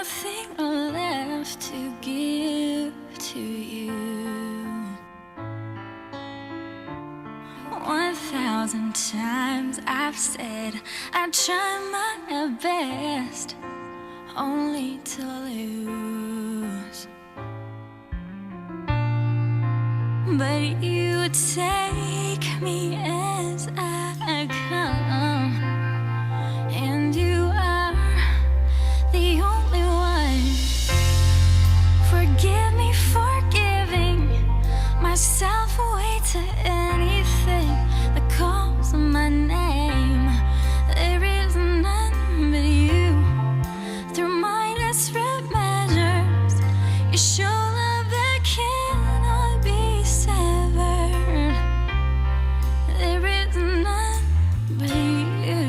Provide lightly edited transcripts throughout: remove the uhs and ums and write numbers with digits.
nothing left to give to you. 1,000 times I've said I'd try my best, only to lose. But you take me as I come, and you are the only one. Forgive me for giving myself away to anything that calls my name. There is none but you. Through my desperate measures, you show love that cannot be severed. There is none but you.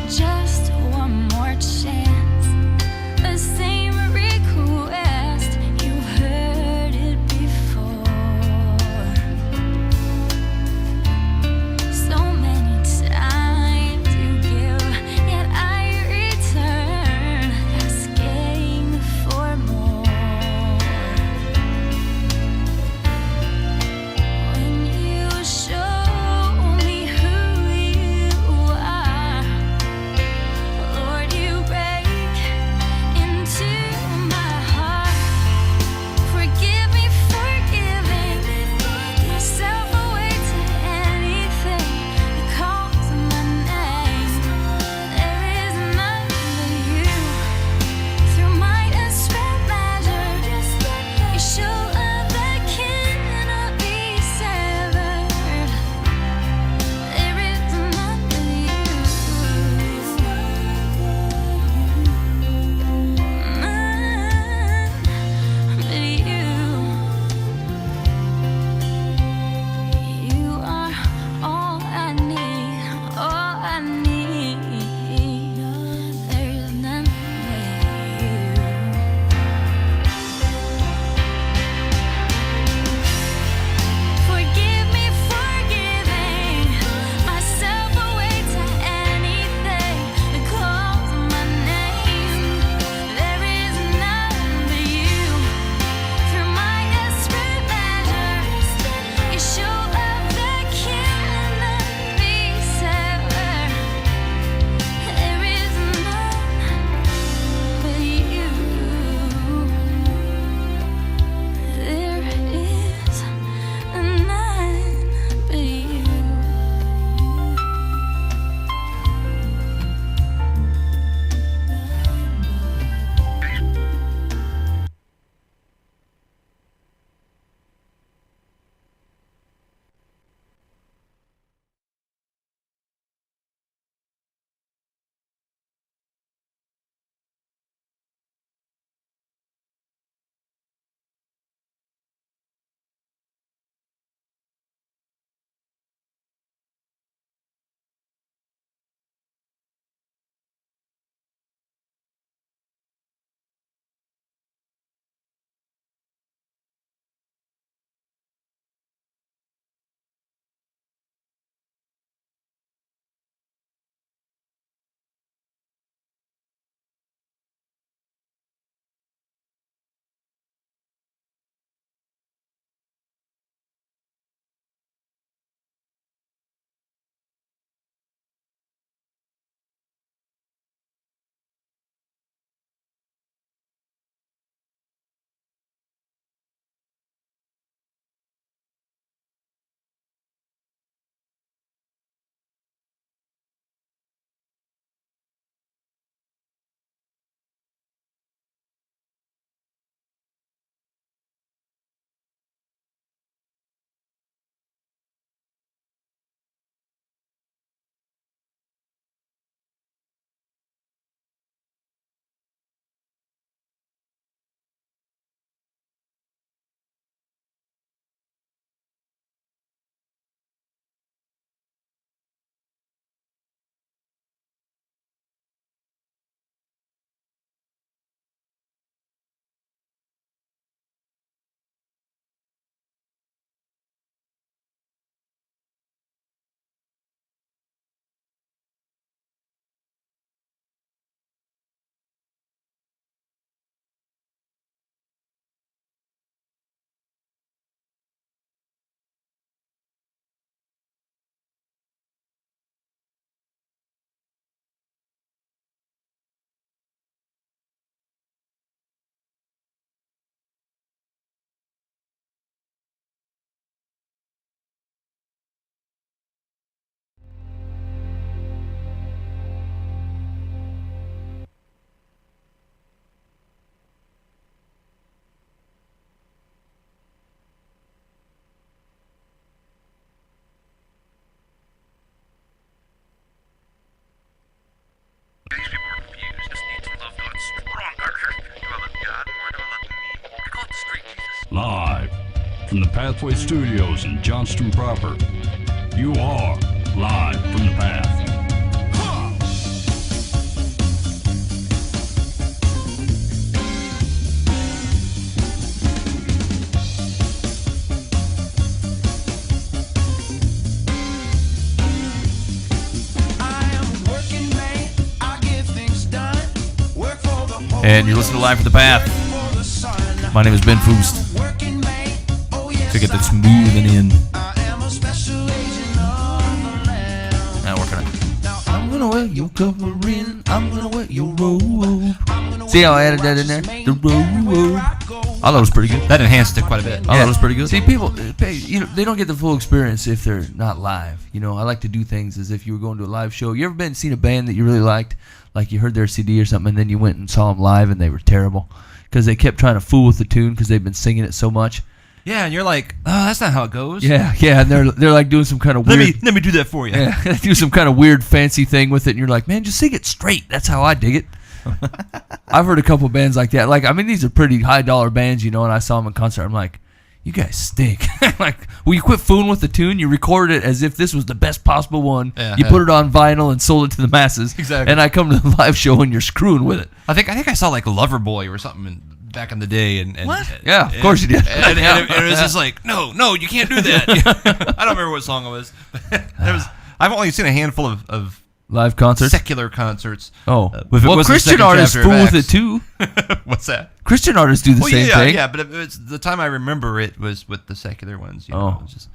Just one more chance, the same request, you heard it before. So many times you give, yet I from the Pathway Studios in Johnston proper. You are live from the Path. And you're listening to Live from the Path. My name is Ben Foost. To get that smoothing in. Now working on it. I'm gonna wear your covering. I'm gonna wear your robe. See how I added that in there? The robe. I thought it was pretty good. That enhanced it quite a bit. I thought it was pretty good. See, people, they don't get the full experience if they're not live. You know, I like to do things as if you were going to a live show. You ever seen a band that you really liked, like you heard their CD or something, and then you went and saw them live and they were terrible because they kept trying to fool with the tune because they've been singing it so much. Yeah, and you're like, oh, that's not how it goes. Yeah, and they're like doing some kind of weird. Let me do that for you. Yeah, they do some kind of weird fancy thing with it, and you're like, man, just sing it straight. That's how I dig it. I've heard a couple bands like that. Like, I mean, these are pretty high dollar bands, you know. And I saw them in concert. I'm like, you guys stink. Like, will you quit fooling with the tune? You recorded it as if this was the best possible one. Yeah, you put it on vinyl and sold it to the masses. Exactly. And I come to the live show and you're screwing with it. I think I saw like Loverboy or something back in the day. And what? Yeah, of course you did. And it was just like, no, you can't do that. I don't remember what song it was. I've only seen a handful of live concerts, secular concerts. Oh, well, Christian artists fool with it too. What's that? Christian artists do the same thing. Yeah, but it's the time I remember it was with the secular ones. You know, it was just,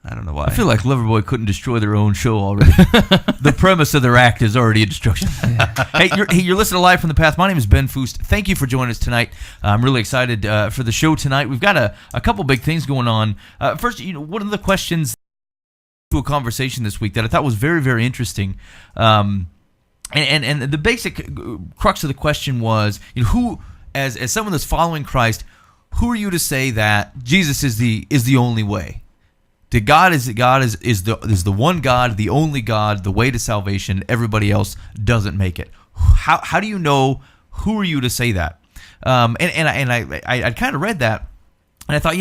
I don't know why. I feel like Loverboy couldn't destroy their own show already. The premise of their act is already a destruction. Hey, you're listening to Live from the Path. My name is Ben Foost. Thank you for joining us tonight. I'm really excited for the show tonight. We've got a couple big things going on. First, one of the questions to a conversation this week that I thought was very, very interesting. And the basic crux of the question was, who, as someone that's following Christ, who are you to say that Jesus is the only way? That God is the one God, the only God, the way to salvation. Everybody else doesn't make it. How do you know? Who are you to say that? I kind of read that, and I thought,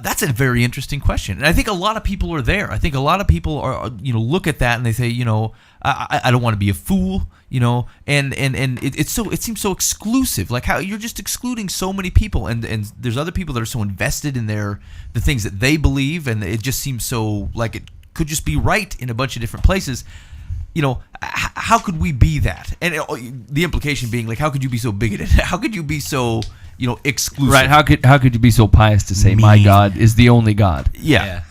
that's a very interesting question, and I think a lot of people are there. I think a lot of people are, look at that and they say, I don't want to be a fool, and it seems so exclusive. Like how you're just excluding so many people, and there's other people that are so invested in the things that they believe, and it just seems so like it could just be right in a bunch of different places. How could we be that? And the implication being, like, how could you be so bigoted? How could you be so exclusive? Right? How could you be so pious to say my God is the only God? Yeah.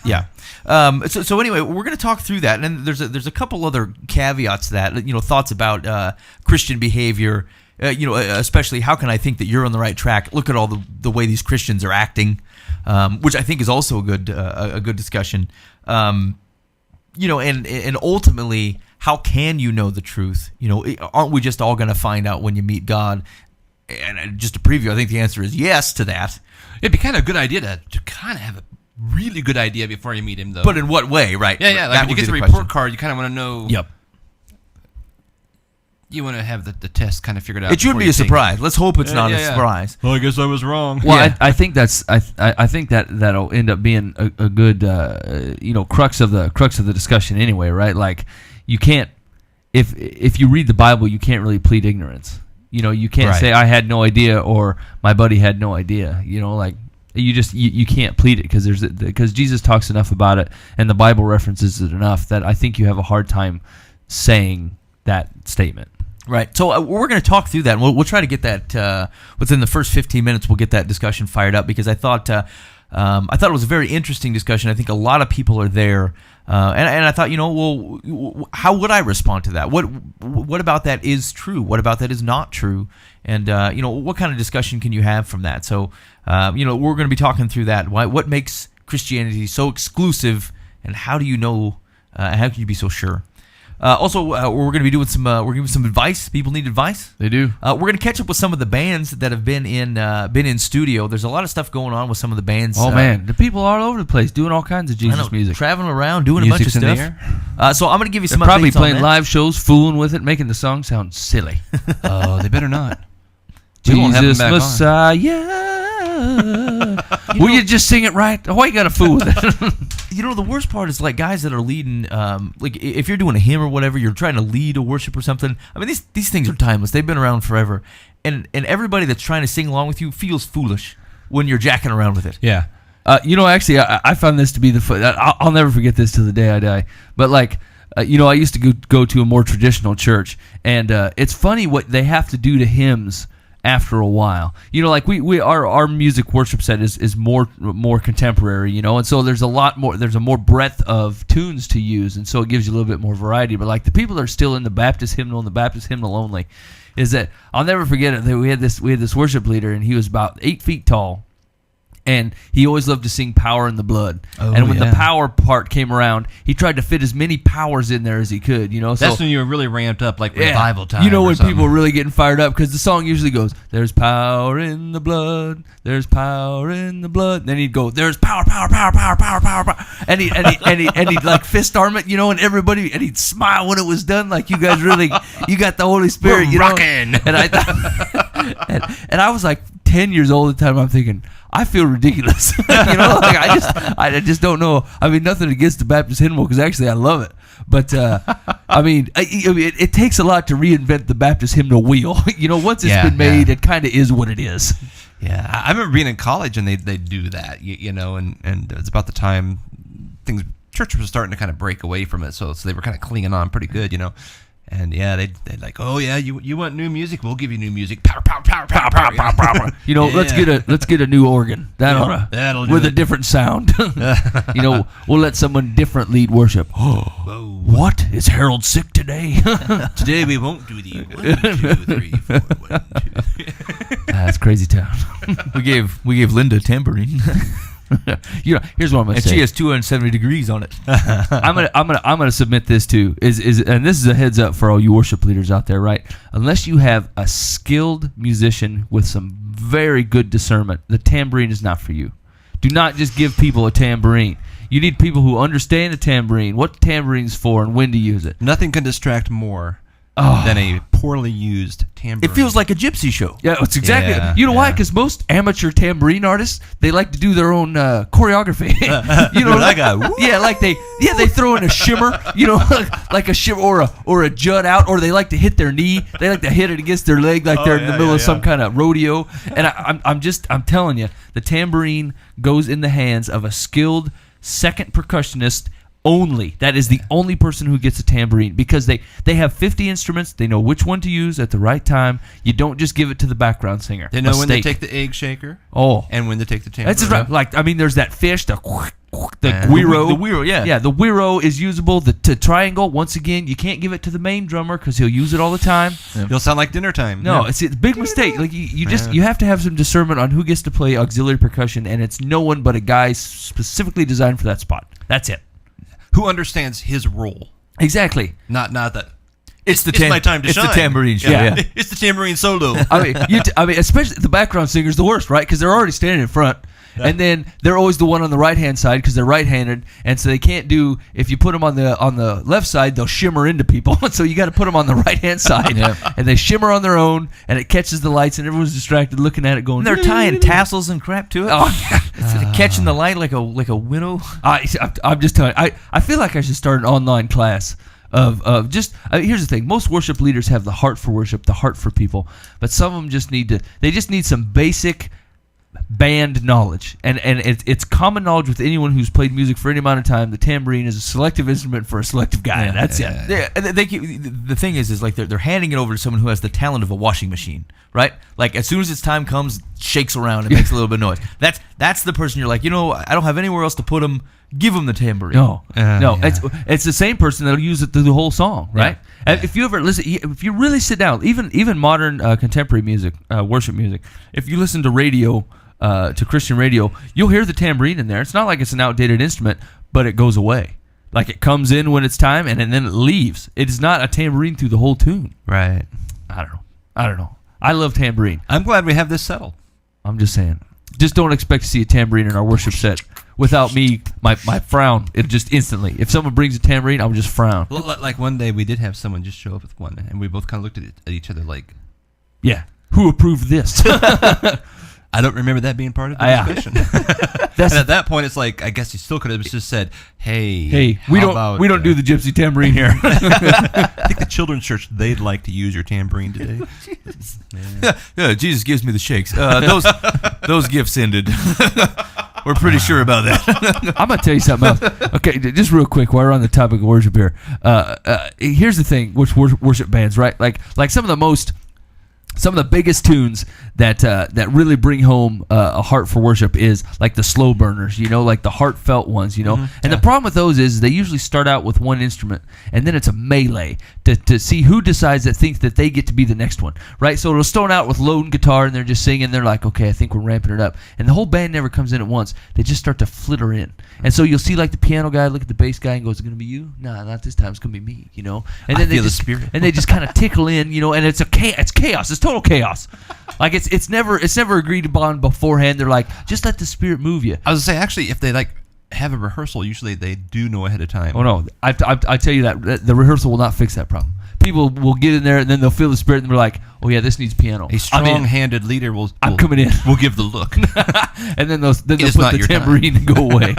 So anyway, we're going to talk through that, and there's a couple other caveats to that. Thoughts about Christian behavior. Especially how can I think that you're on the right track? Look at all the way these Christians are acting, which I think is also a good discussion. And ultimately, how can you know the truth? Aren't we just all going to find out when you meet God? And just to preview, I think the answer is yes to that. It'd be kind of a good idea to kind of have a really good idea before you meet him, though. But in what way, right? Yeah. Like when you get the report card, you kind of want to know. Yep. You want to have the test kind of figured out. It should be a surprise. Let's hope it's not a surprise. Well, I guess I was wrong. Well, I think I think that'll end up being a good crux of the discussion anyway, right? Like, you can't, if you read the Bible, you can't really plead ignorance. You can't say I had no idea or my buddy had no idea. Like you can't plead it because Jesus talks enough about it and the Bible references it enough that I think you have a hard time saying that statement. Right. So we're going to talk through that, and we'll try to get that within the first 15 minutes. We'll get that discussion fired up because I thought it was a very interesting discussion. I think a lot of people are there, and I thought, well, how would I respond to that? What about that is true? What about that is not true? And what kind of discussion can you have from that? So we're going to be talking through that. What makes Christianity so exclusive, and how do you know? How can you be so sure? Also, we're going to be doing we're giving some advice. People need advice. They do. We're going to catch up with some of the bands that have been in studio. There's a lot of stuff going on with some of the bands. Oh man, the people are all over the place doing all kinds of Jesus music, traveling around, doing Music's a bunch of stuff. So I'm going to give you some. They're probably playing live shows, fooling with it, making the song sound silly. Oh, they better not. Jesus Messiah. Will you just sing it right? Why you got to fool with it? You know, the worst part is like guys that are leading, like if you're doing a hymn or whatever, you're trying to lead a worship or something. I mean, these things are timeless. They've been around forever, and everybody that's trying to sing along with you feels foolish when you're jacking around with it. Yeah. Actually, I found this to be I'll never forget this till the day I die. But like, I used to go to a more traditional church, and it's funny what they have to do to hymns after a while. Like our music worship set is more contemporary, and so there's a more breadth of tunes to use, and so it gives you a little bit more variety. But like the people that are still in the Baptist hymnal and the Baptist hymnal only, is that I'll never forget it. That we had this worship leader, and he was about 8 feet tall. And he always loved to sing Power in the Blood. And when the power part came around, he tried to fit as many powers in there as he could, That's when you were really ramped up, like revival time. When people were really getting fired up, because the song usually goes, there's power in the blood, there's power in the blood. And then he'd go, there's power, power, power, power, power, power, power. And he'd like fist arm it, and everybody, and he'd smile when it was done, like you guys really, you got the Holy Spirit, we're rocking. And I thought, and I was like 10 years old at the time. I'm thinking, I feel ridiculous. I just don't know. I mean, nothing against the Baptist hymnal, because actually I love it. But I mean, it takes a lot to reinvent the Baptist hymnal wheel. Once it's been made, it kind of is what it is. Yeah, I remember being in college and they do that, and it's about the time churches were starting to kind of break away from it, so they were kind of clinging on pretty good, And they'd like, oh yeah, you want new music? We'll give you new music. Power, power, power, power, power, power, power. Let's get a new organ. That'll do with it. a different sound. We'll let someone different lead worship. Whoa. What? Is Harold sick today? Today we won't do the 1, 2, 3, 4, 1, 2. That's crazy town. We gave Linda a tambourine. Here's what I'm gonna say. And she has 270 degrees on it. I'm gonna submit this too. And this is a heads up for all you worship leaders out there, right? Unless you have a skilled musician with some very good discernment, the tambourine is not for you. Do not just give people a tambourine. You need people who understand a tambourine, what the tambourine's for, and when to use it. Nothing can distract more than a poorly used tambourine. It feels like a gypsy show. Yeah, it's exactly. You know why? Because most amateur tambourine artists, they like to do their own choreography. They throw in a shimmer, like a shimmer or a jut out, or they like to hit their knee. They like to hit it against their leg, like they're in the middle of some kind of rodeo. And I'm telling you, the tambourine goes in the hands of a skilled second percussionist. Only. That is the only person who gets a tambourine, because they have 50 instruments. They know which one to use at the right time. You don't just give it to the background singer. They know when to take the egg shaker. And when to take the tambourine. That's right. Like, I mean, there's that fish, the guiro. The guiro, yeah. Yeah, the guiro is usable. The triangle, once again, you can't give it to the main drummer because he'll use it all the time. Yeah. You'll sound like dinner time. No, it's a big mistake. Like you have to have some discernment on who gets to play auxiliary percussion, and it's no one but a guy specifically designed for that spot. That's it. Who understands his role? Exactly. Not that. It's my time to shine. It's the tambourine show. Yeah. It's the tambourine solo. I mean, especially the background singer's the worst, right? Because they're already standing in front. Yeah. And then they're always the one on the right-hand side because they're right-handed, and so they can't do. If you put them on the left side, they'll shimmer into people. So you got to put them on the right-hand side, and they shimmer on their own, and it catches the lights, and everyone's distracted looking at it, going. And they're tying tassels and crap to it. It's catching the light like a winnow. I'm just telling you, I feel like I should start an online class. Here's the thing. Most worship leaders have the heart for worship, the heart for people, but some of them just need some basic band knowledge, and it's common knowledge with anyone who's played music for any amount of time. The tambourine is a selective instrument for a selective guy. That's it. Yeah, the thing is like they're handing it over to someone who has the talent of a washing machine, right? Like as soon as its time comes, it shakes around and makes a little bit of noise. That's the person you're like, I don't have anywhere else to put them. Give them the tambourine. No. It's the same person that'll use it through the whole song, right? Yeah. If you ever listen, if you really sit down, even modern contemporary music, worship music, if you listen to radio, to Christian radio, you'll hear the tambourine in there. It's not like it's an outdated instrument, but it goes away. Like it comes in when it's time, and then it leaves. It is not a tambourine through the whole tune. Right. I don't know. I love tambourine. I'm glad we have this settled. I'm just saying. Just don't expect to see a tambourine in our worship set. Without me, my frown, it just instantly. If someone brings a tambourine, I would just frown. Like one day we did have someone just show up with one, and we both kind of looked at each other like, yeah, who approved this? I don't remember that being part of the Yeah. discussion. And at that point, it's like, I guess you still could have just said, hey, we how don't about, do the gypsy tambourine here. I think the children's church, they'd like to use your tambourine today. Yeah, Jesus gives me the shakes. Those gifts ended. We're pretty sure about that. I'm gonna tell you something else. Okay, just real quick while we're on the topic of worship here. Here's the thing, which worship bands, right? Like some of the biggest tunes that really bring home a heart for worship is like the slow burners, like the heartfelt ones, And the problem with those is they usually start out with one instrument, and then it's a melee to see who decides that thinks that they get to be the next one, right? So it'll start out with load and guitar, and they're just singing. They're like, okay, I think we're ramping it up, and the whole band never comes in at once. They just start to flitter in, and so you'll see like the piano guy look at the bass guy and goes, "Is it gonna be you? Nah, not this time. It's gonna be me," And then they feel the just, spirit. and they just kind of tickle in, and it's chaos. It's total chaos. Like it's never agreed upon beforehand. They're like, just let the spirit move you. I was going to say, actually, if they have a rehearsal, usually they do know ahead of time. Oh no, I tell you that the rehearsal will not fix that problem. People will get in there and then they'll feel the spirit and they're like, oh yeah, this needs piano. A strong-handed leader will I'm coming in. Will give the look. And then they'll put not the your tambourine and go away.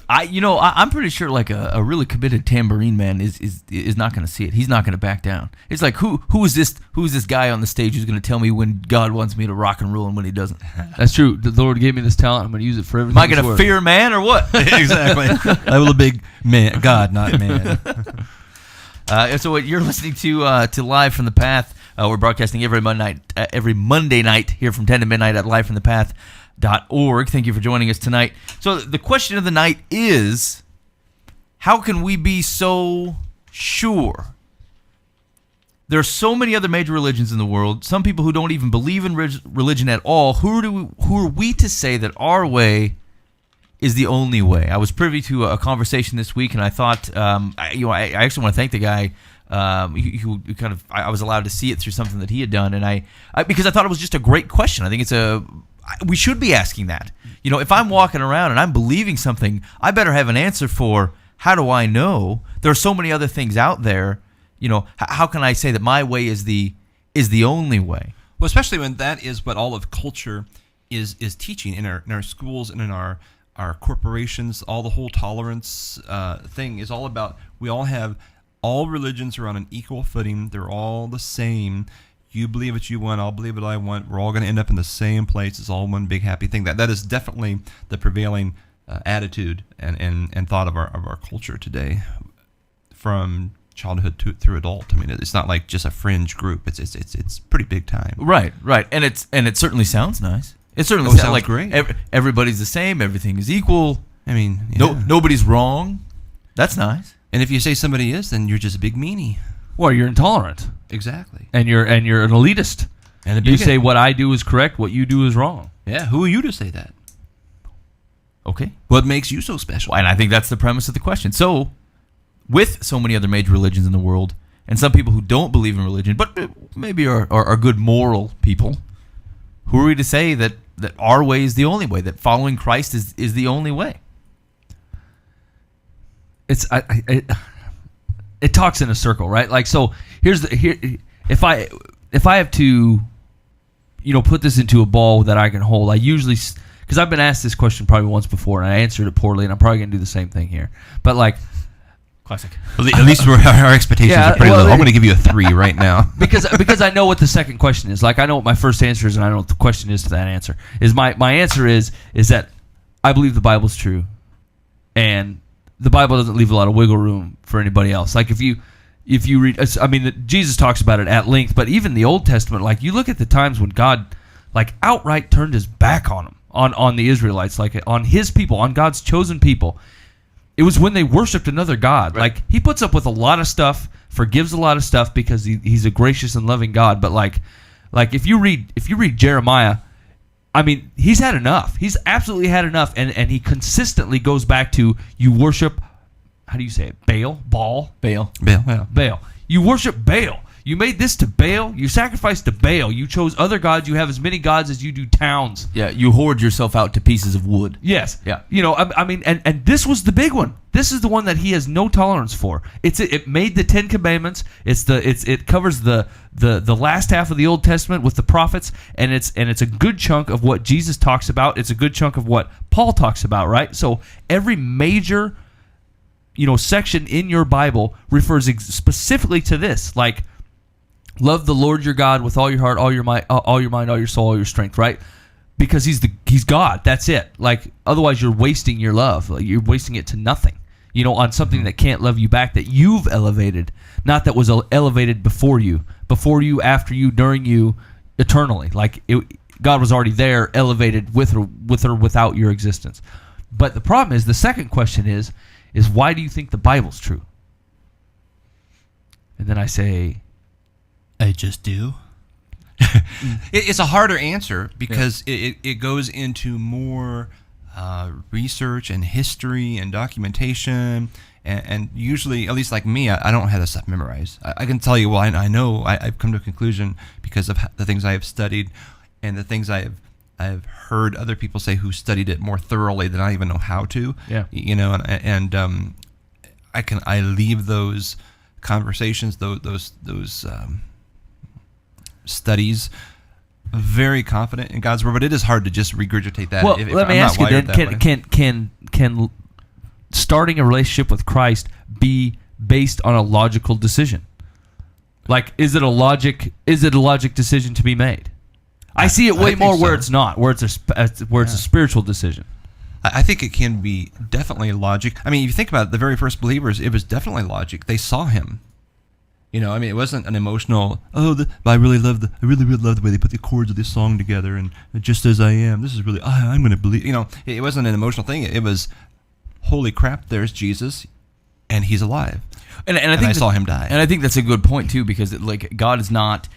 I'm pretty sure like a really committed tambourine man is not going to see it. He's not going to back down. It's like who is this guy on the stage who's going to tell me when God wants me to rock and roll and when He doesn't? That's true. The Lord gave me this talent. I'm going to use it for everything. Am I going to fear man or what? Exactly. I will a big man, God, not man. So what you're listening to Live from the Path. We're broadcasting every Monday night here from 10 to midnight at livefromthepath.org. Thank you for joining us tonight. So the question of the night is, how can we be so sure? There are so many other major religions in the world, some people who don't even believe in religion at all. Who are we to say that our way is the only way? I was privy to a conversation this week, and I thought, I actually want to thank the guy who kind of, I was allowed to see it through something that he had done, and I because I thought it was just a great question. I think we should be asking that. If I'm walking around and I'm believing something, I better have an answer for, how do I know? There are so many other things out there. How can I say that my way is the only way? Well, especially when that is what all of culture is teaching in our schools and in our corporations. All the whole tolerance thing is all about, all religions are on an equal footing. They're all the same. You believe what you want, I'll believe what I want. We're all going to end up in the same place. It's all one big happy thing. That is definitely the prevailing attitude and thought of our culture today, from childhood through adult. I mean, it's not like just a fringe group. It's pretty big time. Right, and it certainly sounds nice. It certainly sounds like great. Everybody's the same. Everything is equal. I mean, yeah. Nobody's wrong. That's nice. And if you say somebody is, then you're just a big meanie. Well, you're intolerant. Exactly. And you're an elitist. And you say what I do is correct, what you do is wrong. Yeah, who are you to say that? Okay. What makes you so special? And I think that's the premise of the question. So, with so many other major religions in the world, and some people who don't believe in religion, but maybe are good moral people, who are we to say that our way is the only way, that following Christ is the only way? It talks in a circle, right? Like, so if I have to, put this into a ball that I can hold, I usually, because I've been asked this question probably once before and I answered it poorly, and I'm probably gonna do the same thing here. But like, classic. Well, at least our expectations are pretty low. I'm going to give you a 3 right now. because I know what the second question is. Like, I know what my first answer is, and I know what the question is to that answer. My answer is that I believe the Bible's true, and the Bible doesn't leave a lot of wiggle room for anybody else. Like, if you read, I mean, Jesus talks about it at length, but even the Old Testament, like, you look at the times when God, like, outright turned His back on them, on the Israelites, like on His people, on God's chosen people. It was when they worshipped another god. Right. Like, He puts up with a lot of stuff, forgives a lot of stuff because He's a gracious and loving God. But like if you read Jeremiah, I mean, He's had enough. He's absolutely had enough, and He consistently goes back to, you worship, how do you say it? Baal. Baal. You worship Baal. You made this to Baal. You sacrificed to Baal. You chose other gods. You have as many gods as you do towns. Yeah, you hoard yourself out to pieces of wood. Yes. Yeah. I mean, and this was the big one. This is the one that he has no tolerance for. It made the 10 Commandments. It covers the last half of the Old Testament with the prophets, and it's a good chunk of what Jesus talks about. It's a good chunk of what Paul talks about, right? So every major section in your Bible refers specifically to this, like love the Lord your God with all your heart, all your might, all your mind, all your soul, all your strength, right? Because he's God. That's it. Like otherwise, you're wasting your love. Like, you're wasting it to nothing. On something that can't love you back, that you've elevated, not that was elevated before you, after you, during you, eternally. Like God was already there, elevated with or without your existence. But the problem is, the second question is why do you think the Bible's true? And then I say, I just do. It's a harder answer because it goes into more research and history and documentation, and usually, at least like me, I don't have this stuff memorized. I can tell you, well, I know I've come to a conclusion because of the things I have studied and the things I've heard other people say who studied it more thoroughly than I even know how to. Yeah. I leave those conversations, those studies, very confident in God's word, but it is hard to just regurgitate that. Well, let me ask you then: can starting a relationship with Christ be based on a logical decision? Like, is it a logic decision to be made? I see it way more where it's not, where it's a spiritual decision. I think it can be definitely logic. I mean, if you think about it, the very first believers, it was definitely logic. They saw him. It wasn't an emotional, but I really love the way they put the chords of this song together, and just as I am, this is really, I'm going to believe. It wasn't an emotional thing. It was, holy crap, there's Jesus, and he's alive. And I saw him die. And I think that's a good point too, because God is not.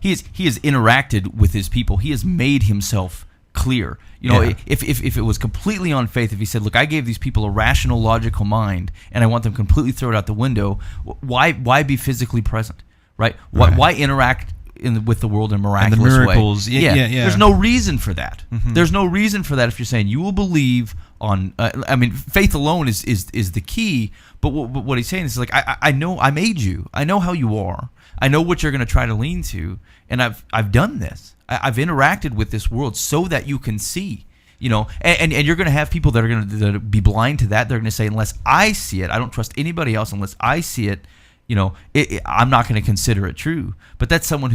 He has interacted with his people. He has made himself clear. If it was completely on faith, if he said, "Look, I gave these people a rational, logical mind, and I want them completely throw it out the window," why be physically present, right? Why interact with the world in a miraculous and the miracles, way? Yeah. There's no reason for that. Mm-hmm. There's no reason for that if you're saying you will believe on. Faith alone is the key. But what he's saying is I know I made you. I know how you are. I know what you're going to try to lean to, and I've done this. I've interacted with this world so that you can see, and you're going to have people that are going to be blind to that. They're going to say, unless I see it, I don't trust anybody else. Unless I see it, I'm not going to consider it true. But that's someone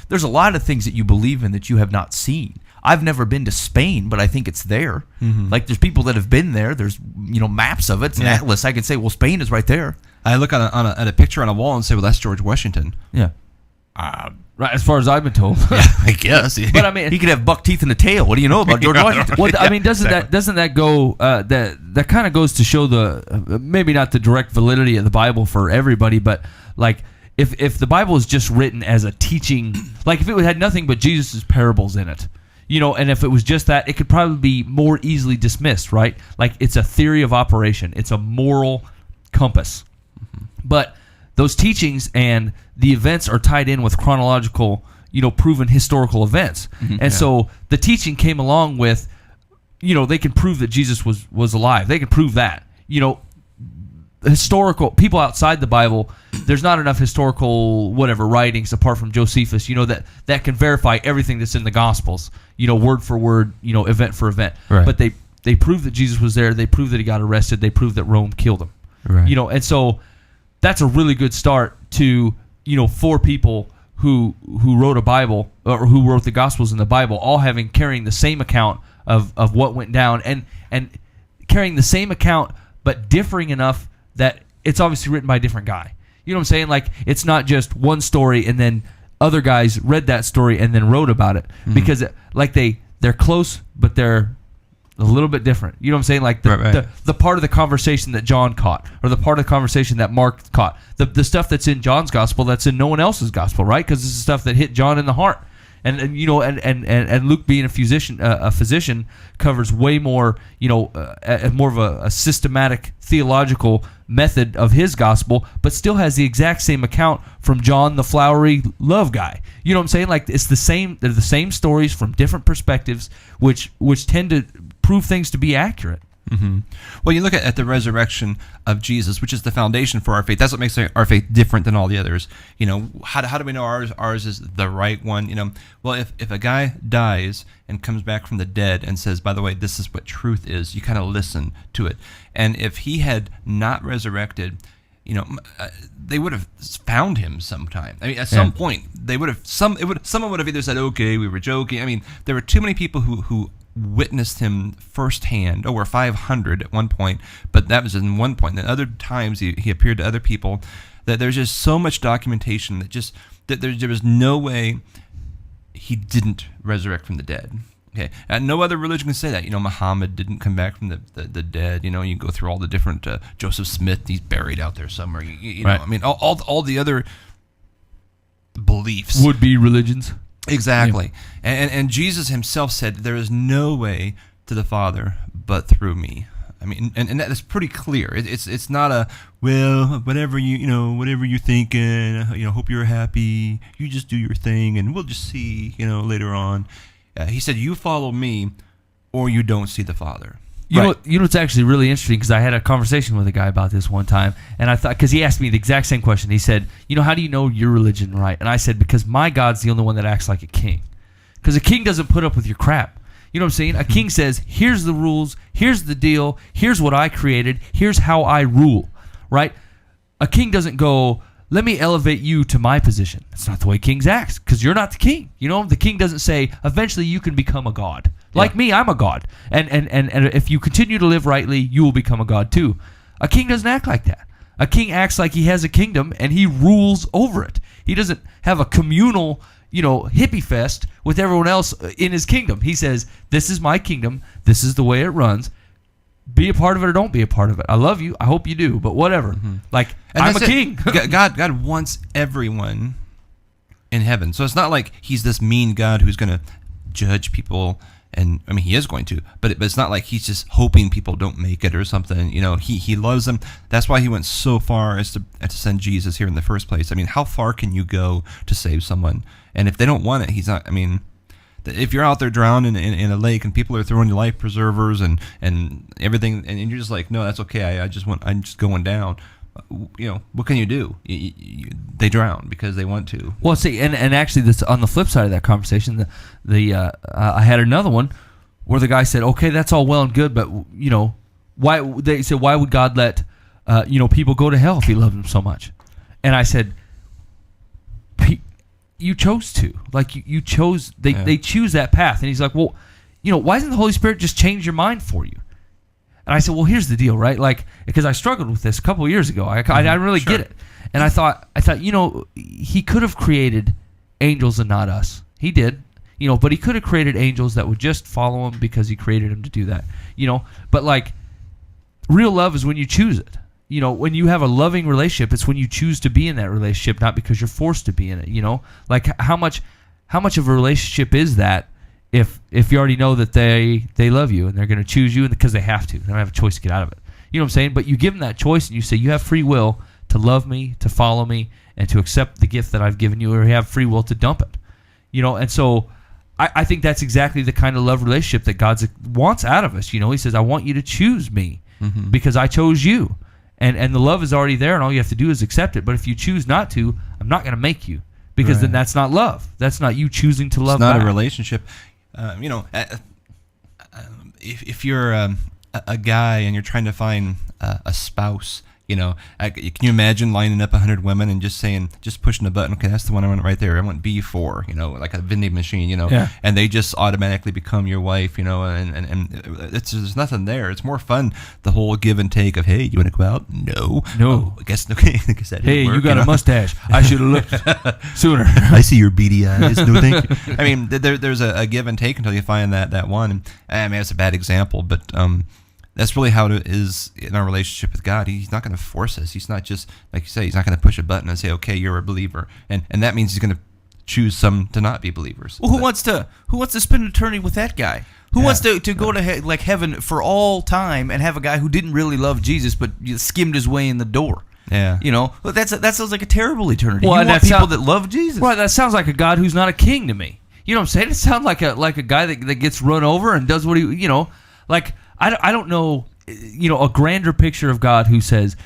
there's a lot of things that you believe in that you have not seen. I've never been to Spain, but I think it's there. Mm-hmm. Like there's people that have been there. There's maps of it. It's an atlas. I can say, well, Spain is right there. I look at a picture on a wall and say, well, that's George Washington. Yeah. Right, as far as I've been told. Yeah, I guess. But I mean, he could have buck teeth and a tail. What do you know about George Washington? Well, I mean, doesn't that go? That kind of goes to show the maybe not the direct validity of the Bible for everybody, but like if the Bible is just written as a teaching, like if it had nothing but Jesus' parables in it, and if it was just that, it could probably be more easily dismissed, right? Like it's a theory of operation, it's a moral compass, but those teachings and the events are tied in with chronological, proven historical events. Mm-hmm. And so the teaching came along with, they can prove that Jesus was alive. They can prove that. Historical people outside the Bible, there's not enough historical writings apart from Josephus, that can verify everything that's in the Gospels, word for word, event for event. Right. But they prove that Jesus was there. They prove that he got arrested. They prove that Rome killed him. Right. And so that's a really good start to, for people who wrote a Bible or who wrote the Gospels in the Bible, all carrying the same account of what went down and carrying the same account, but differing enough that it's obviously written by a different guy. You know what I'm saying? Like, it's not just one story and then other guys read that story and then wrote about it. Mm-hmm. Because they're close, but they're a little bit different. You know what I'm saying? Like the part of the conversation that John caught, or the part of the conversation that Mark caught, the stuff that's in John's gospel that's in no one else's gospel, right? Because this is stuff that hit John in the heart. And Luke being a physician covers way more, more of a systematic theological method of his gospel, but still has the exact same account from John, the flowery love guy. You know what I'm saying? Like, it's the same. They're the same stories from different perspectives, which tend to prove things to be accurate. Mm-hmm. Well, you look at the resurrection of Jesus, which is the foundation for our faith. That's what makes our faith different than all the others. You know, how do we know ours is the right one? You know, well, if a guy dies and comes back from the dead and says, by the way, this is what truth is, you kind of listen to it. And if he had not resurrected, you know, they would have found him sometime. I mean, at some point, they would have someone would have either said, okay, we were joking. I mean, there were too many people who witnessed him firsthand. Over 500 at one point, but that was in one point. And other times he appeared to other people. That there's just so much documentation that there was no way he didn't resurrect from the dead. Okay, and no other religion can say that. You know, Muhammad didn't come back from the dead. You know, you go through all the different Joseph Smith. He's buried out there somewhere. You know, right. I mean, all the other beliefs Would be religions. Exactly. Yeah. And Jesus himself said, there is no way to the Father but through me. I mean, and that is pretty clear. It's not a, well, whatever whatever you're thinking, hope you're happy, you just do your thing, and we'll just see, later on. He said, you follow me, or you don't see the Father. You know what's actually really interesting, because I had a conversation with a guy about this one time, and I thought, because he asked me the exact same question. He said, how do you know your religion right? And I said, because my God's the only one that acts like a king. Because a king doesn't put up with your crap. You know what I'm saying? A king says, here's the rules, here's the deal, here's what I created, here's how I rule, right? A king doesn't go, let me elevate you to my position. That's not the way kings act, because you're not the king. The king doesn't say, eventually you can become a god. Like me, I'm a god. And if you continue to live rightly, you will become a god too. A king doesn't act like that. A king acts like he has a kingdom and he rules over it. He doesn't have a communal, hippie fest with everyone else in his kingdom. He says, this is my kingdom. This is the way it runs. Be a part of it or don't be a part of it. I love you. I hope you do, but whatever. Mm-hmm. Like, and I'm a king. God wants everyone in heaven. So it's not like he's this mean God who's going to judge people. And I mean, he is going to, but it's not like he's just hoping people don't make it or something. He loves them. That's why he went so far as to send Jesus here in the first place. I mean, how far can you go to save someone? And if they don't want it, he's not. I mean, if you're out there drowning in a lake and people are throwing you life preservers and everything, and you're just like, no, that's okay. I'm just going down. What can you do? They drown because they want to. Well, see, and actually, this on the flip side of that conversation, I had another one where the guy said, "Okay, that's all well and good, but why?" They said, "Why would God let people go to hell if He loved them so much?" And I said, "You chose to. Like you chose. They choose that path." And he's like, "Well, why doesn't the Holy Spirit just change your mind for you?" And I said, well, here's the deal, right? Like, because I struggled with this a couple of years ago. I didn't really get it. And I thought, he could have created angels and not us. He did, but he could have created angels that would just follow him because he created him to do that, But, like, real love is when you choose it. When you have a loving relationship, it's when you choose to be in that relationship, not because you're forced to be in it, Like, how much of a relationship is that? If you already know that they love you and they're going to choose you because they have to. They don't have a choice to get out of it. You know what I'm saying? But you give them that choice and you say, you have free will to love me, to follow me, and to accept the gift that I've given you, or you have free will to dump it. And so I think that's exactly the kind of love relationship that God wants out of us. He says, I want you to choose me because I chose you. And the love is already there, and all you have to do is accept it. But if you choose not to, I'm not going to make you, because then that's not love. That's not you choosing to love. It's not back. a relationship. If you're a guy and you're trying to find a spouse, can you imagine lining up 100 women and just pushing a button? Okay, that's the one I want right there. I want B4, like a vending machine, and they just automatically become your wife, and there's nothing there. It's more fun, the whole give and take of, hey, you want to go out? No. Oh, I guess that didn't hey, work, you got a mustache. I should have looked sooner. I see your beady eyes. No, thank you. I mean, there's a give and take until you find that one. And, I mean, it's a bad example, but that's really how it is in our relationship with God. He's not going to force us. He's not just, like you say, he's not going to push a button and say, okay, you're a believer. And that means he's going to choose some to not be believers. Well, who wants to spend eternity with that guy? Who wants to go to heaven for all time and have a guy who didn't really love Jesus but skimmed his way in the door? Yeah. That sounds like a terrible eternity. Well, you want people that love Jesus. Right, that sounds like a God who's not a king to me. You know what I'm saying? It sounds like a guy that gets run over and does what he, I don't know, a grander picture of God who says,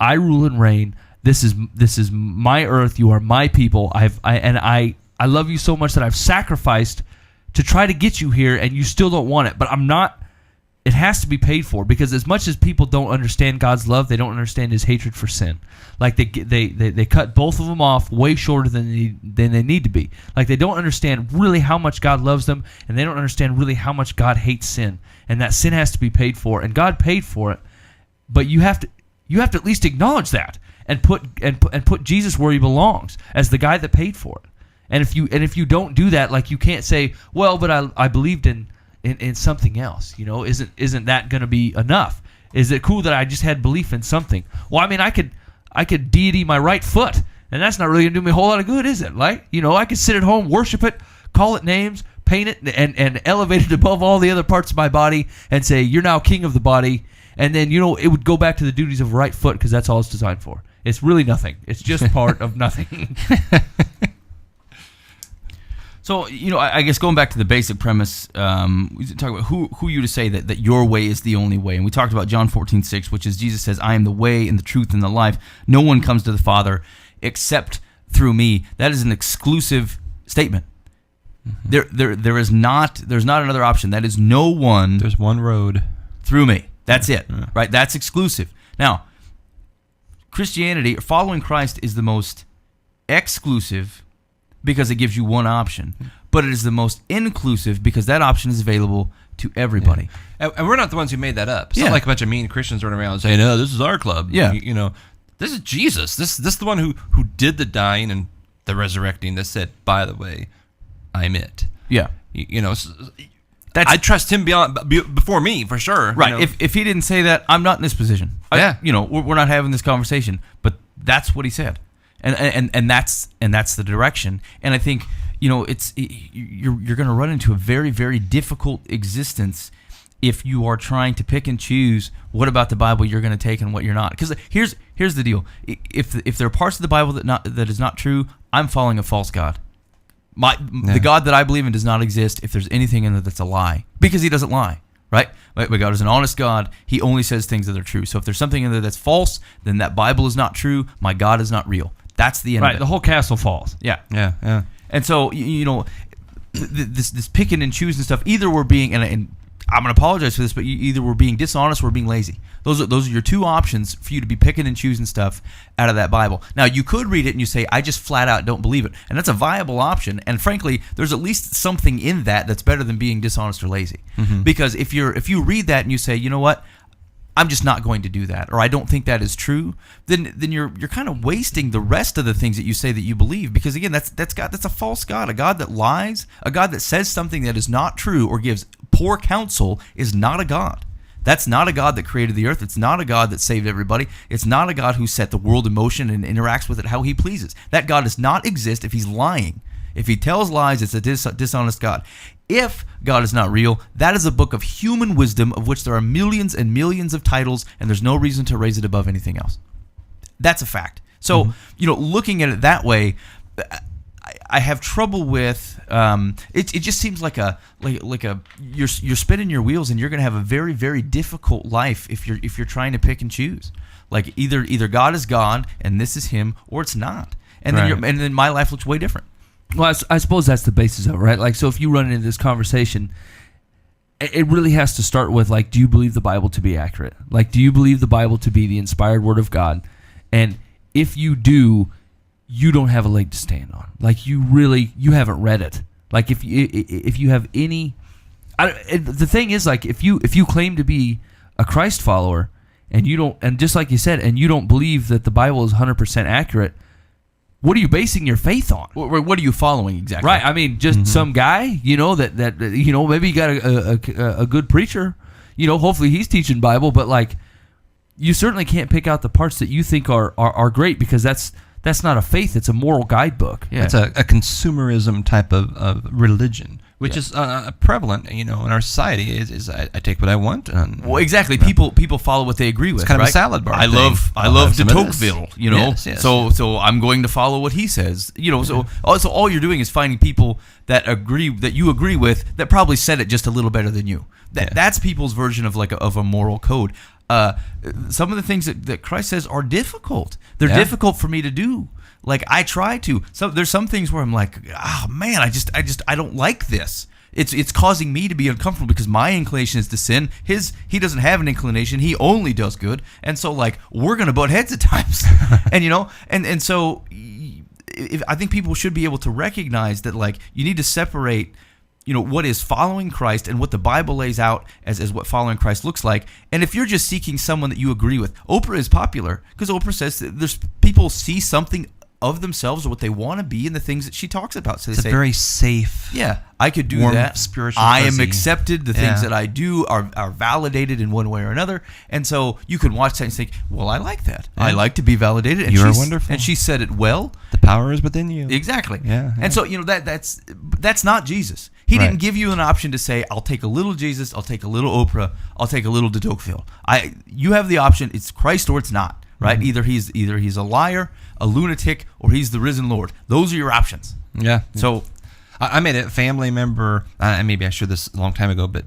I rule and reign. This is my earth. You are my people. I love you so much that I've sacrificed to try to get you here, and you still don't want it. But I'm not. It has to be paid for, because as much as people don't understand God's love, they don't understand His hatred for sin. Like they cut both of them off way shorter than they need to be. Like they don't understand really how much God loves them, and they don't understand really how much God hates sin, and that sin has to be paid for. And God paid for it, but you have to at least acknowledge that and put Jesus where He belongs as the guy that paid for it. And if you don't do that, like you can't say, well, but I believed in something else, isn't that going to be enough? Is it cool that I just had belief in something? Well, I mean, I could deity my right foot, and that's not really going to do me a whole lot of good, is it? Like, I could sit at home, worship it, call it names, paint it, and elevate it above all the other parts of my body and say, you're now king of the body. And then, it would go back to the duties of right foot, because that's all it's designed for. It's really nothing. It's just part of nothing. So, I guess going back to the basic premise, we talk about who you to say that your way is the only way. And we talked about John 14:6, which is Jesus says, I am the way and the truth and the life. No one comes to the Father except through me. That is an exclusive statement. Mm-hmm. There's not another option. That is no one. There's one road. Through me. That's it. Yeah. Right? That's exclusive. Now, Christianity, following Christ, is the most exclusive because it gives you one option, but it is the most inclusive because that option is available to everybody. Yeah. And we're not the ones who made that up. It's not like a bunch of mean Christians running around saying, "No, this is our club." Yeah, this is Jesus. This is the one who did the dying and the resurrecting. That said, by the way, I'm it. Yeah, I trust him before me for sure. Right. If he didn't say that, I'm not in this position. We're not having this conversation. But that's what he said. And that's the direction. And I think it's you're going to run into a very, very difficult existence if you are trying to pick and choose what about the Bible you're going to take and what you're not. Because here's the deal: if there are parts of the Bible that is not true, I'm following a false god. The God that I believe in does not exist if there's anything in it that's a lie, because He doesn't lie. Right? But God is an honest God. He only says things that are true. So if there's something in there that's false, then that Bible is not true. My God is not real. That's the end of it. The whole castle falls. Yeah. Yeah. And so, this picking and choosing stuff, either we're being, and I'm going to apologize for this, but either we're being dishonest or we're being lazy. Those are your two options for you to be picking and choosing stuff out of that Bible. Now, you could read it and you say, I just flat out don't believe it. And that's a viable option. And frankly, there's at least something in that that's better than being dishonest or lazy. Mm-hmm. Because if you read that and you say, you know what, I'm just not going to do that, or I don't think that is true, then you're kind of wasting the rest of the things that you say that you believe. Because again, that's a false god, a god that lies, a god that says something that is not true or gives poor counsel is not a god. That's not a God that created the earth. It's not a God that saved everybody. It's not a God who set the world in motion and interacts with it how He pleases. That God does not exist if He's lying. If He tells lies, it's a dishonest God. If God is not real, that is a book of human wisdom of which there are millions and millions of titles, and there's no reason to raise it above anything else. That's a fact. So, looking at it that way, I have trouble with it just seems like you're spinning your wheels, and you're going to have a very, very difficult life if you're trying to pick and choose. Like either God is God and this is Him, or it's not. And then my life looks way different. Well, I suppose that's the basis of it, right? Like, so if you run into this conversation, it really has to start with, like, do you believe the Bible to be accurate? Like, do you believe the Bible to be the inspired Word of God? And if you do, you don't have a leg to stand on. Like, you haven't read it. Like, if you have any, the thing is, like, if you claim to be a Christ follower and you don't, and just like you said, and you don't believe that the Bible is 100% accurate, what are you basing your faith on? What are you following exactly? Right. I mean, just some guy, that maybe you got a good preacher, hopefully he's teaching Bible, but like, you certainly can't pick out the parts that you think are great, because that's That's not a faith. It's a moral guidebook. Yeah. It's a consumerism type of religion, which is prevalent, in our society. Is I take what I want. And, well, exactly. People follow what they agree with. It's kind right? of a salad bar. I thing. love de some of this. Tocqueville. Yes. So I'm going to follow what he says. So all you're doing is finding people that you agree with that probably said it just a little better than you. That's people's version of of a moral code. Some of the things that Christ says are difficult. They're difficult for me to do. Like I try to. So there's some things where I'm like, oh man, I don't like this. It's causing me to be uncomfortable because my inclination is to sin. He doesn't have an inclination. He only does good. And so we're gonna butt heads at times. and so I think people should be able to recognize that you need to separate what is following Christ and what the Bible lays out as what following Christ looks like. And if you're just seeking someone that you agree with, Oprah is popular because Oprah says that there's people see something of themselves or what they want to be in the things that she talks about. So they say, very safe. Yeah, I could do warm, that. Spiritual. I fuzzy. am accepted. The things that I do are validated in one way or another. And so you can watch that and think, well, I like that. Yeah. I like to be validated. And You are wonderful. And she said it well. The power is within you. Exactly. Yeah. And so that's not Jesus. He didn't give you an option to say, I'll take a little Jesus, I'll take a little Oprah, I'll take a little de Tocqueville. You have the option. It's Christ or it's not. Right? Mm-hmm. Either he's a liar, a lunatic, or he's the risen Lord. Those are your options. Yeah. So I made a family member. Maybe I shared this a long time ago, but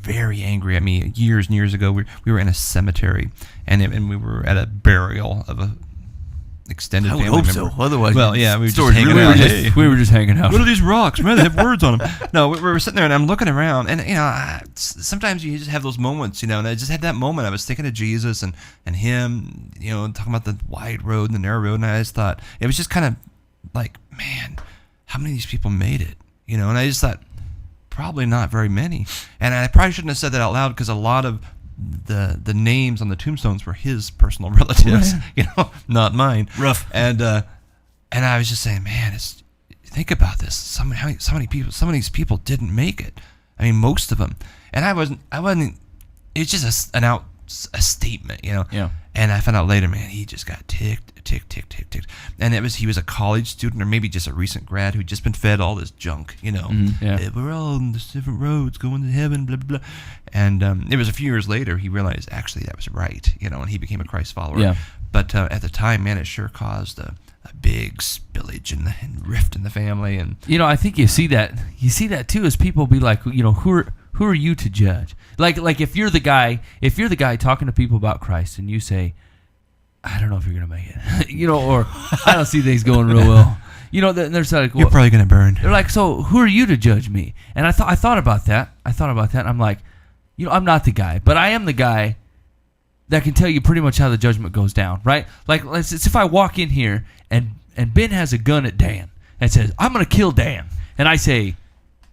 very angry at me years and years ago. We were in a cemetery, and we were at a burial of a extended I would family hope member. so. Otherwise, well, yeah, we were just story's hanging really out. ridiculous. Hey, We were just hanging out. what are these rocks, man? They have words on them. No, we were sitting there, and I'm looking around, and sometimes you just have those moments, and I just had that moment. I was thinking of Jesus and him, talking about the wide road and the narrow road, and I just thought it was just kind of like, man, how many of these people made it? And I just thought probably not very many, and I probably shouldn't have said that out loud because a lot of the names on the tombstones were his personal relatives, not mine. Rough. And I was just saying, man, think about this. So many people, some of these people didn't make it. I mean, most of them. And I wasn't. It's just a statement, Yeah. And I found out later, man, he just got ticked. And he was a college student or maybe just a recent grad who'd just been fed all this junk, yeah. We're all on the different roads going to heaven, blah, blah, blah. And it was a few years later he realized actually that was right, and he became a Christ follower. Yeah. But at the time, man, it sure caused a big spillage and rift in the family. And I think you see that too, as people be like, who are you to judge? Like if you're the guy talking to people about Christ and you say, I don't know if you're gonna make it, or I don't see things going real well. Then there's like, you're probably gonna burn. They're like, so who are you to judge me? And I thought about that. And I'm like, I'm not the guy, but I am the guy that can tell you pretty much how the judgment goes down, right? Like, it's if I walk in here and Ben has a gun at Dan and says, I'm gonna kill Dan, and I say,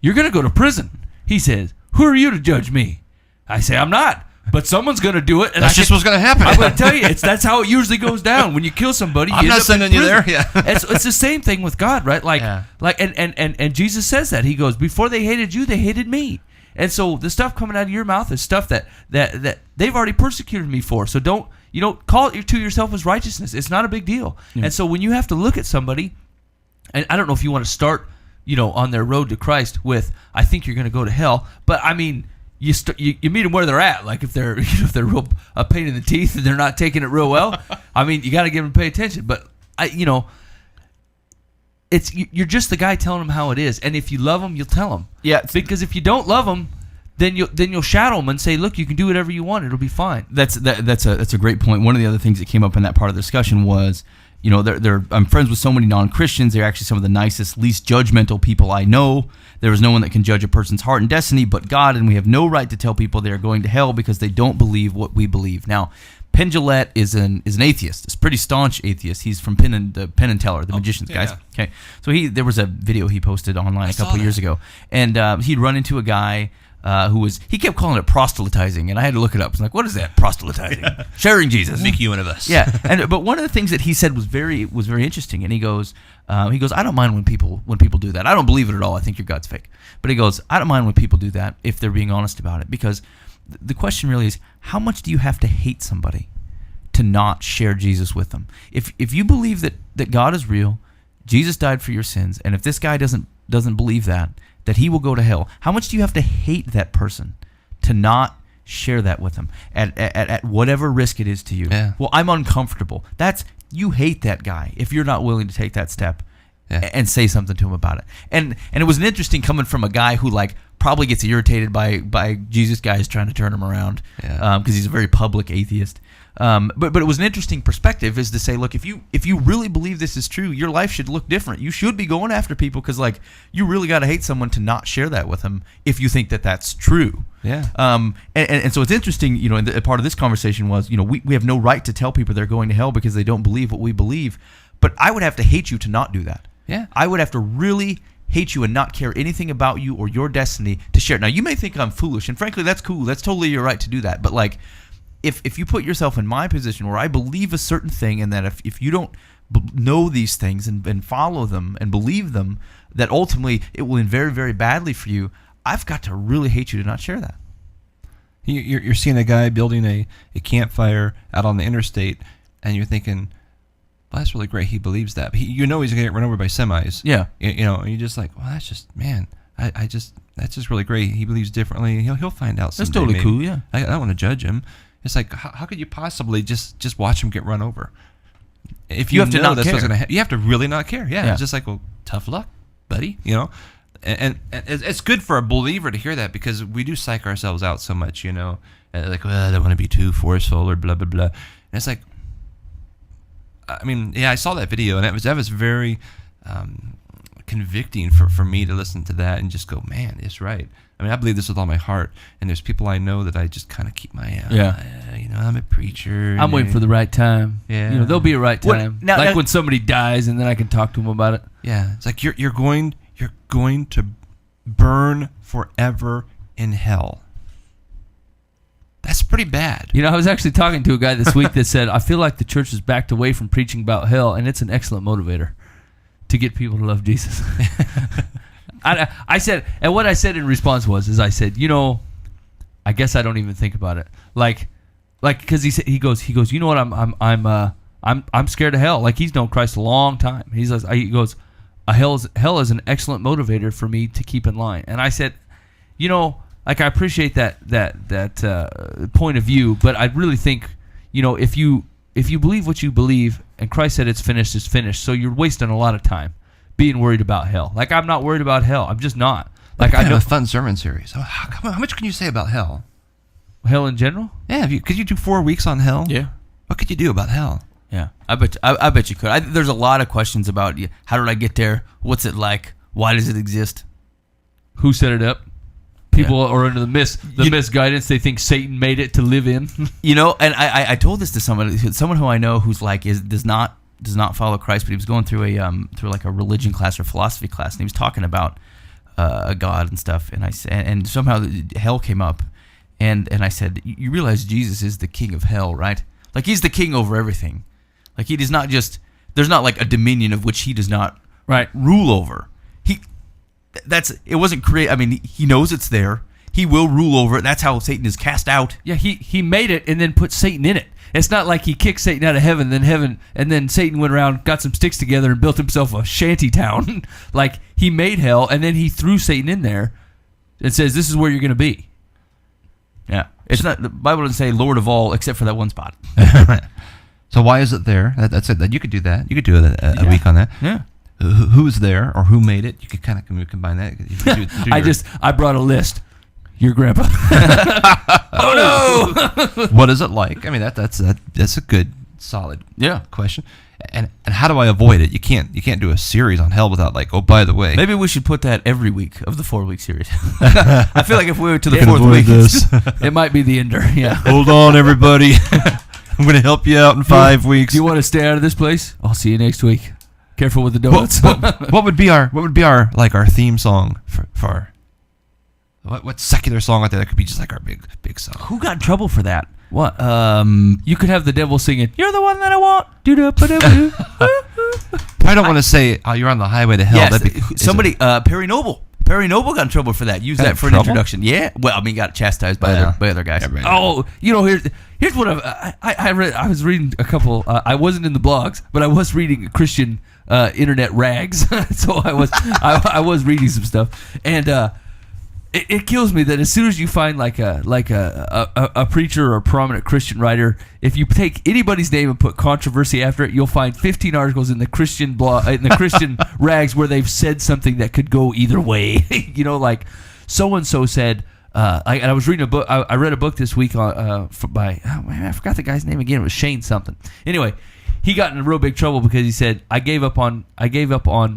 you're gonna go to prison. He says, who are you to judge me? I say, I'm not. But someone's going to do it. And that's just what's going to happen. I'm going to tell you, that's how it usually goes down. When you kill somebody, I'm not sending you there. Yeah. It's the same thing with God, right? And Jesus says that. He goes, before they hated you, they hated me. And so the stuff coming out of your mouth is stuff that they've already persecuted me for. So don't call it to yourself as righteousness. It's not a big deal. Yeah. And so when you have to look at somebody, and I don't know if you want to start, on their road to Christ with, I think you're going to go to hell, but I mean, you meet them where they're at. Like if they're real a pain in the teeth and they're not taking it real well, I mean, you got to give them pay attention. But you're just the guy telling them how it is. And if you love them, you'll tell them. Yeah. Because if you don't love them, then you'll shadow them and say, look, you can do whatever you want. It'll be fine. That's a great point. One of the other things that came up in that part of the discussion was, I'm friends with so many non-Christians. They're actually some of the nicest, least judgmental people I know. There is no one that can judge a person's heart and destiny but God, and we have no right to tell people they are going to hell because they don't believe what we believe. Now, Penn Jillette is an atheist. He's a pretty staunch atheist. He's from Penn and Teller, the magicians guys. Okay, so there was a video he posted online a couple of years ago, and he'd run into a guy he kept calling it proselytizing, and I had to look it up. I was like, what is that, proselytizing? Sharing Jesus. Make you one of us. Yeah, but one of the things that he said was very interesting, and he goes, I don't mind when people do that. I don't believe it at all. I think your God's fake. But he goes, I don't mind when people do that if they're being honest about it, because the question really is, how much do you have to hate somebody to not share Jesus with them. If you believe that God is real, Jesus died for your sins, and if this guy doesn't believe that he will go to hell, how much do you have to hate that person to not share that with them at whatever risk it is to you? Yeah. Well, I'm uncomfortable. You hate that guy if you're not willing to take that step and say something to him about it. And it was an interesting coming from a guy who like probably gets irritated by Jesus guys trying to turn him around because he's a very public atheist. But it was an interesting perspective, is to say, look, if you really believe this is true, your life should look different. You should be going after people because like you really got to hate someone to not share that with them if you think that that's true. Yeah. And so it's interesting, and the part of this conversation was, we have no right to tell people they're going to hell because they don't believe what we believe. But I would have to hate you to not do that. Yeah. I would have to really hate you and not care anything about you or your destiny to share it. Now, you may think I'm foolish, and frankly, that's cool. That's totally your right to do that. But like, if you put yourself in my position where I believe a certain thing, and that if you don't know these things and follow them and believe them, that ultimately it will end very, very badly for you, I've got to really hate you to not share that. You're seeing a guy building a campfire out on the interstate, and you're thinking, well, that's really great. He believes that. But he's going to get run over by semis. Yeah. And you're just like, well, that's just, man, that's just really great. He believes differently. He'll find out someday. That's totally maybe. cool, yeah. I don't want to judge him. It's like, how could you possibly just watch him get run over? If you have to not that's what's care. going to you have to really not care. Yeah. Yeah. It's just like, well, tough luck, buddy. And it's good for a believer to hear that, because we do psych ourselves out so much, like, well, I don't want to be too forceful or blah, blah, blah. And it's like, I mean, yeah, I saw that video, and that was very convicting for me to listen to that and just go, man, it's right. I mean, I believe this with all my heart, and there's people I know that I just kind of keep my, I'm a preacher. I'm waiting for the right time. Yeah. There'll be a right What- time. now- when somebody dies, and then I can talk to them about it. Yeah, it's like you're going to burn forever in hell. That's pretty bad. I was actually talking to a guy this week that said, I feel like the church has backed away from preaching about hell, and it's an excellent motivator to get people to love Jesus. I said, and what I said in response was, I said, I guess I don't even think about it. Like, because he goes, you know what, I'm scared of hell. Like, he's known Christ a long time. He goes, hell is an excellent motivator for me to keep in line. And I said, like, I appreciate that point of view, but I really think, if you believe what you believe, and Christ said it's finished, so you're wasting a lot of time being worried about hell. Like, I'm not worried about hell. I'm just not. Like, I know a fun sermon series. How much can you say about hell? Hell in general. Yeah, could you do 4 weeks on hell? Yeah. What could you do about hell? Yeah, I bet you could. There's a lot of questions about how did I get there? What's it like? Why does it exist? Who set it up? People are under the misguidance. They think Satan made it to live in. And I told this to someone who I know who's like does not follow Christ, but he was going through a religion class or philosophy class, and he was talking about a God and stuff, and somehow hell came up, and I said, you realize Jesus is the king of hell, right? Like, he's the king over everything. Like, he does not there's not like a dominion of which he does not rule over. It wasn't created. I mean, he knows it's there. He will rule over it. That's how Satan is cast out. Yeah, he made it and then put Satan in it. It's not like he kicked Satan out of heaven, and then Satan went around, got some sticks together, and built himself a shanty town. Like, he made hell, and then he threw Satan in there and says, this is where you're going to be. Yeah. It's not, the Bible doesn't say Lord of all except for that one spot. So why is it there? That's it. You could do that. You could do a week on that. Yeah. Who's there or who made it? You could kind of combine that. You could I brought a list. Your grandpa. Oh no! What is it like? I mean, that's a good, solid question. And how do I avoid it? You can't do a series on hell without like, oh, by the way. Maybe we should put that every week of the 4-week series. I feel like if we went to the fourth week, it might be the ender. Yeah. Hold on, everybody. I'm going to help you out in 5 weeks. Do you want to stay out of this place? I'll see you next week. Careful with the donuts. What would be our like our theme song for what secular song out there that could be just like our big song? who got in trouble for that? What? You could have the devil singing, "You're the one that I want." I don't want to say, "Oh, you're on the highway to hell." Yes, somebody, Perry Noble. Perry Noble got in trouble for that. Used that for an introduction. Yeah. Well, I mean, got chastised by other guys. Oh, here's what I read. I was reading a couple. I wasn't in the blogs, but I was reading Christian internet rags. So I was reading some stuff, and it kills me that as soon as you find like a preacher or a prominent Christian writer, if you take anybody's name and put controversy after it, you'll find 15 articles in the Christian blog, in the Christian rags, where they've said something that could go either way. Like so and so said. I was reading a book. I read a book this week by I forgot the guy's name again. It was Shane something. Anyway, he got in real big trouble because he said, I gave up on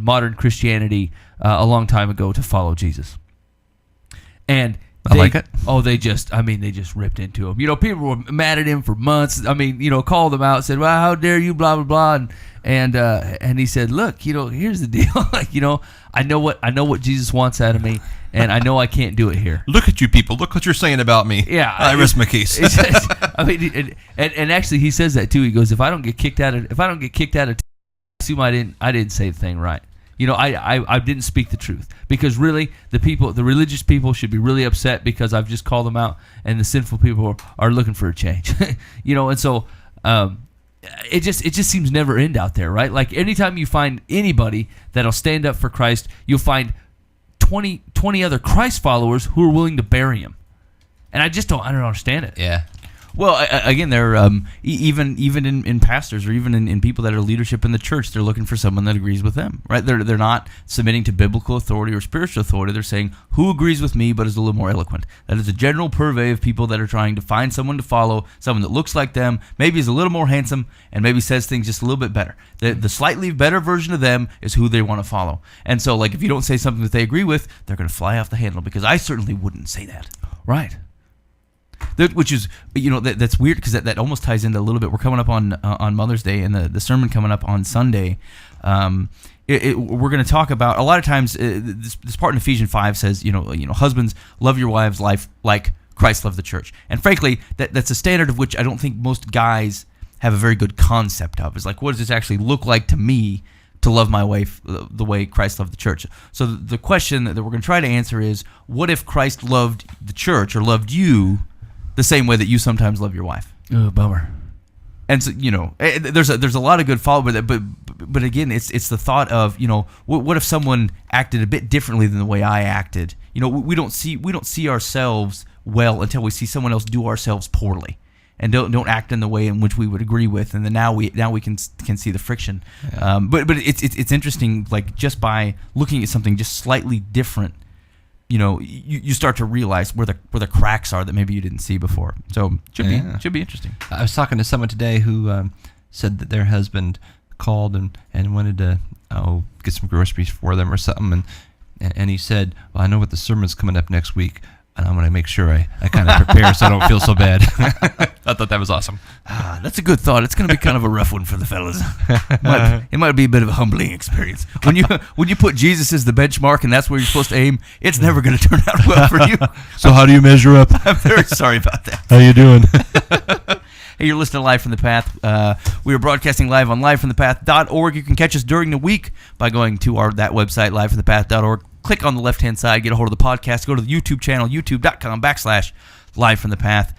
modern Christianity a long time ago to follow Jesus. And I like it. Oh, they just ripped into him. People were mad at him for months. Called him out, said, "Well, how dare you?" Blah blah blah. And he said, "Look, here's the deal. I know what Jesus wants out of me, and I know I can't do it here. Look at you people. Look what you're saying about me. Yeah, I rest my case." And actually, he says that too. He goes, "If I don't get kicked out of, assume I didn't say the thing right. I didn't speak the truth, because really the religious people should be really upset because I've just called them out, and the sinful people are looking for a change." And so it just seems never end out there, right? Like anytime you find anybody that'll stand up for Christ, you'll find 20 other Christ followers who are willing to bury him, and I don't understand it. Yeah. Well, again, they're even in pastors or even in people that are leadership in the church, they're looking for someone that agrees with them, right? They're not submitting to biblical authority or spiritual authority. They're saying, who agrees with me but is a little more eloquent? That is a general purvey of people that are trying to find someone to follow, someone that looks like them, maybe is a little more handsome, and maybe says things just a little bit better. The slightly better version of them is who they want to follow. And so, like, if you don't say something that they agree with, they're going to fly off the handle, because I certainly wouldn't say that. Right. Which is, that's weird, because that almost ties into a little bit. We're coming up on Mother's Day, and the sermon coming up on Sunday. We're going to talk about, a lot of times, this part in Ephesians 5 says, husbands, love your wives' life like Christ loved the church. And frankly, that's a standard of which I don't think most guys have a very good concept of. It's like, what does this actually look like to me to love my wife the way Christ loved the church? So the question that we're going to try to answer is, what if Christ loved the church or loved you the same way that you sometimes love your wife? Oh, bummer. And so, there's a lot of good follow with it, but again, it's the thought of, what if someone acted a bit differently than the way I acted? We don't see ourselves well until we see someone else do ourselves poorly, and don't act in the way in which we would agree with, and then now we can see the friction. Yeah. But it's interesting, like, just by looking at something just slightly different, you start to realize where the cracks are that maybe you didn't see before. So should be interesting. I was talking to someone today who said that their husband called and wanted to get some groceries for them or something, and he said, "Well, I know what the sermon's coming up next week, and I'm going to make sure I kind of prepare so I don't feel so bad." I thought that was awesome. That's a good thought. It's going to be kind of a rough one for the fellas. It might be a bit of a humbling experience. When you put Jesus as the benchmark and that's where you're supposed to aim, it's never going to turn out well for you. So how do you measure up? I'm very sorry about that. How you doing? Hey, you're listening to Live from the Path. We are broadcasting live on livefromthepath.org. You can catch us during the week by going to that website, livefromthepath.org. Click on the left-hand side, get a hold of the podcast, go to the YouTube channel, youtube.com/Live from the Path.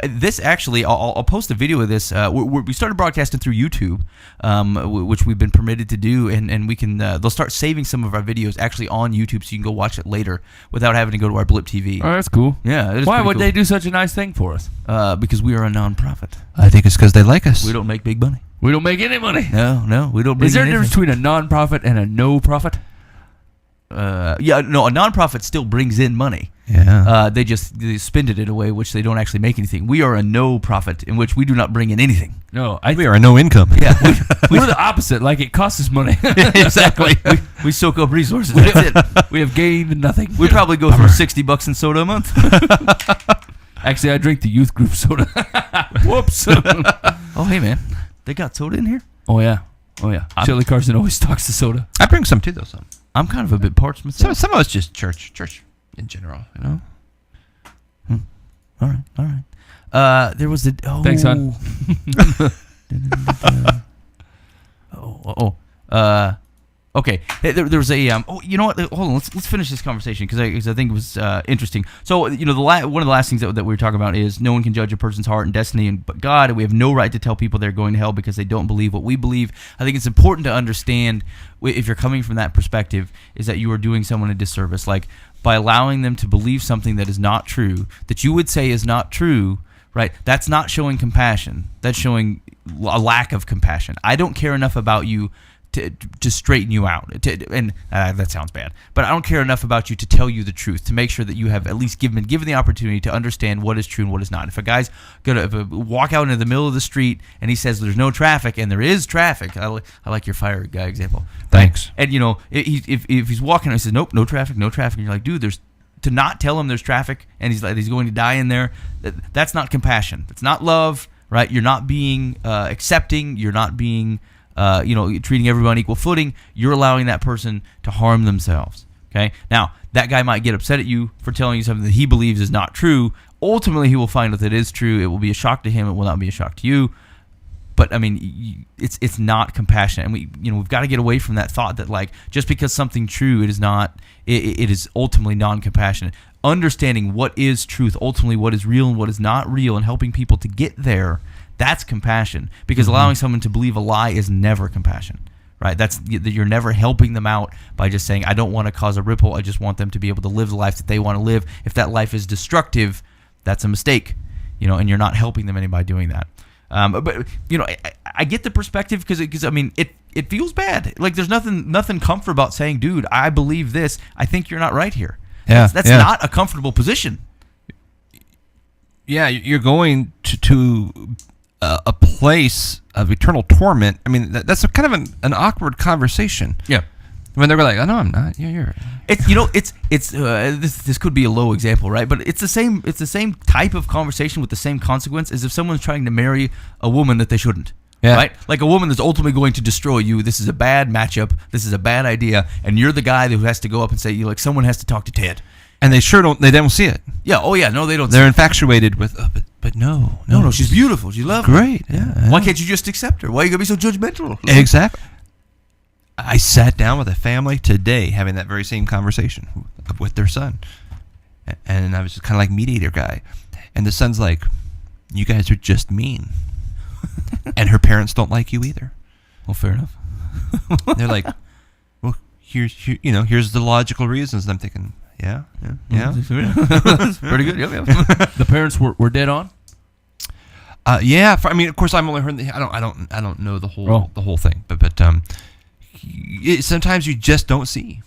This actually, I'll post a video of this. We started broadcasting through YouTube, which we've been permitted to do, and we can. They'll start saving some of our videos actually on YouTube, so you can go watch it later without having to go to our Blip TV. Oh, that's cool. Yeah, it is. Why pretty would cool. they do such a nice thing for us? Because we are a nonprofit. I think it's because they like us. We don't make big money. We don't make any money. No, we don't. Bring Is there a in difference anything. between a non-profit and a no-profit? A nonprofit still brings in money. Yeah. They spend it in a way which they don't actually make anything. We are a no profit in which we do not bring in anything. No, We are no income. Yeah, we're the opposite. Like, it costs us money. exactly. We soak up resources. That's it. We have gained nothing. We probably go through $60 in soda a month. Actually, I drink the youth group soda. Whoops. Oh, hey man, they got soda in here. Oh yeah. Shirley Carson always stocks the soda. I bring some too, though. Some. I'm kind of a bit parched myself. Some of it's just church in general. All right. There was Thanks, hon. Okay, there was a you know what? Hold on, let's finish this conversation because I think it was interesting. So one of the last things that we were talking about is no one can judge a person's heart and destiny, but God. We have no right to tell people they're going to hell because they don't believe what we believe. I think it's important to understand, if you're coming from that perspective, is that you are doing someone a disservice, like by allowing them to believe something that is not true, that you would say is not true. Right? That's not showing compassion. That's showing a lack of compassion. I don't care enough about you to straighten you out, and that sounds bad, but I don't care enough about you to tell you the truth, to make sure that you have at least given the opportunity to understand what is true and what is not. If a guy's gonna walk out into the middle of the street and he says there's no traffic, and there is traffic, I like your fire guy example. Thanks. And if he's walking and he says nope, no traffic, and you're like, dude, to not tell him there's traffic and he's going to die in there, that's not compassion. It's not love, right? You're not being accepting. You're not being treating everyone on equal footing. You're allowing that person to harm themselves. Okay. Now that guy might get upset at you for telling you something that he believes is not true. Ultimately, he will find out that it is true. It will be a shock to him. It will not be a shock to you. But I mean, it's not compassionate, and we've got to get away from that thought that like just because something's true, it is not. It is ultimately non-compassionate. Understanding what is truth, ultimately what is real and what is not real, and helping people to get there. That's compassion, because allowing someone to believe a lie is never compassion, right? You're never helping them out by just saying, I don't want to cause a ripple. I just want them to be able to live the life that they want to live. If that life is destructive, that's a mistake, and you're not helping them any by doing that. But I get the perspective because I mean it feels bad. Like there's nothing comfort about saying, dude, I believe this. I think you're not right here. Yeah, that's not a comfortable position. Yeah, you're going to a place of eternal torment. I mean, that's a kind of an awkward conversation. Yeah. When they're like, "Oh no, I'm not." You're. This could be a low example, right? But it's the same type of conversation with the same consequence as if someone's trying to marry a woman that they shouldn't. Yeah. Right? Like a woman that's ultimately going to destroy you. This is a bad matchup. This is a bad idea, and you're the guy who has to go up and say, someone has to talk to Ted. And they sure don't. They don't see it. Yeah. Oh yeah. No, they don't. They're infatuated with. But no. She's beautiful. She's lovely. Great. Yeah. Why can't you just accept her? Why are you gonna be so judgmental? Exactly. I sat down with a family today having that very same conversation with their son, and I was just kind of like mediator guy, and the son's like, "You guys are just mean," and her parents don't like you either. Well, fair enough. They're like, "Well, here's the logical reasons," and I'm thinking. Yeah. Pretty good. Yeah. The parents were dead on. Yeah. I mean, of course, I'm only heard. I don't know the whole thing, but sometimes you just don't see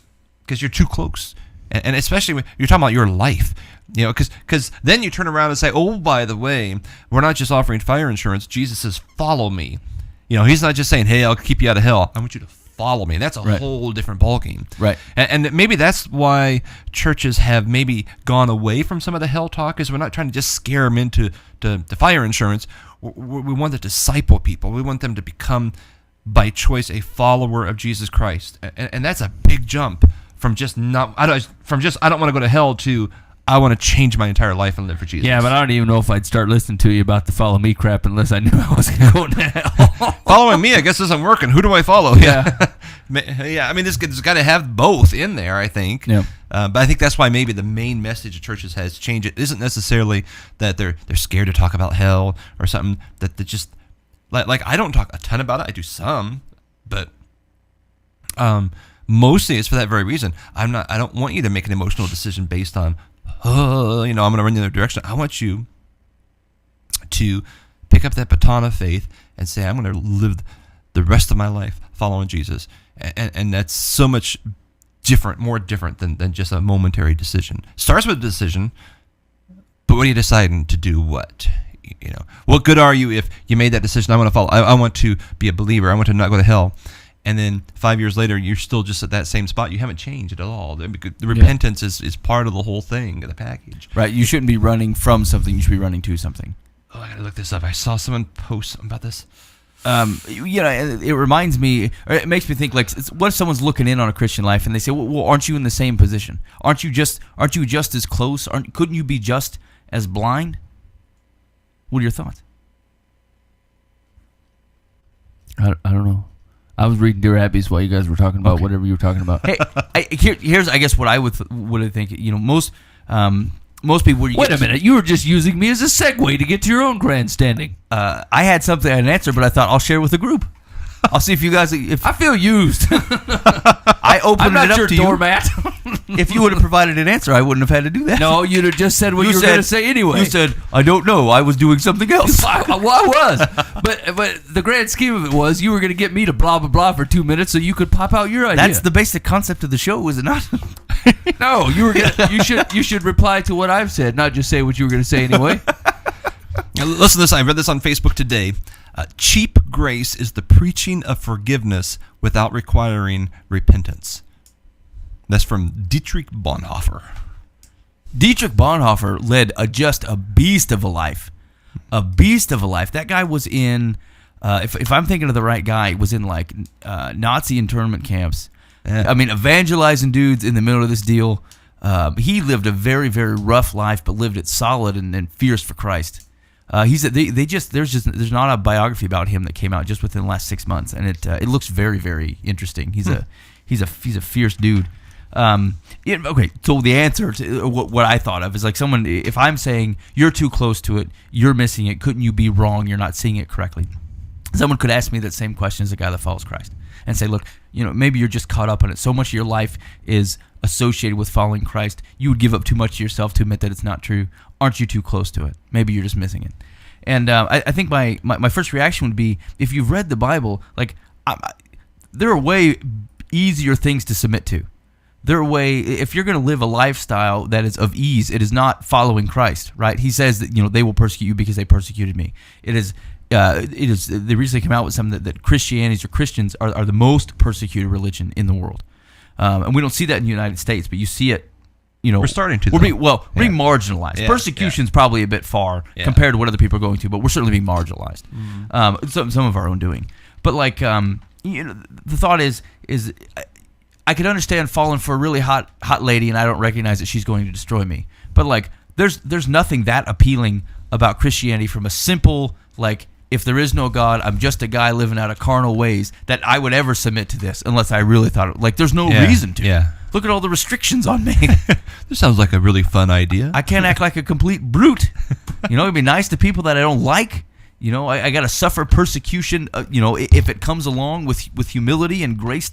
because you're too close, and especially when you're talking about your life, because then you turn around and say, oh, by the way, we're not just offering fire insurance. Jesus says, follow me. He's not just saying, hey, I'll keep you out of hell. I want you to follow me. That's a whole different ballgame. Right. And maybe that's why churches have maybe gone away from some of the hell talk, is we're not trying to just scare them into fire insurance. We want to disciple people. We want them to become, by choice, a follower of Jesus Christ. And that's a big jump from I don't want to go to hell to I want to change my entire life and live for Jesus. Yeah, but I don't even know if I'd start listening to you about the follow me crap unless I knew I was going to hell. Following me, I guess, isn't working. Who do I follow? Yeah. Yeah, I mean, it's got to have both in there, I think. Yeah. But I think that's why maybe the main message of churches has changed. It isn't necessarily that they're scared to talk about hell or something, that they just, like I don't talk a ton about it. I do some, but mostly it's for that very reason. I don't want you to make an emotional decision based on, I'm going to run in the other direction. I want you to pick up that baton of faith and say, I'm going to live the rest of my life following Jesus. And that's so much more different than just a momentary decision. Starts with a decision, but what are you deciding to do? What good are you if you made that decision? I want to follow. I want to be a believer. I want to not go to hell. And then 5 years later, you're still just at that same spot. You haven't changed at all. The repentance is part of the whole thing, the package. Right. You shouldn't be running from something. You should be running to something. Oh, I got to look this up. I saw someone post something about this. It reminds me, or it makes me think, like, what if someone's looking in on a Christian life and they say, well, aren't you in the same position? Aren't you just as close? Couldn't you be just as blind? What are your thoughts? I don't know. I was reading Dear Abby's while you guys were talking about whatever you were talking about. Hey, here's I guess what I would think. Most people. Wait a minute, you were just using me as a segue to get to your own grandstanding. I had an answer, but I thought I'll share with the group. I'll see if you guys. If I feel used. I opened I'm it not up your to you. doormat. If you would have provided an answer, I wouldn't have had to do that. No, you'd have just said what you were going to say anyway. You said, "I don't know. I was doing something else." I was, but the grand scheme of it was you were going to get me to blah blah blah for 2 minutes so you could pop out your idea. That's the basic concept of the show, is it not? No, you should reply to what I've said, not just say what you were going to say anyway. Now, listen to this. I read this on Facebook today. Cheap grace is the preaching of forgiveness without requiring repentance. That's from Dietrich Bonhoeffer. Dietrich Bonhoeffer led just a beast of a life. A beast of a life. That guy was in, if I'm thinking of the right guy, was in like Nazi internment camps. Yeah. I mean, evangelizing dudes in the middle of this deal. He lived a very, very rough life, but lived it solid and fierce for Christ. There's not a biography about him that came out just within the last 6 months, and it looks very, very interesting. He's a fierce dude. Okay, so the answer to what I thought of is like someone, if I'm saying you're too close to it, you're missing it, couldn't you be wrong, you're not seeing it correctly? Someone could ask me that same question as a guy that follows Christ and say, look, maybe you're just caught up in it. So much of your life is associated with following Christ. You would give up too much of yourself to admit that it's not true. Aren't you too close to it? Maybe you're just missing it. And I think my first reaction would be, if you've read the Bible, like there are way easier things to submit to. If you're going to live a lifestyle that is of ease, it is not following Christ, right? He says that they will persecute you because they persecuted me. It is. They recently came out with something that Christianities or Christians are the most persecuted religion in the world, and we don't see that in the United States, but you see it. We're starting to. We're being marginalized. Yeah, Persecution's probably a bit far compared to what other people are going to, but we're certainly being marginalized. Some of our own doing, but like the thought is I could understand falling for a really hot lady, and I don't recognize that she's going to destroy me. But like, there's nothing that appealing about Christianity from a simple like, if there is no God, I'm just a guy living out of carnal ways, that I would ever submit to this unless I really thought like there's no reason to. Yeah. Look at all the restrictions on me. This sounds like a really fun idea. I can't act like a complete brute. It'd be nice to people that I don't like. I got to suffer persecution. If it comes along with humility and grace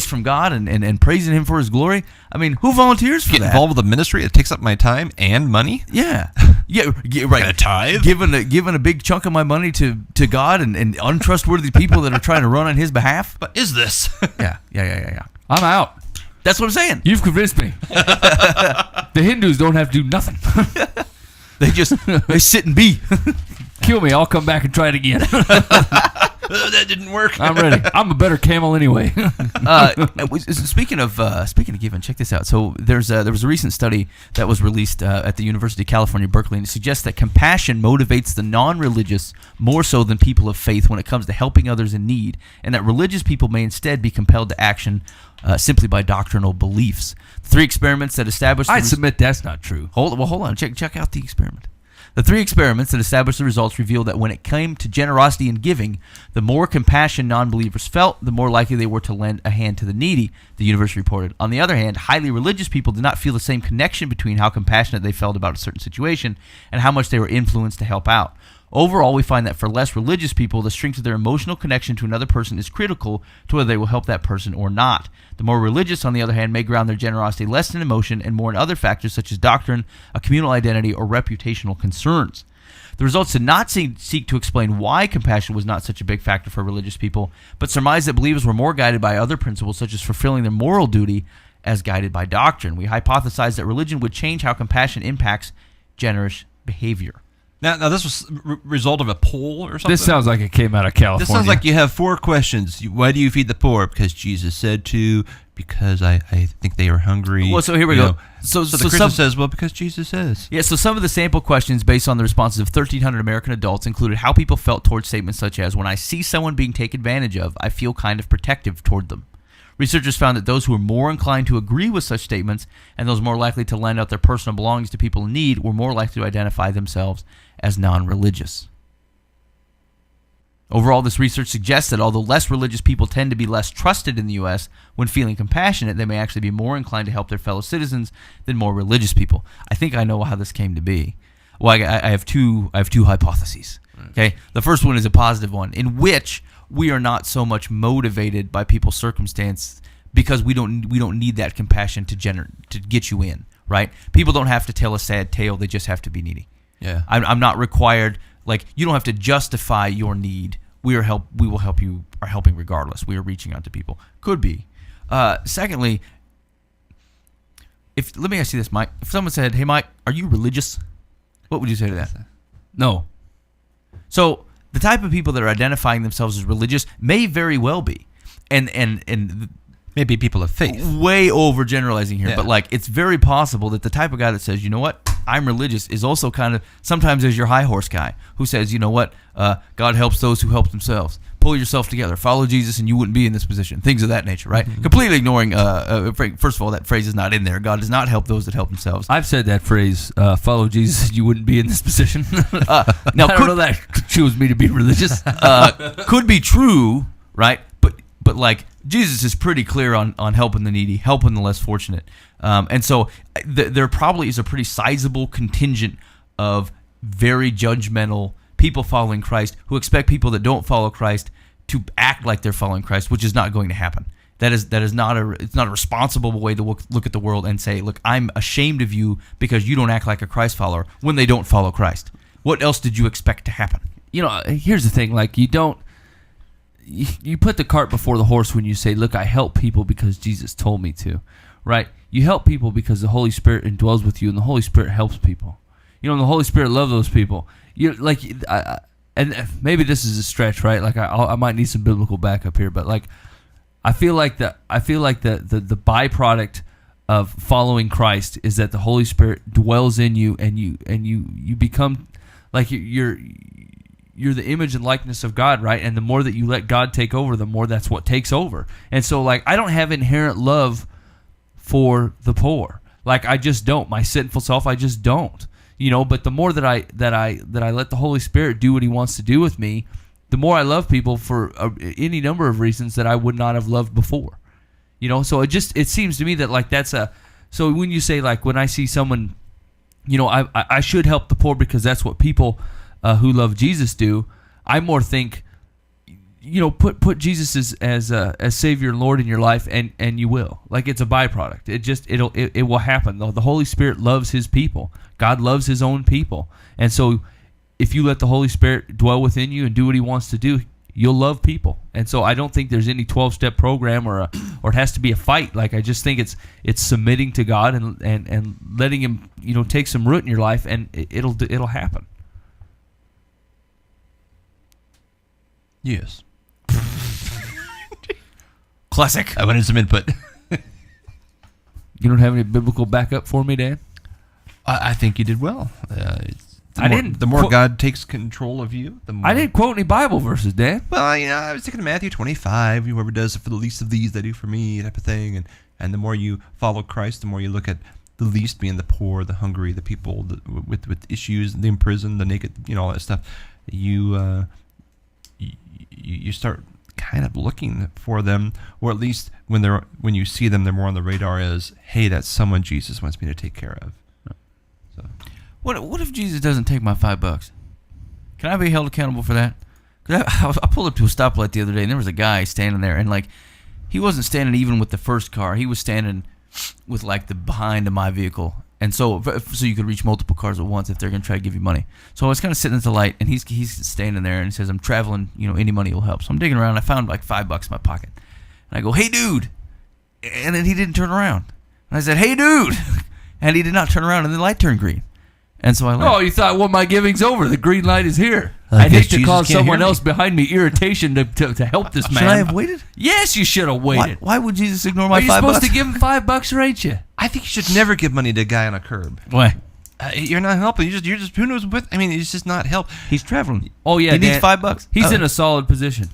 from God and praising Him for His glory. I mean, who volunteers for Get that? involved with the ministry. It takes up my time and money. Yeah, right. A tithe. Giving a big chunk of my money to God and untrustworthy people that are trying to run on His behalf. What is this? Yeah. I'm out. That's what I'm saying. You've convinced me. The Hindus don't have to do nothing. They sit and be. Kill me. I'll come back and try it again. That didn't work. I'm ready. I'm a better camel anyway. Speaking of giving, check this out. So there was a recent study that was released at the University of California, Berkeley, and it suggests that compassion motivates the non-religious more so than people of faith when it comes to helping others in need, and that religious people may instead be compelled to action simply by doctrinal beliefs. 3 experiments that established. I submit that's not true. Hold on. Check out the experiment. The 3 experiments that established the results revealed that when it came to generosity and giving, the more compassion non-believers felt, the more likely they were to lend a hand to the needy, the university reported. On the other hand, highly religious people did not feel the same connection between how compassionate they felt about a certain situation and how much they were influenced to help out. Overall, we find that for less religious people, the strength of their emotional connection to another person is critical to whether they will help that person or not. The more religious, on the other hand, may ground their generosity less in emotion and more in other factors such as doctrine, a communal identity, or reputational concerns. The results did not seek to explain why compassion was not such a big factor for religious people, but surmised that believers were more guided by other principles such as fulfilling their moral duty as guided by doctrine. We hypothesized that religion would change how compassion impacts generous behavior. Now this was result of a poll or something? This sounds like it came out of California. This sounds like you have 4 questions. Why do you feed the poor? Because Jesus said to. Because I think they are hungry. Well, so here we go. So the Christian says, well, because Jesus says. Yeah, so some of the sample questions based on the responses of 1,300 American adults included how people felt towards statements such as, when I see someone being taken advantage of, I feel kind of protective toward them. Researchers found that those who were more inclined to agree with such statements and those more likely to lend out their personal belongings to people in need were more likely to identify themselves as non-religious. Overall, this research suggests that although less religious people tend to be less trusted in the U.S., when feeling compassionate, they may actually be more inclined to help their fellow citizens than more religious people. I think I know how this came to be. Well, I have two hypotheses. Okay, the first one is a positive one, in which we are not so much motivated by people's circumstance because we don't need that compassion to get you in. Right? People don't have to tell a sad tale; they just have to be needy. Yeah. I'm not required. Like, you don't have to justify your need. We will help you. Are helping regardless. We are reaching out to people. Could be. Secondly, let me ask you this, Mike. If someone said, "Hey, Mike, are you religious?" What would you say to that? No. So the type of people that are identifying themselves as religious may very well be, and Maybe people of faith. way overgeneralizing here, Yeah. but like it's very possible that the type of guy that says, "You know what, I'm religious," is also kind of sometimes there's your high horse guy who says, "You know what, God helps those who help themselves. Pull yourself together, follow Jesus, and you wouldn't be in this position." Things of that nature, right? Completely ignoring. First of all, that phrase is not in there. God does not help those that help themselves. I've said that phrase, follow Jesus, you wouldn't be in this position. Now, I don't know that chose me to be religious. Could be true, right? But like Jesus is pretty clear on helping the needy, helping the less fortunate, and so there probably is a pretty sizable contingent of very judgmental people following Christ who expect people that don't follow Christ to act like they're following Christ, which is not going to happen. That is not a responsible way to look at the world and say, "Look, I'm ashamed of you because you don't act like a Christ follower," when they don't follow Christ. What else did you expect to happen? Here's the thing, like you put the cart before the horse when you say, "Look, I help people because Jesus told me to," right? You help people because the Holy Spirit indwells with you, and the Holy Spirit helps people. And the Holy Spirit loves those people. And maybe this is a stretch, right? Like I might need some biblical backup here, but like I feel like the byproduct of following Christ is that the Holy Spirit dwells in you, and you become like you're the image and likeness of God, right? And the more that you let God take over, the more that's what takes over. And so, like, I don't have inherent love for the poor. Like, I just don't. My sinful self, I just don't. But the more that I let the Holy Spirit do what He wants to do with me, the more I love people for any number of reasons that I would not have loved before. So it seems to me that like so when you say, like, when I see someone, I should help the poor because that's what people who love Jesus do, I more think, put Jesus as Savior and Lord in your life, and you will. Like, it's a byproduct. It will happen. The Holy Spirit loves His people. God loves His own people. And so if you let the Holy Spirit dwell within you and do what He wants to do, you'll love people. And so I don't think there's any 12-step program or it has to be a fight. Like, I just think it's submitting to God and letting Him, take some root in your life, and it'll happen. Yes. Classic. I wanted some input. You don't have any biblical backup for me, Dan? I think you did well. The more God takes control of you, the more. I didn't quote any Bible verses, Dan. Well, I was thinking of Matthew 25. Whoever does it for the least of these, they do for me, type of thing. And the more you follow Christ, the more you look at the least being the poor, the hungry, the people with issues, the imprisoned, the naked, all that stuff. You start kind of looking for them, or at least when you see them, they're more on the radar as, hey, that's someone Jesus wants me to take care of. So, what if Jesus doesn't take my $5? Can I be held accountable for that? Because I pulled up to a stoplight the other day, and there was a guy standing there, and like he wasn't standing even with the first car; he was standing with like the behind of my vehicle. And so you could reach multiple cars at once if they're going to try to give you money. So I was kind of sitting at the light, and he's standing there, and he says, "I'm traveling, any money will help." So I'm digging around, and I found like $5 in my pocket. And I go, "Hey, dude." And then he didn't turn around. And I said, "Hey, dude." And he did not turn around, and the light turned green. And so I left. Oh, you thought, well, my giving's over. The green light is here. I I'd guess hate to Jesus cause can't someone hear me. else behind me irritation to help this man. Should I have waited? Yes, you should have waited. Why would Jesus ignore my Are you $5? supposed to give him $5, or ain't you? I think you should never give money to a guy on a curb. Why? You're not helping. You're just who knows what. I mean, it's just not help. He's traveling. Oh, yeah, He needs Dan, $5. He's in a solid position.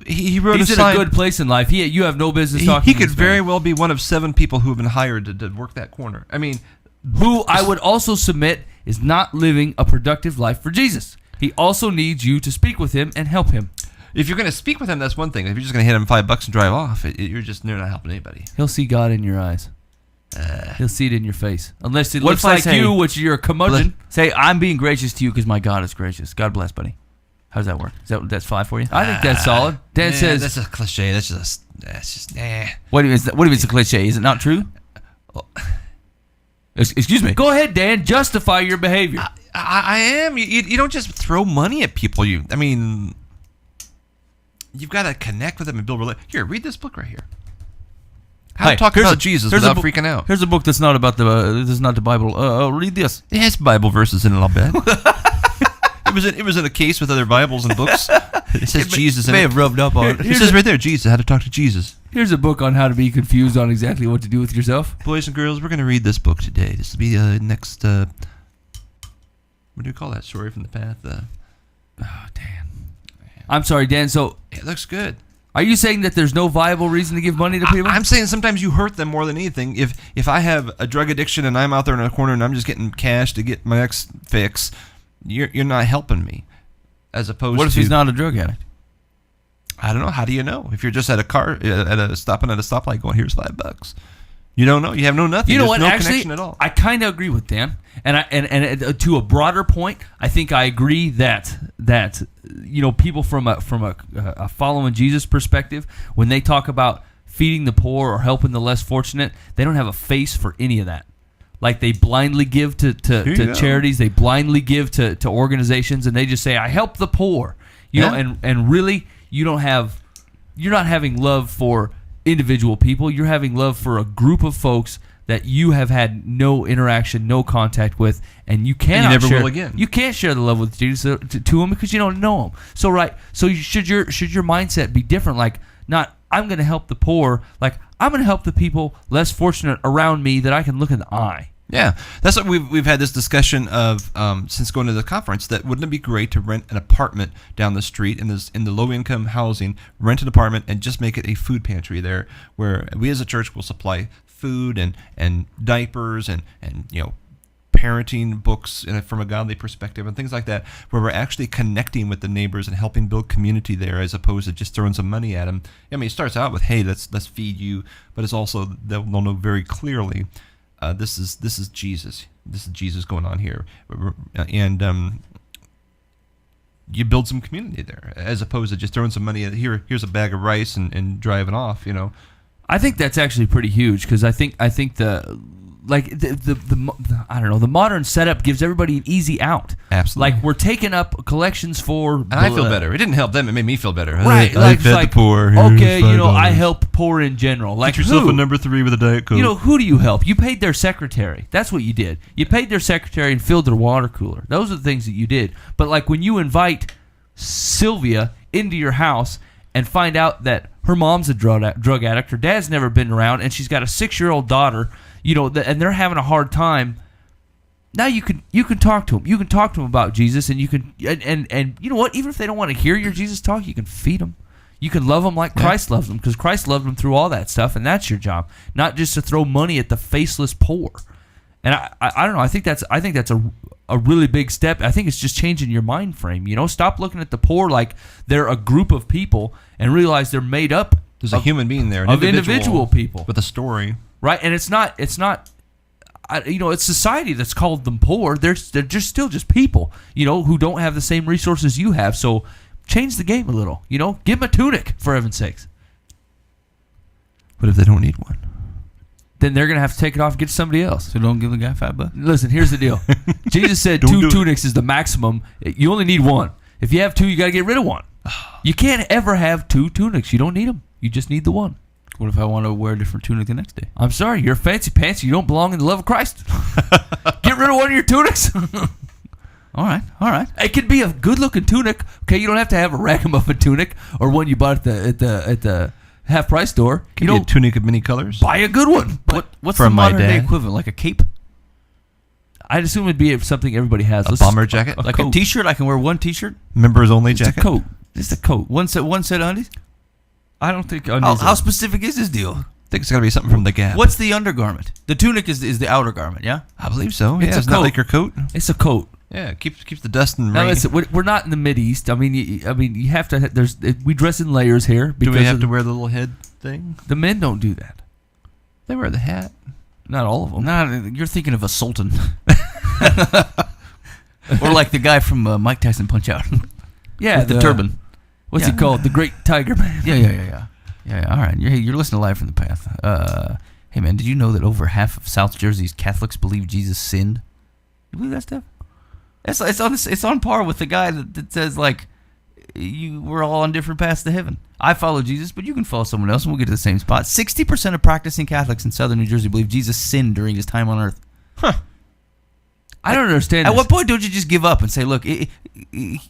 He wrote He's a in sign. a good place in life. You have no business talking He to could this very man. well be one of 7 people who have been hired to work that corner. I mean, Who I would also submit is not living a productive life for Jesus. He also needs you to speak with him and help him. If you're going to speak with him, that's one thing. If you're just going to hit him $5 and drive off, you're not helping anybody. He'll see God in your eyes. He'll see it in your face. Unless it What looks if I like say- you, which you're a curmudgeon. Say, I'm being gracious to you because my God is gracious. God bless, buddy. How does that work? That's 5 for you? I think that's solid. Dan says, that's a cliche. That's just What if it's a cliche? Is it not true? Excuse me. go ahead, Dan, justify your behavior. I am. You don't just throw money at people. You've got to connect with them and build relationships. Here, read this book right here. How to talk about Jesus without freaking out. Here's a book that's not about this is not the Bible. Read this. It has Bible verses in it, I'll bet. It was in a case with other Bibles and books. It says Jesus in may it. have rubbed up on it. It says right there, Jesus, how to talk to Jesus. Here's a book on how to be confused on exactly what to do with yourself. Boys and girls, we're going to read this book today. This will be next, what do you call that? Story from the Path? Oh, Dan. I'm sorry, Dan. So, It looks good. are you saying that there's no viable reason to give money to people? I'm saying sometimes you hurt them more than anything. If I have a drug addiction and I'm out there in a corner and I'm just getting cash to get my next fix, you're not helping me. As opposed to... What if he's not a drug addict? I don't know. How do you know? If you're just stopping at a stoplight going, here's $5. You don't know. You have nothing. You know There's what? no Actually, connection at all. I kind of agree with Dan, and to a broader point, I think I agree that people from a following Jesus perspective, when they talk about feeding the poor or helping the less fortunate, they don't have a face for any of that. Like they blindly give to charities, they blindly give to organizations, and they just say, "I help the poor," you know, and really you're not having love for individual people. You're having love for a group of folks that you have had no interaction, no contact with, and you cannot never share, will again. You can't share the love with Jesus to them because you don't know them. So should your mindset be different? Like, not I'm going to help the poor. Like, I'm going to help the people less fortunate around me that I can look in the eye. Yeah, that's what we've had this discussion of since going to the conference. That wouldn't it be great to rent an apartment down the street in the low income housing, rent an apartment and just make it a food pantry there, where we as a church will supply food and diapers and parenting books from a godly perspective and things like that, where we're actually connecting with the neighbors and helping build community there, as opposed to just throwing some money at them. I mean, it starts out with, hey, let's feed you, but it's also they'll know very clearly. This is Jesus. This is Jesus going on here, and you build some community there, as opposed to just throwing some money. Here's a bag of rice and driving off. I think that's actually pretty huge because I think the I don't know, the modern setup gives everybody an easy out. Absolutely. Like, we're taking up collections for... And I feel better. It didn't help them. It made me feel better. Right. I fed the poor. Okay, I help poor in general. Like, Get yourself who? a number 3 with a Diet Coke. Who do you help? You paid their secretary. That's what you did. You paid their secretary and filled their water cooler. Those are the things that you did. But, like, when you invite Sylvia into your house and find out that her mom's a drug addict, her dad's never been around, and she's got a 6-year-old daughter, and they're having a hard time. Now you can talk to them. You can talk to them about Jesus, and you can and you know what? Even if they don't want to hear your Jesus talk, you can feed them. You can love them like Christ loves them, because Christ loved them through all that stuff, and that's your job, not just to throw money at the faceless poor. And I don't know. I think that's a really big step. I think it's just changing your mind frame. Stop looking at the poor like they're a group of people, and realize they're made up. There's a human being there, an of individual people with a story. Right, and it's not. It's society that's called them poor. They're just still just people, who don't have the same resources you have. So change the game a little. Give them a tunic, for heaven's sakes. What if they don't need one? Then they're gonna have to take it off and get somebody else. So don't give the guy $5. Listen, here's the deal. Jesus said Don't 2 do it. tunics is the maximum. You only need one. If you have 2, you got to get rid of one. You can't ever have 2 tunics. You don't need them. You just need the one. What if I want to wear a different tunic the next day? I'm sorry, you're fancy pants. You don't belong in the love of Christ. Get rid of one of your tunics. All right. It could be a good-looking tunic. Okay, you don't have to have a ragamuffin tunic or one you bought at the half-price store. Could be a tunic of many colors. Buy a good one. What's From the my modern day dad. equivalent? Like a cape? I'd assume it'd be something everybody has. A bomber jacket? Like coat. a T-shirt? I can wear one T-shirt? Members only Just jacket? a coat. Just a coat. One set of undies? I don't think. How specific is this deal? I think it's got to be something from the Gap. What's the undergarment? The tunic is the outer garment, yeah? I believe so. It's It's a not coat. like your coat. It's a coat. Yeah, keeps the dust and Now rain. listen, we're not in the Mideast. I mean, you have to. We dress in layers here. Do Because we have to wear the little head thing? the men don't do that. They wear the hat. Not all of them. Nah, you're thinking of a sultan. Or like the guy from Mike Tyson Punch Out. Yeah, With the turban. What's Yeah. he called? The Great Tiger Man. Yeah. All right. You're listening to Live from the Path. Hey, man, did you know that over half of South Jersey's Catholics believe Jesus sinned? You believe that stuff? It's on par with the guy that says, like, we're all on different paths to heaven. I follow Jesus, but you can follow someone else, and we'll get to the same spot. 60% of practicing Catholics in southern New Jersey believe Jesus sinned during his time on earth. Huh. I don't understand. At this. what point don't you just give up and say, look, How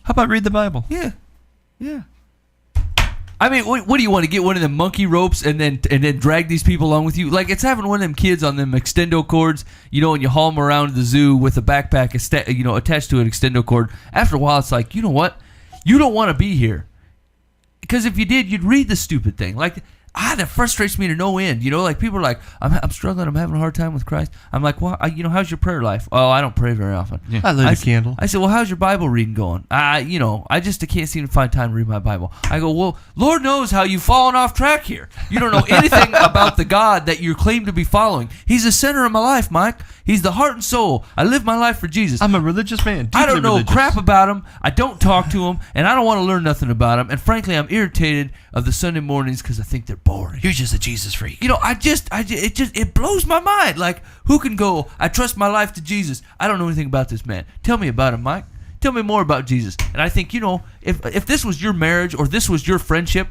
about read the Bible? yeah. I mean, what do you want to get one of them monkey ropes and then drag these people along with you? Like it's having one of them kids on them extendo cords, and you haul them around the zoo with a backpack, attached to an extendo cord. After a while, it's like, you know what? You don't want to be here, because if you did, you'd read the stupid thing. Like that frustrates me to no end. Like people are like, I'm struggling, I'm having a hard time with Christ. I'm like, well, how's your prayer life? Oh, I don't pray very often. Yeah. I lit a candle. I said, well, how's your Bible reading going? I just can't seem to find time to read my Bible. I go, well, Lord knows how you've fallen off track here. You don't know anything about the God that you claim to be following. He's the center of my life, Mike. He's the heart and soul. I live my life for Jesus. I'm a religious man. I don't deeply know religious. crap about him. I don't talk to him, and I don't want to learn nothing about him. And frankly, I'm irritated of the Sunday mornings because I think they're boring. You're just a Jesus freak. It blows my mind. Like, who can go, I trust my life to Jesus. I don't know anything about this man. Tell me about him, Mike. Tell me more about Jesus. And I think, if this was your marriage or this was your friendship,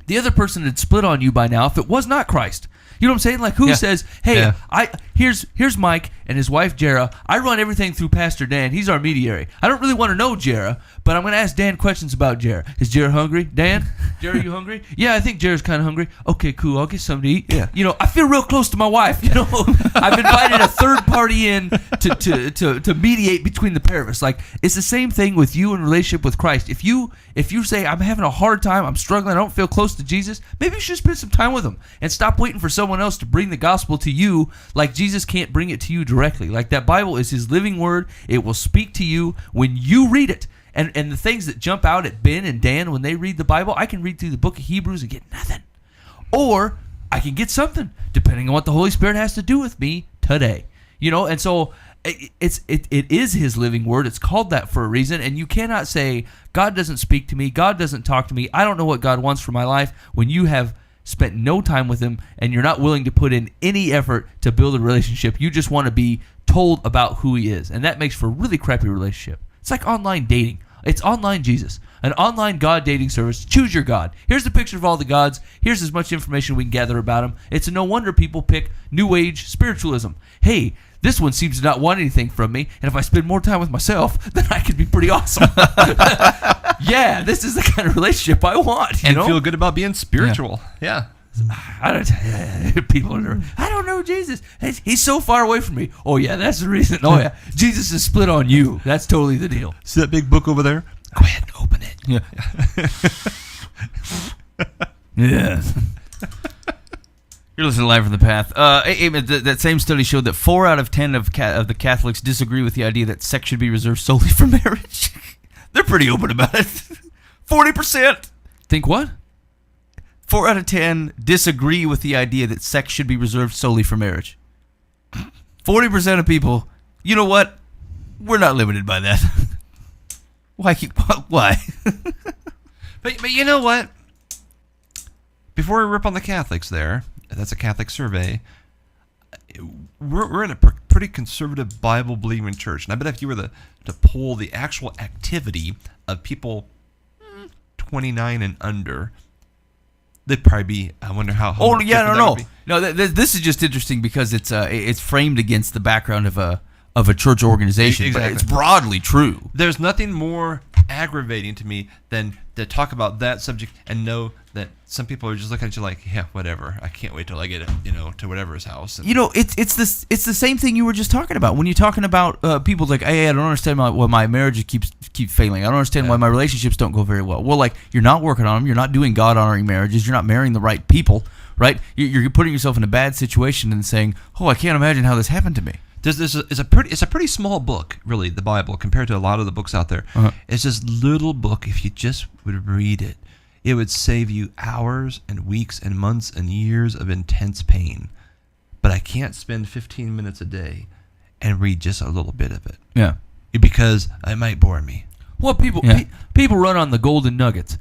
the other person had split on you by now if it was not Christ. You know what I'm saying? Like, who says, hey, Yeah. here's Mike and his wife, Jera. I run everything through Pastor Dan. He's our mediator. I don't really want to know Jera, but I'm going to ask Dan questions about Jera. Is Jera hungry? Dan? Jera, you hungry? Yeah, I think Jera's kind of hungry. Okay, cool. I'll get something to eat. Yeah. I feel real close to my wife. I've invited a third party in to mediate between the pair of us. Like, it's the same thing with you in relationship with Christ. If you say, I'm having a hard time, I'm struggling, I don't feel close to Jesus, maybe you should spend some time with him and stop waiting for someone else to bring the gospel to you, like Jesus can't bring it to you directly. Like, that Bible is his living word. It will speak to you when you read it. And the things that jump out at Ben and Dan when they read the Bible, I can read through the book of Hebrews and get nothing. Or I can get something, depending on what the Holy Spirit has to do with me today. And so it is his living word. It's called that for a reason. And you cannot say, God doesn't speak to me, God doesn't talk to me, I don't know what God wants for my life, when you have spent no time with him and you're not willing to put in any effort to build a relationship. You just want to be told about who he is. And that makes for a really crappy relationship. It's like online dating. It's online Jesus, an online God dating service. Choose your God. Here's the picture of all the gods. Here's as much information we can gather about them. It's no wonder people pick New Age spiritualism. Hey, this one seems to not want anything from me, and if I spend more time with myself, then I could be pretty awesome. Yeah, this is the kind of relationship I want. And feel good about being spiritual. Yeah. I don't know Jesus. He's so far away from me. Oh yeah, that's the reason. Oh yeah, Jesus is split on you. That's totally the deal. See that big book over there? Go ahead and open it. Yeah. Yeah. You're listening to Live from the Path. That same study showed that 4 out of 10 of the Catholics disagree with the idea that sex should be reserved solely for marriage. They're pretty open about it. 40%. Think what? 4 out of 10 disagree with the idea that sex should be reserved solely for marriage. 40% of people, you know what? We're not limited by that. Why? But you know what? Before we rip on the Catholics there, that's a Catholic survey, we're in a pretty conservative Bible-believing church. And I bet if you were to poll the actual activity of people 29 and under, they'd probably be, I wonder how Oh, yeah, different that no. would be. No, this is just interesting because it's framed against the background of a church organization. Exactly. But it's broadly true. There's nothing more aggravating to me than to talk about that subject and know that some people are just looking at you like, yeah, whatever. I can't wait till I get it, to whatever's house. And It's the same thing you were just talking about when you're talking about people like, hey, I don't understand why my marriage keeps failing. I don't understand why my relationships don't go very well. Well, like, you're not working on them. You're not doing God honoring marriages. You're not marrying the right people, right? You're putting yourself in a bad situation and saying, oh, I can't imagine how this happened to me. It's a pretty small book, really, the Bible, compared to a lot of the books out there. It's this little book. If you just would read it, it would save you hours and weeks and months and years of intense pain. But I can't spend 15 minutes a day and read just a little bit of it. Yeah. Because it might bore me. Well, people run on the golden nuggets,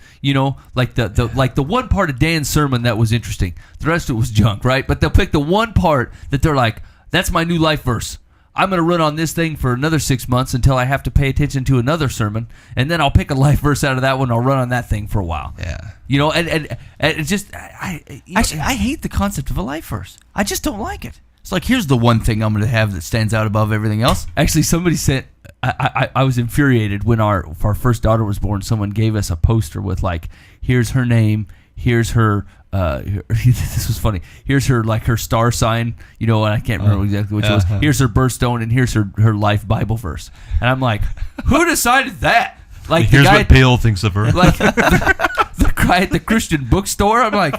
like the one part of Dan's sermon that was interesting. The rest of it was junk, right? But they'll pick the one part that they're like, that's my new life verse. I'm going to run on this thing for another 6 months until I have to pay attention to another sermon, and then I'll pick a life verse out of that one. I'll run on that thing for a while. Yeah. And it's just, I hate the concept of a life verse. I just don't like it. It's like, here's the one thing I'm going to have that stands out above everything else. Actually, somebody said, I was infuriated when our first daughter was born. Someone gave us a poster with, like, here's her name, here's her, this was funny, here's her, like, her star sign, and I can't remember exactly which it was. Here's her birthstone, and here's her life Bible verse. And I'm like, who decided that? Like, here's what Pale thinks of her. Like, the guy at the Christian bookstore. I'm like,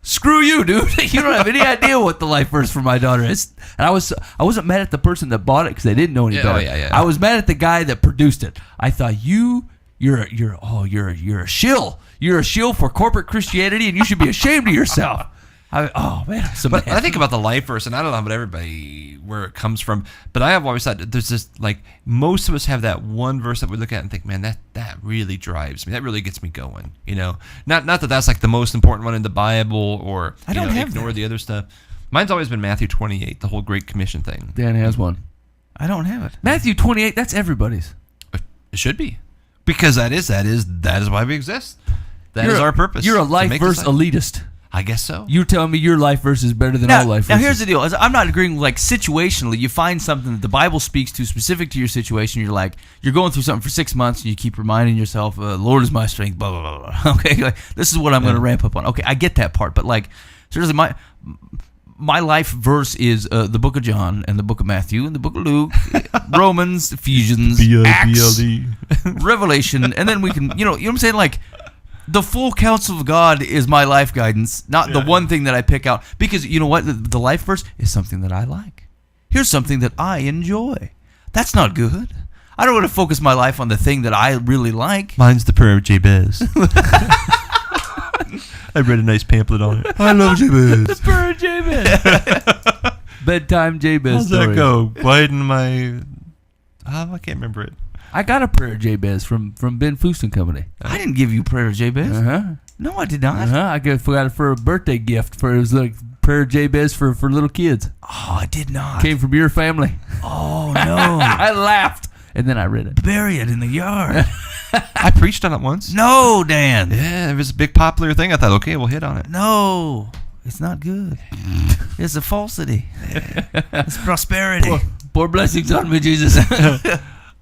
screw you, dude. You don't have any idea what the life verse for my daughter is. And I wasn't mad at the person that bought it because they didn't know any better. Yeah. I was mad at the guy that produced it. I thought you're a shill. You're a shill for corporate Christianity, and you should be ashamed of yourself. Man, I'm so But mad. I think about the life verse, and I don't know about everybody where it comes from, but I have always thought that there's this, like, most of us have that one verse that we look at and think, man, that really drives me. That really gets me going. Not that that's like the most important one in the Bible, or I don't have ignore that. the other stuff. Mine's always been Matthew 28, the whole Great Commission thing. Dan has one. I don't have it. Matthew 28. That's everybody's. It should be, because that is why we exist. That is our purpose. You're a to life make verse disciples. elitist. I guess so. You're telling me your life verse is better than all life verses. Now, here's the deal. I'm not agreeing with, like, situationally, you find something that the Bible speaks to specific to your situation. You're like, you're going through something for 6 months, and you keep reminding yourself, Lord is my strength, blah, blah, blah, blah. Okay, like, this is what I'm going to ramp up on. Okay, I get that part. But, like, seriously, my life verse is the book of John and the book of Matthew and the book of Luke, Romans, Ephesians, Acts, Revelation, and then we can, you know what I'm saying? Like, the full counsel of God is my life guidance, not the one thing that I pick out. Because you know what? The life verse is something that I like. Here's something that I enjoy. That's not good. I don't want to focus my life on the thing that I really like. Mine's the prayer of Jabez. I read a nice pamphlet on it. I love Jabez. The prayer of Jabez. Bedtime Jabez How's story. that go? Widen my... I can't remember it. I got a prayer of Jabez from Ben Foust and Company. I didn't give you prayer of Jabez. No, I did not. I got it for a birthday gift. It was like prayer of Jabez for little kids. Oh, I did not. Came from your family. Oh, no. I laughed. And then I read it. Bury it in the yard. I preached on it once. No, Dan. Yeah, it was a big popular thing. I thought, okay, we'll hit on it. No. It's not good. It's a falsity. It's prosperity. Pour blessings on me, Jesus.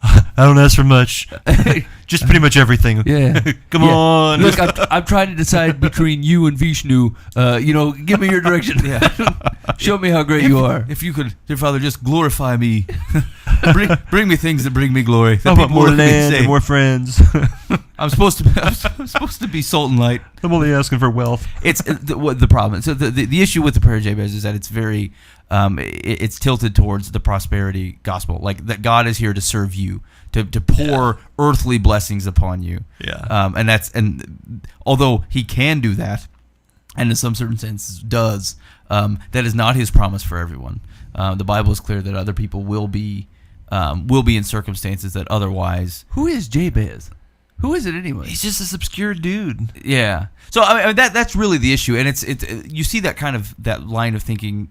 I don't ask for much. Just pretty much everything. Yeah. Come on. Look, I'm trying to decide between you and Vishnu. Give me your direction. Show me how great you are. If you could, dear Father, just glorify me. bring me things that bring me glory. I want more land and more friends. I'm supposed to be salt and light. I'm only asking for wealth. It's the problem. So the issue with the prayer of Jabez is that it's very it's tilted towards the prosperity gospel, like that God is here to serve you, to pour earthly blessings upon you. And although He can do that, and in some certain sense does, that is not His promise for everyone. The Bible is clear that other people will be in circumstances that otherwise. Who is Jabez? Who is it anyway? He's just this obscure dude. Yeah. So I mean, that's really the issue, and it's you see that line of thinking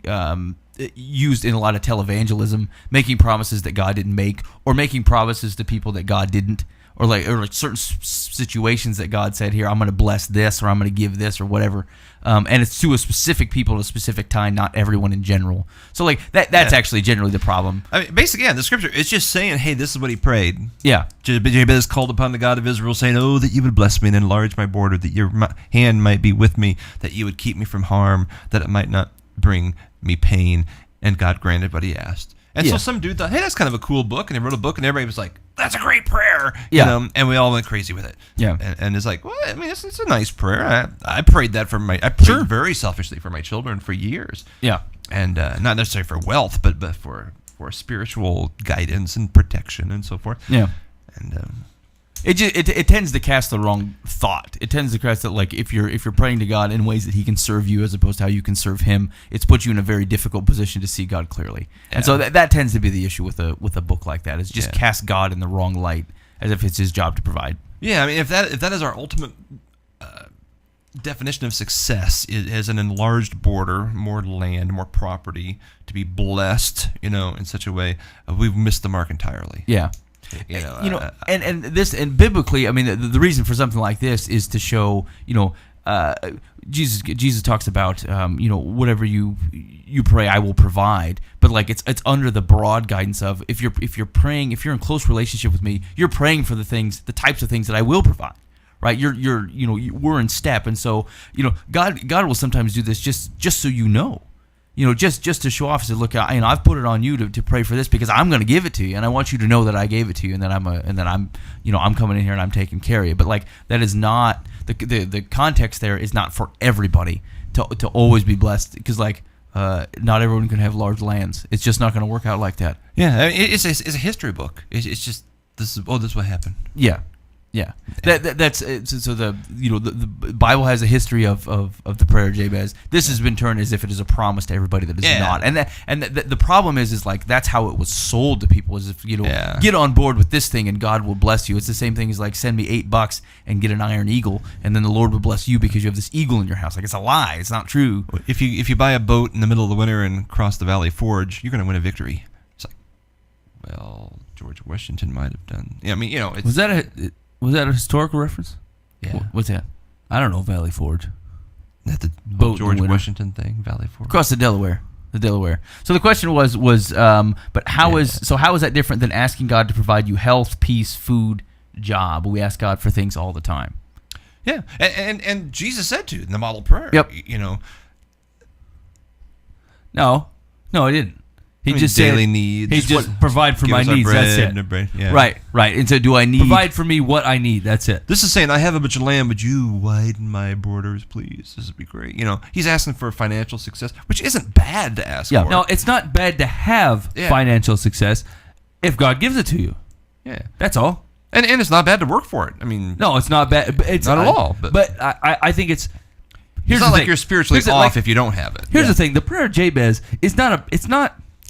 used in a lot of televangelism, making promises that God didn't make, or making promises to people that God didn't, or like certain situations that God said, here, I'm going to bless this, or I'm going to give this, or whatever. And it's to a specific people at a specific time, not everyone in general. So like that's actually generally the problem. I mean, basically, the scripture, it's just saying, hey, this is what he prayed. Yeah. Jabez called upon the God of Israel, saying, oh, that you would bless me and enlarge my border, that your hand might be with me, that you would keep me from harm, that it might not bring me pain. And God granted what he asked. And so some dude thought, hey, that's kind of a cool book. And they wrote a book, and everybody was like, that's a great prayer. Yeah. And we all went crazy with it. Yeah. And it's like, well, I mean, it's a nice prayer. I prayed that I prayed very selfishly for my children for years. Yeah. And not necessarily for wealth, but for for spiritual guidance and protection and so forth. Yeah. And It tends to cast the wrong thought. It tends to cast that, like, if you're praying to God in ways that He can serve you as opposed to how you can serve Him, it's put you in a very difficult position to see God clearly. And so that tends to be the issue with a book like that. Is just cast God in the wrong light, as if it's His job to provide. yeah, I mean, if that is our ultimate definition of success, is an enlarged border, more land, more property, to be blessed, in such a way, we've missed the mark entirely. Yeah. And biblically, I mean, the reason for something like this is to show, Jesus talks about, whatever you pray, I will provide. But like it's under the broad guidance of if you're praying, if you're in close relationship with me, you're praying for the types of things that I will provide. Right, we're in step, and so God will sometimes do this just so just to show off. Say, look, I've put it on you to pray for this because I'm going to give it to you, and I want you to know that I gave it to you, and that I'm coming in here and I'm taking care of you. But like that is not the context. There is not for everybody to always be blessed, because not everyone can have large lands. It's just not going to work out like that. Yeah, I mean, it's a history book. It's just this is what happened. Yeah. Yeah, that's so the Bible has a history of the prayer of Jabez. This has been turned as if it is a promise to everybody that is not, and the problem is like that's how it was sold to people, is if get on board with this thing and God will bless you. It's the same thing as like send me $8 and get an iron eagle, and then the Lord will bless you because you have this eagle in your house. Like it's a lie. It's not true. If you buy a boat in the middle of the winter and cross the Valley Forge, you're going to win a victory. It's like, well, George Washington might have done. Yeah, I mean, Was that a historical reference? Yeah. What's that? I don't know. Valley Forge. That the Boat George in the Washington thing, Valley Forge. Across the Delaware. So the question was but how is that different than asking God to provide you health, peace, food, job? We ask God for things all the time. Yeah, and Jesus said to in the model prayer. Yep. No, he didn't. He just daily said, needs. He just provide for my needs. That's it. Yeah. Right. And so do I need Provide for me what I need. That's it. This is saying, I have a bunch of land, would you widen my borders, please? This would be great. He's asking for financial success, which isn't bad to ask for. No, it's not bad to have financial success if God gives it to you. Yeah. That's all. And it's not bad to work for it. I mean, no, it's not bad. It's not at all. But I think it's. It's not like you're spiritually off if you don't have it. Here's the thing: the prayer of Jabez is not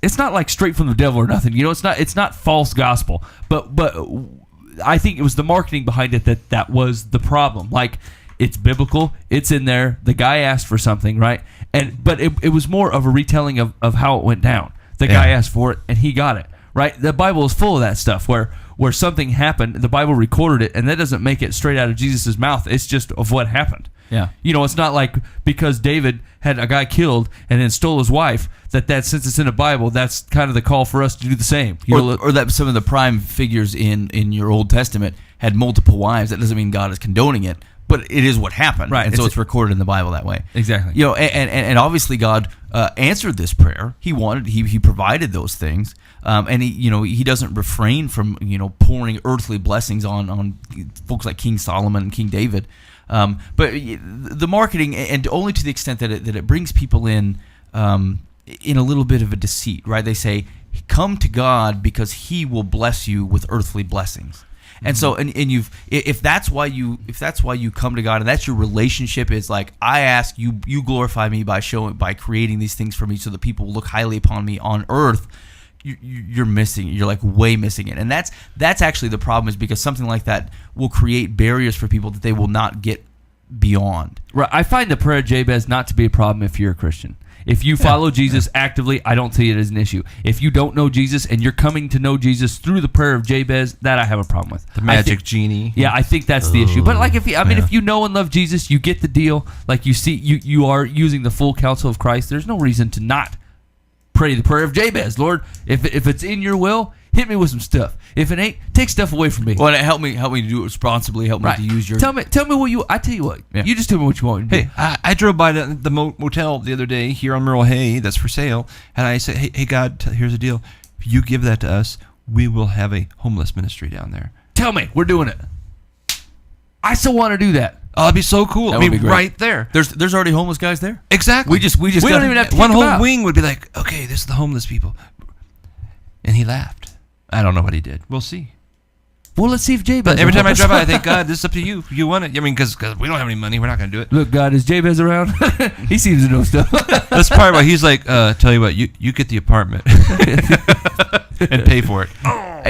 It's not like straight from the devil or nothing. It's not false gospel. But I think it was the marketing behind it that was the problem. Like, it's biblical. It's in there. The guy asked for something, right? But it was more of a retelling of how it went down. The guy asked for it, and he got it, right? The Bible is full of that stuff where something happened, the Bible recorded it, and that doesn't make it straight out of Jesus' mouth. It's just of what happened. Yeah. It's not like because David had a guy killed and then stole his wife, that since it's in the Bible, that's kind of the call for us to do the same. Or that some of the prime figures in your Old Testament had multiple wives. That doesn't mean God is condoning it, but it is what happened. Right. And so it's recorded in the Bible that way. Exactly. And obviously God answered this prayer. He provided those things. And he doesn't refrain from, pouring earthly blessings on folks like King Solomon and King David. But the marketing, and only to the extent that it brings people in a little bit of a deceit, right? They say, "Come to God because He will bless you with earthly blessings." And so, and if that's why you come to God, and that's your relationship, is like, I ask you glorify me by creating these things for me, so that people will look highly upon me on earth. You're missing it. You're like way missing it, and that's actually the problem, is because something like that will create barriers for people that they will not get beyond. Right. I find the prayer of Jabez not to be a problem if you're a Christian. If you follow Jesus actively, I don't see it as an issue. If you don't know Jesus and you're coming to know Jesus through the prayer of Jabez, that I have a problem with. The magic genie. Yeah, I think that's the issue. But like, if you know and love Jesus, you get the deal. Like, you see, you are using the full counsel of Christ. There's no reason to not pray the prayer of Jabez. Lord, if it's in your will, hit me with some stuff. If it ain't, take stuff away from me. Well, help me to do it responsibly. Help me to use your. Tell me what I tell you what. Yeah. You just tell me what you want. Hey, I drove by the motel the other day here on Merle Hay that's for sale, and I said, hey God, here's the deal. If you give that to us, we will have a homeless ministry down there. Tell me, we're doing it. I still want to do that. Oh, that'd be so cool. That would be great. Right there. There's already homeless guys there. Exactly. We just don't even have to one kick them whole out. wing would be like, okay, this is the homeless people. And he laughed. I don't know what he did. We'll see. Well, let's see if Jabez. But every will time I help drive by, us. I think, God, this is up to you. You want it. I mean, because we don't have any money. We're not going to do it. Look, God, is Jabez around? He seems to know stuff. That's part why he's like, tell you what, you get the apartment and pay for it.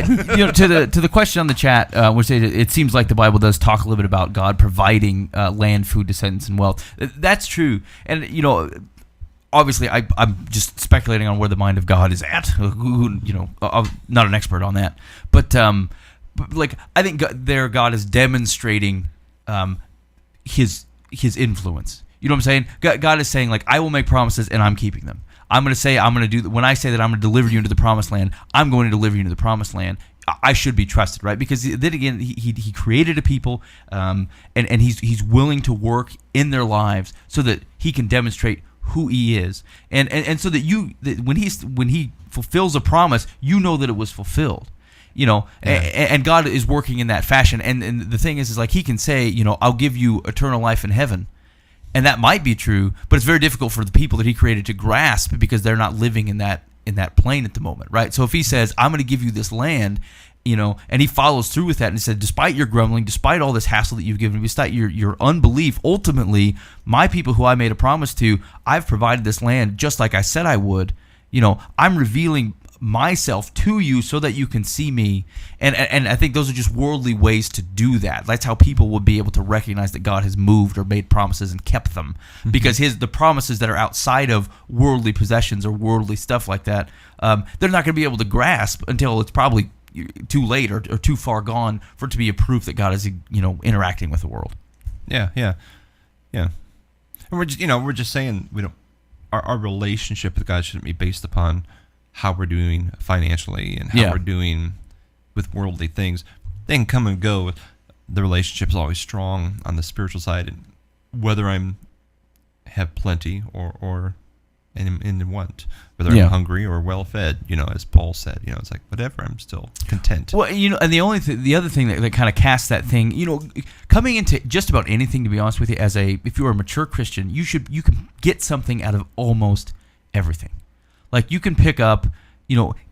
To the question on the chat, which it seems like the Bible does talk a little bit about God providing land, food, descendants, and wealth. That's true, and obviously I'm just speculating on where the mind of God is at. I'm not an expert on that, but like I think God is demonstrating his influence. You know what I'm saying? God is saying, like, I will make promises and I'm keeping them. I'm going to say I'm going to do when I say that I'm going to deliver you into the promised land, I'm going to deliver you into the promised land. I should be trusted, right? Because then again, he created a people, and he's willing to work in their lives so that he can demonstrate who he is, and so that when he fulfills a promise, you know that it was fulfilled. And God is working in that fashion. And the thing is like he can say, I'll give you eternal life in heaven. And that might be true, but it's very difficult for the people that he created to grasp because they're not living in that plane at the moment, right? So if he says, I'm going to give you this land, and he follows through with that and he said, despite your grumbling, despite all this hassle that you've given me, despite your unbelief, ultimately, my people who I made a promise to, I've provided this land just like I said I would. I'm revealing myself to you so that you can see me, and I think those are just worldly ways to do that. That's how people will be able to recognize that God has moved or made promises and kept them, because the promises that are outside of worldly possessions or worldly stuff like that, they're not going to be able to grasp until it's probably too late or too far gone for it to be a proof that God is interacting with the world. Yeah. And we're just saying we don't. Our relationship with God shouldn't be based upon how we're doing financially and how we're doing with worldly things. They can come and go. The relationship is always strong on the spiritual side, and whether I'm have plenty or in want, whether I'm hungry or well fed, as Paul said, it's like whatever, I'm still content. Well, and the other thing that kind of casts that thing, coming into just about anything, to be honest with you, if you're a mature Christian, you can get something out of almost everything. Like you can pick up,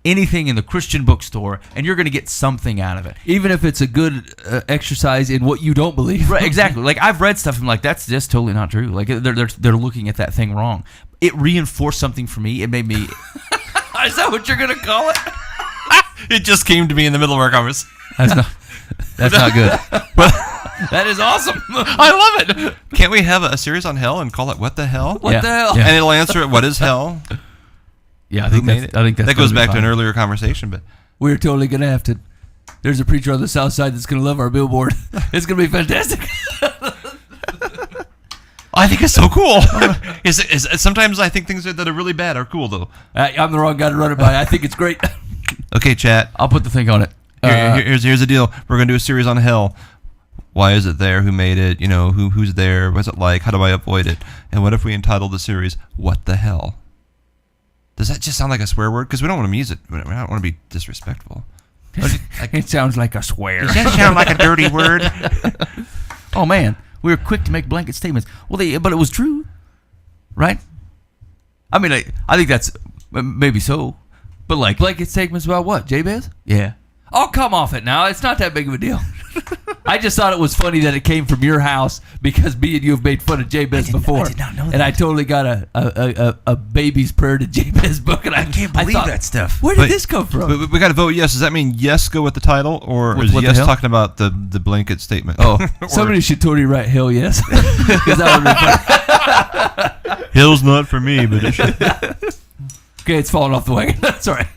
anything in the Christian bookstore, and you're going to get something out of it, even if it's a good exercise in what you don't believe. Right? Exactly. Like I've read stuff, and I'm like, that's just totally not true. Like they're looking at that thing wrong. It reinforced something for me. It made me. Is that what you're going to call it? It just came to me in the middle of our conversation. That's not good. That is awesome. I love it. Can't we have a series on hell and call it "What the Hell"? What the hell? And it'll answer it. What is hell? Yeah, I think that goes back to an earlier conversation, but we're totally gonna have to. There's a preacher on the south side that's gonna love our billboard. It's gonna be fantastic. I think it's so cool. Sometimes I think things that are really bad are cool, though. I'm the wrong guy to run it by. I think it's great. Okay, chat. I'll put the thing on it. Here's the deal. We're gonna do a series on hell. Why is it there? Who made it? Who's there? What's it like? How do I avoid it? And what if we entitled the series "What the Hell"? Does that just sound like a swear word? Because we don't want to use it. We don't want to be disrespectful. It sounds like a swear. Does that sound like a dirty word? Oh man, we were quick to make blanket statements. Well, but it was true, right? I mean, I think that's maybe so, but like blanket statements about what? Jabez? Yeah. Oh, come off it now. It's not that big of a deal. I just thought it was funny that it came from your house because me and you have made fun of Jabez before. I did not know that. And I totally got a baby's prayer to Jabez book, and I can't believe that stuff. Where did this come from? We got to vote yes. Does that mean yes go with the title, or With is what the yes hell? talking about the blanket statement? Oh, Somebody should totally write hell yes. 'Cause that would be funny. hell's not for me, but it should. Okay, it's falling off the wagon. Sorry.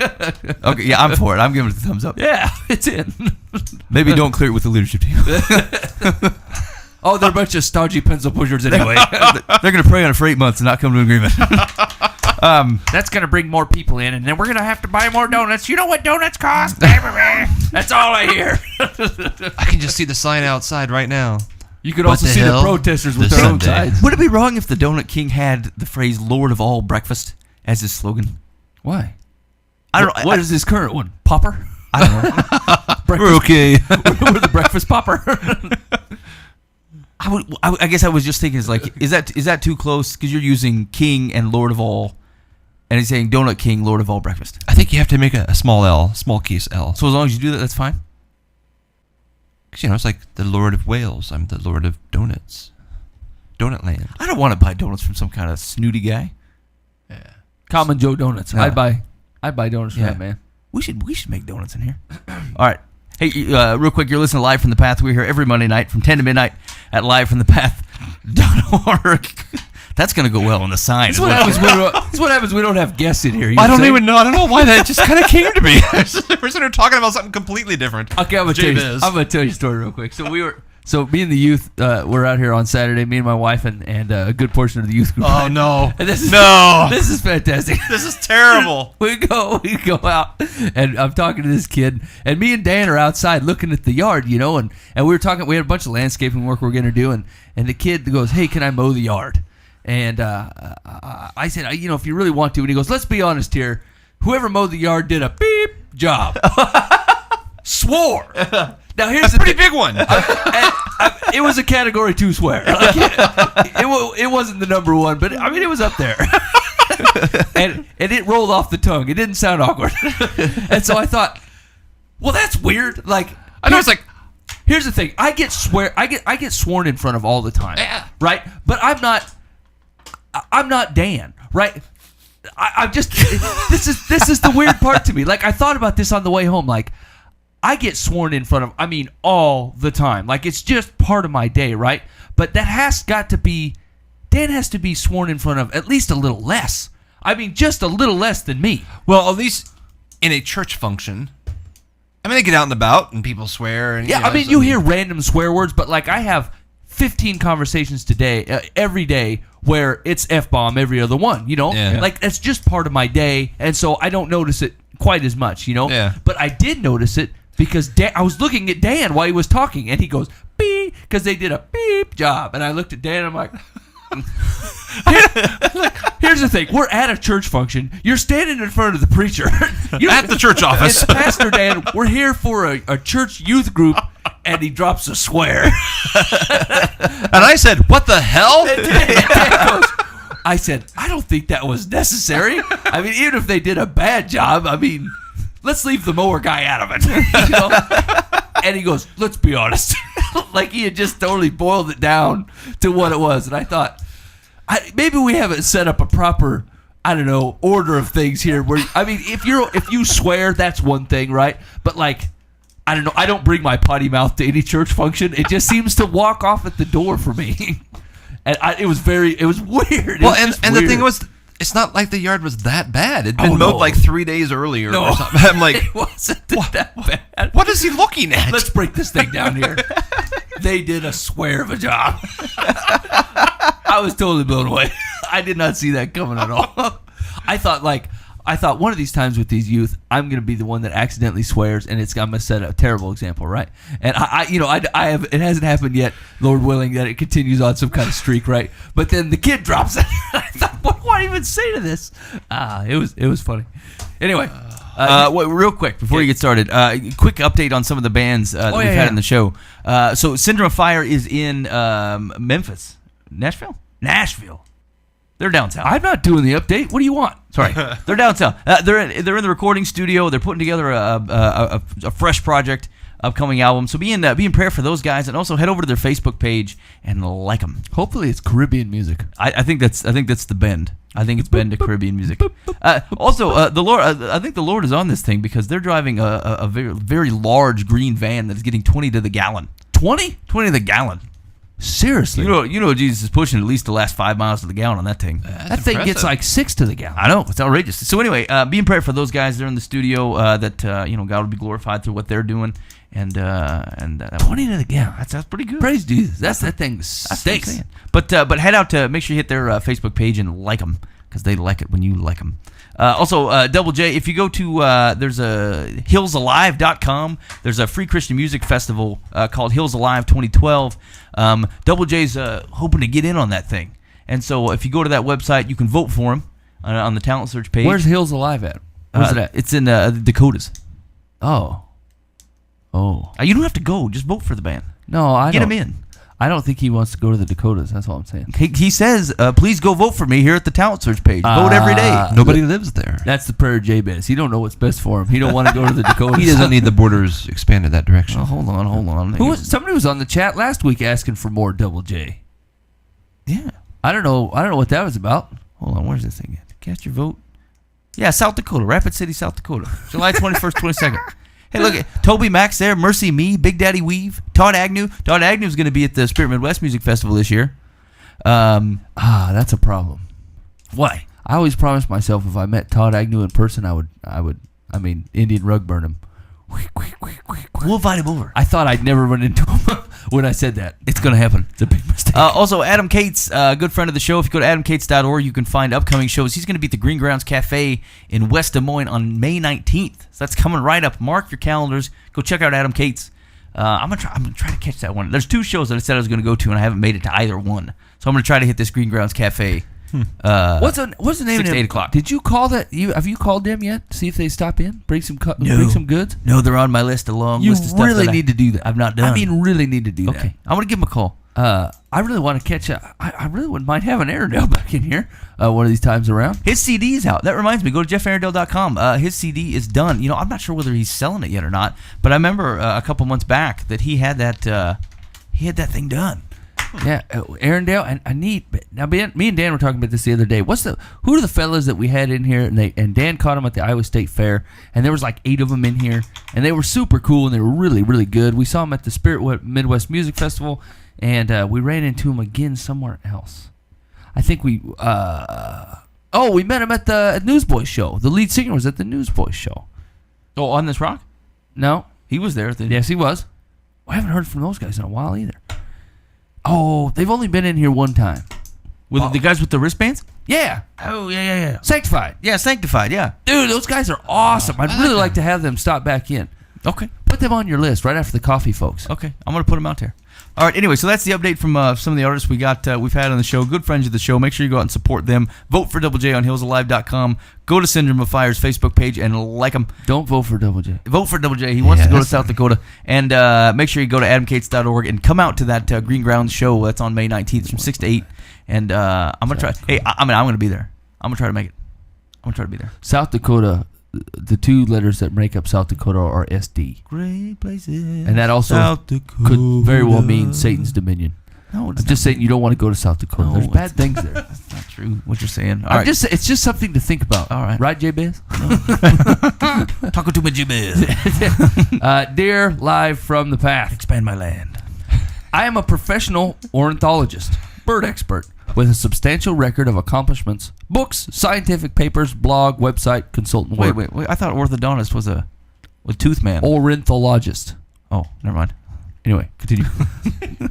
okay. Yeah, I'm for it. I'm giving it the thumbs up. Yeah, it's in. Maybe don't clear it with the leadership team. Oh, they're a bunch of stodgy pencil pushers anyway. They're going to pray on it for 8 months and not come to an agreement. That's going to bring more people in, and then we're going to have to buy more donuts. You know what donuts cost? That's all I hear. I can just see the sign outside right now. You could What also the see hell? the protesters with This their own Sunday. signs. Would it be wrong if the Donut King had the phrase "Lord of all breakfast" as his slogan? Why? I don't know. What is this current one? Popper? I don't know. We're okay. We're the breakfast popper. I guess I was just thinking, is that too close? Because you're using King and Lord of all. And he's saying, Donut King, Lord of all breakfast. I think you have to make a small L, small case L. So as long as you do that, that's fine? Because, it's like the Lord of Wales. I'm the Lord of Donuts. Donut Land. I don't want to buy donuts from some kind of snooty guy. Yeah. Common Joe Donuts. Yeah. I'd buy donuts from that man. We should make donuts in here. All right. Hey, real quick, you're listening to Live from the Path. We're here every Monday night from 10 to midnight at liveFromThePath.org. That's going to go well on the sign. This is what happens when we don't have guests in here. I don't know why that just kind of came to me. We're sitting here talking about something completely different. Okay, I'm gonna tell you a story real quick. So me and the youth were out here on Saturday. Me and my wife and a good portion of the youth group. Oh no! And this is fantastic. This is terrible. we go out, and I'm talking to this kid, and me and Dan are outside looking at the yard, and we were talking. We had a bunch of landscaping work we're gonna do, and the kid goes, "Hey, can I mow the yard?" And I said, if you really want to. And he goes, let's be honest here. Whoever mowed the yard did a beep job. Swore. Now here's a pretty big one. It was a category 2 swear. Like, it wasn't the number one, but I mean it was up there. and it rolled off the tongue. It didn't sound awkward. And so I thought, well, that's weird. Like I know it's like. Here's the thing. I get sworn in front of all the time. Yeah. Right? But I'm not Dan, right? I'm just this is the weird part to me. Like I thought about this on the way home. Like I get sworn in front of, all the time. Like it's just part of my day, right? But that has got to be, Dan has to be sworn in front of at least a little less. Just a little less than me. Well, at least in a church function. They get out and about and people swear. And, yeah, you hear random swear words, but like I have 15 conversations today, every day, where it's F-bomb every other one, Yeah. Like, that's just part of my day, and so I don't notice it quite as much, Yeah. But I did notice it because I was looking at Dan while he was talking, and he goes, beep, because they did a beep job, and I looked at Dan, and I'm like... Here's the thing. We're at a church function. You're standing in front of the preacher. At the church office. It's Pastor Dan. We're here for a church youth group, and he drops a swear. And I said, what the hell? I said, I don't think that was necessary. Even if they did a bad job, let's leave the mower guy out of it. And he goes, let's be honest. Like he had just totally boiled it down to what it was. And I thought, maybe we haven't set up a proper, order of things here. Where if you swear, that's one thing, right? But like, I don't know. I don't bring my potty mouth to any church function. It just seems to walk off at the door for me. And it was weird. Well, and the thing was, it's not like the yard was that bad. It'd been mowed like 3 days earlier or something. I'm like, it wasn't that bad. What is he looking at? Let's break this thing down here. They did a swear of a job. I was totally blown away. I did not see that coming at all. I thought one of these times with these youth, I'm going to be the one that accidentally swears, and I'm going to set a terrible example, right? And I have. It hasn't happened yet, Lord willing, that it continues on some kind of streak, right? But then the kid drops it. I thought, what do I even say to this? It was funny. Anyway. Real quick, before you get started, quick update on some of the bands that we've had in the show. So Syndrome of Fire is in Memphis. Nashville? They're down south. I'm not doing the update. What do you want? Sorry. They're down south. They're in the recording studio. They're putting together a fresh project, upcoming album. So be in prayer for those guys, and also head over to their Facebook page and like them. Hopefully it's Caribbean music. I think that's the bend. I think it's bend to Caribbean music. Also, the Lord. I think the Lord is on this thing because they're driving a very, very large green van that's getting 20 to the gallon. 20 to the gallon. Seriously, you know Jesus is pushing at least the last 5 miles to the gallon on that thing. That thing gets like 6 to the gallon. I know, it's outrageous. So anyway, be in prayer for those guys. They're in the studio. That God will be glorified through what they're doing. And 20 to the gallon. That's pretty good. Praise Jesus. That thing stinks. But head out to make sure you hit their Facebook page and like them because they like it when you like them. Also, Double J, if you go to there's a hillsalive.com. There's a free Christian music festival called Hills Alive 2012. Double J's hoping to get in on that thing, and so if you go to that website, you can vote for him on the talent search page. Where's Hills Alive at? Where's it at? It's in the Dakotas. Oh. You don't have to go. Just vote for the band. No, I get don't. them in. I don't think he wants to go to the Dakotas. That's all I'm saying. He says, please go vote for me here at the talent search page. Vote every day. Nobody lives there. That's the prayer of Jabez. He don't know what's best for him. He don't want to go to the Dakotas. He doesn't need the borders expanded that direction. Oh, hold on. Somebody was on the chat last week asking for more Double J. Yeah. I don't know what that was about. Hold on, where's this thing at? Cast your vote. Yeah, South Dakota, Rapid City, South Dakota, July 21st, 22nd. Hey, look, Toby Max there, Mercy Me, Big Daddy Weave, Todd Agnew. Todd Agnew's going to be at the Spirit Midwest Music Festival this year. That's a problem. Why? I always promised myself if I met Todd Agnew in person, I would Indian rug burn him. We'll invite him over. I thought I'd never run into him when I said that. It's going to happen. It's a big mistake. Also, Adam Cates, a good friend of the show. If you go to adamcates.org, you can find upcoming shows. He's going to be at the Green Grounds Cafe in West Des Moines on May 19th. So that's coming right up. Mark your calendars. Go check out Adam Cates. I'm gonna try to catch that one. There's 2 shows that I said I was going to go to, and I haven't made it to either one. So I'm going to try to hit this Green Grounds Cafe. What's the name 6 of to 8 it? o'clock. Did you call that? Have you called them yet? See if they stop in, bring some goods. No, they're on my list. A long You list of stuff really that need to do that. I've not done. I mean, really need to do that. Okay, I'm going to give him a call. I really want to catch up. I really wouldn't mind having Arendelle back in here one of these times around. His CD is out. That reminds me. Go to jeffarendelle.com. His CD is done. You know, I'm not sure whether he's selling it yet or not, but I remember a couple months back that he had that thing done. Yeah, Arendelle, and I need now. Me and Dan were talking about this the other day. Who are the fellas that we had in here? And Dan caught them at the Iowa State Fair, and there was like 8 of them in here, and they were super cool and they were really, really good. We saw them at the Spirit Midwest Music Festival, and we ran into them again somewhere else. I think we met him at the Newsboys show. The lead singer was at the Newsboys show. Oh, on this rock? No, He was there. yes, he was. I haven't heard from those guys in a while either. Oh, they've only been in here one time. With the guys with the wristbands? Yeah. Oh, yeah. Sanctified. Yeah, Sanctified, yeah. Dude, those guys are awesome. I'd really like to have them stop back in. Okay. Put them on your list right after the coffee, folks. Okay, I'm going to put them out there. All right, anyway, so that's the update from some of the artists we've had on the show. Good friends of the show. Make sure you go out and support them. Vote for Double J on hillsalive.com. Go to Syndrome of Fire's Facebook page and like them. Don't vote for Double J. Vote for Double J. He wants to go to South Dakota. And make sure you go to adamcates.org and come out to that Green Grounds show that's on May 19th from 6 to 8. And I'm going to try. Hey, I'm going to be there. I'm going to try to make it. I'm going to try to be there. South Dakota, the 2 letters that make up South Dakota are SD. Great places. And that also could very well mean Satan's dominion. No, I'm just saying you don't want to go to South Dakota. No, There's bad things there. That's not true what you're saying. All I'm right. it's just something to think about. All right. Right, J-Biz? Talking to my Jibbiz. Dear Live from the Path. Expand my land. I am a professional ornithologist, bird expert, with a substantial record of accomplishments, books, scientific papers, blog, website, consultant work. Wait. I thought orthodontist was a tooth man. Ornithologist. Oh, never mind. Anyway, continue.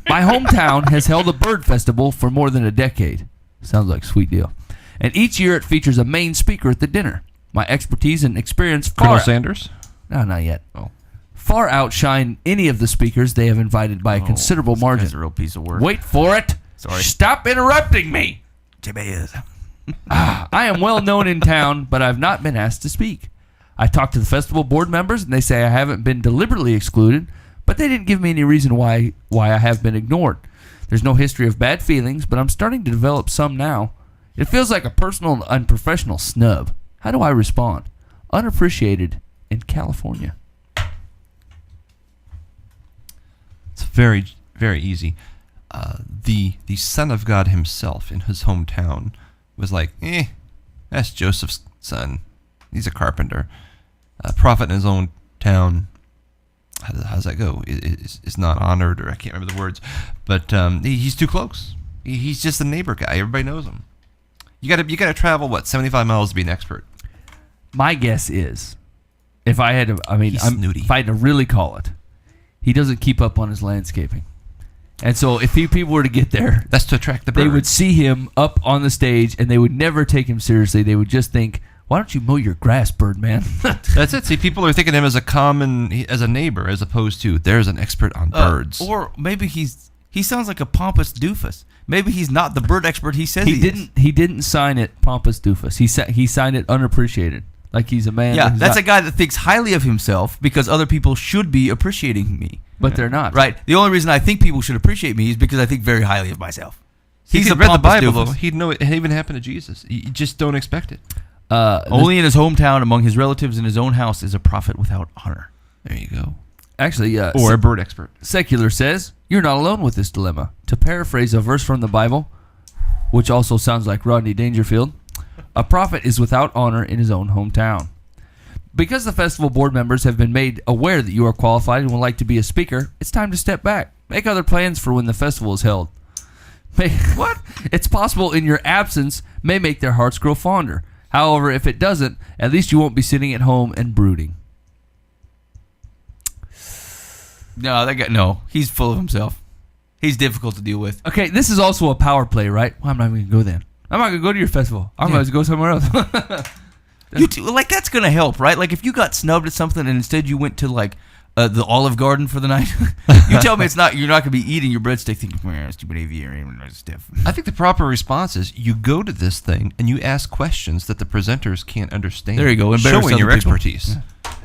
My hometown has held a bird festival for more than a decade. Sounds like a sweet deal. And each year it features a main speaker at the dinner. My expertise and experience Colonel Sanders? No, not yet. Far outshine any of the speakers they have invited by a considerable margin. That's a real piece of work. Wait for it. Sorry. Stop interrupting me. Jibbiz. I am well known in town, but I've not been asked to speak. I talked to the festival board members, and they say I haven't been deliberately excluded, but they didn't give me any reason why I have been ignored. There's no history of bad feelings, but I'm starting to develop some now. It feels like a personal and unprofessional snub. How do I respond? Unappreciated in California. It's very, very easy. The Son of God himself in his hometown was like, that's Joseph's son. He's a carpenter. A prophet in his own town. How does that go? Is not honored, or I can't remember the words. But he's too close. He's just a neighbor guy. Everybody knows him. You gotta travel 75 miles to be an expert. My guess is, if I had to, if I had to really call it, he doesn't keep up on his landscaping. And so if people were to get there, that's to attract the birds. They would see him up on the stage, and they would never take him seriously. They would just think, why don't you mow your grass, Birdman? That's it. See, people are thinking of him as a neighbor, as opposed to there's an expert on birds. Or maybe he sounds like a pompous doofus. Maybe he's not the bird expert he says he is. He didn't sign it pompous doofus. He signed it unappreciated. Like he's a man. Yeah, who's that's not- a guy that thinks highly of himself because other people should be appreciating me. But they're not. Right? The only reason I think people should appreciate me is because I think very highly of myself. He's He's a read the pompous Bible, doofus. though. He'd know it even happened to Jesus. You just don't expect it. Only in his hometown, among his relatives in his own house, is a prophet without honor. There you go. Actually, Or a bird expert. Secular says, you're not alone with this dilemma. To paraphrase a verse from the Bible, which also sounds like Rodney Dangerfield, a prophet is without honor in his own hometown. Because the festival board members have been made aware that you are qualified and would like to be a speaker, it's time to step back. Make other plans for when the festival is held. What? It's possible in your absence may make their hearts grow fonder. However, if it doesn't, at least you won't be sitting at home and brooding. No, he's full of himself. He's difficult to deal with. Okay, this is also a power play, right? Well, I'm not even going to go then. I'm not going to go to your festival. I'm going to go somewhere else. Like, that's going to help, right? Like, if you got snubbed at something and instead you went to, like, the Olive Garden for the night, you tell me you're not going to be eating your breadstick thinking, man, stupid aviary stiff. I think the proper response is you go to this thing and you ask questions that the presenters can't understand. There you go. Embarrass Showing your other people. expertise. Yeah.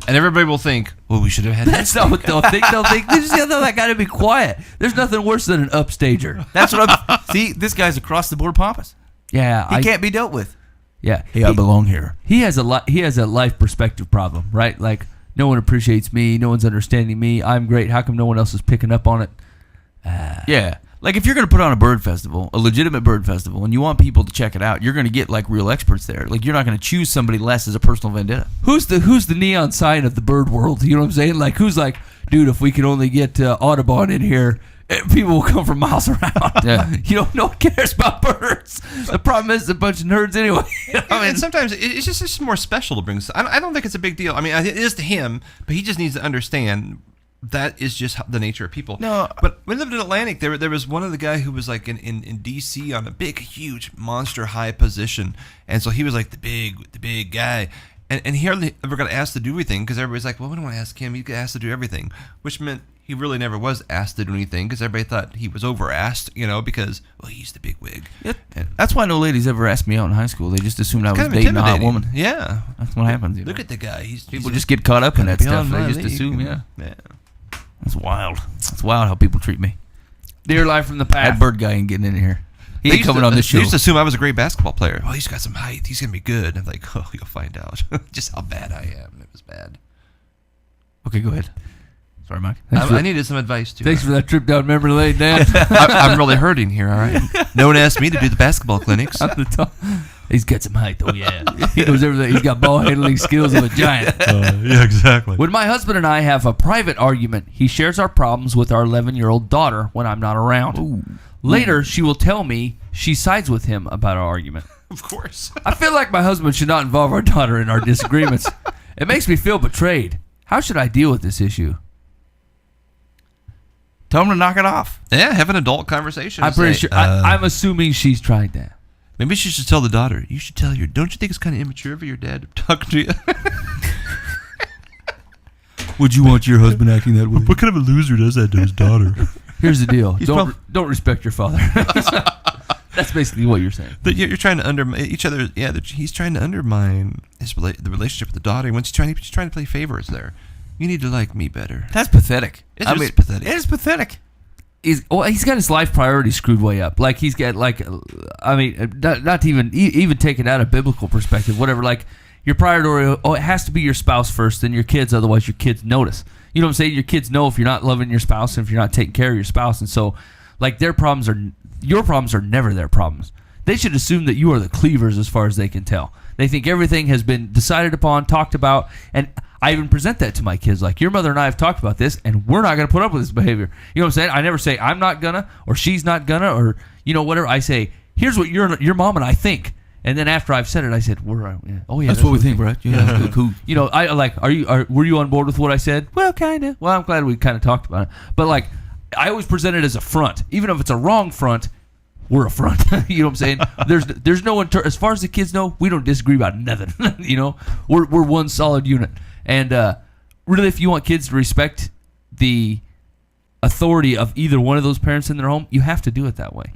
And everybody will think, well, we should have had That's not what they'll think. They'll think, that got to be quiet. There's nothing worse than an upstager. That's what I'm... See, this guy's across the board pompous. Yeah. He can't be dealt with. Yeah. Hey, I belong here. He has a life perspective problem, right? Like, no one appreciates me. No one's understanding me. I'm great. How come no one else is picking up on it? Yeah. Like, if you're going to put on a bird festival, a legitimate bird festival, and you want people to check it out, you're going to get, like, real experts there. Like, you're not going to choose somebody less as a personal vendetta. Who's the neon sign of the bird world? You know what I'm saying? Like, who's like, dude, if we could only get Audubon in here, people will come from miles around. Yeah. No one cares about birds. The problem is a bunch of nerds anyway. And sometimes it's just more special to bring. I don't think it's a big deal. I mean, it is to him, but he just needs to understand that is just the nature of people. No, but when we lived in Atlantic, there was one of the guy who was like in D.C. on a big, huge, monster high position, and so he was like the big guy. And he hardly ever got asked to do anything because everybody's like, well, we don't want to ask him. He got asked to do everything, which meant he really never was asked to do anything because everybody thought he was over-asked, because, well, he's the big wig. That's why no ladies ever asked me out in high school. They just assumed I was kind of dating a hot intimidating. woman. Yeah. That's what happens. Look at the guy. People just get caught up in that stuff. They just assume, yeah. That's wild. That's wild how people treat me. Dear Life from the Past. That bird guy ain't getting in here. He ain't coming on this show. They used to assume I was a great basketball player. Oh, he's got some height. He's going to be good. I'm like, oh, you'll find out just how bad I am. It was bad. Okay, go ahead. Sorry, Mike. I needed some advice, too. Thanks for that trip down memory lane, Dan. I'm really hurting here, all right? No one asked me to do the basketball clinics. He's got some height, though, yeah. He knows everything. He's got ball handling skills of a giant. Yeah, exactly. When my husband and I have a private argument, he shares our problems with our 11-year-old daughter when I'm not around. Ooh. Later, she will tell me she sides with him about our argument. Of course. I feel like my husband should not involve our daughter in our disagreements. It makes me feel betrayed. How should I deal with this issue? Tell him to knock it off. Yeah, have an adult conversation. I'm pretty sure. I'm assuming she's tried that. Maybe she should tell the daughter. You should tell don't you think it's kind of immature for your dad to talk to you? Would you want your husband acting that way? What kind of a loser does that to his daughter? Here's the deal. Don't respect your father. That's basically what you're saying. That you're trying to undermine each other. Yeah, he's trying to undermine the relationship with the daughter. When he's trying to play favorites there. You need to like me better. That's pathetic. It is pathetic. It is pathetic. He's got his life priorities screwed way up. Like he's got not to even take it out of biblical perspective. Whatever. Like your priority, it has to be your spouse first, then your kids. Otherwise, your kids notice. You know what I'm saying? Your kids know if you're not loving your spouse and if you're not taking care of your spouse. And so, like your problems are never their problems. They should assume that you are the cleavers as far as they can tell. They think everything has been decided upon, talked about, and I even present that to my kids. Like, your mother and I have talked about this, and we're not going to put up with this behavior. You know what I'm saying? I never say, I'm not going to, or she's not going to, or, whatever. I say, here's what your mom and I think. And then after I've said it, I said, that's what we think, right? Yeah, that's cool. I like, were you on board with what I said? Well, kind of. Well, I'm glad we kind of talked about it. But, like, I always present it as a front. Even if it's a wrong front, we're a front. You know what I'm saying? There's no as far as the kids know, we don't disagree about nothing. We're one solid unit. And really, if you want kids to respect the authority of either one of those parents in their home, you have to do it that way.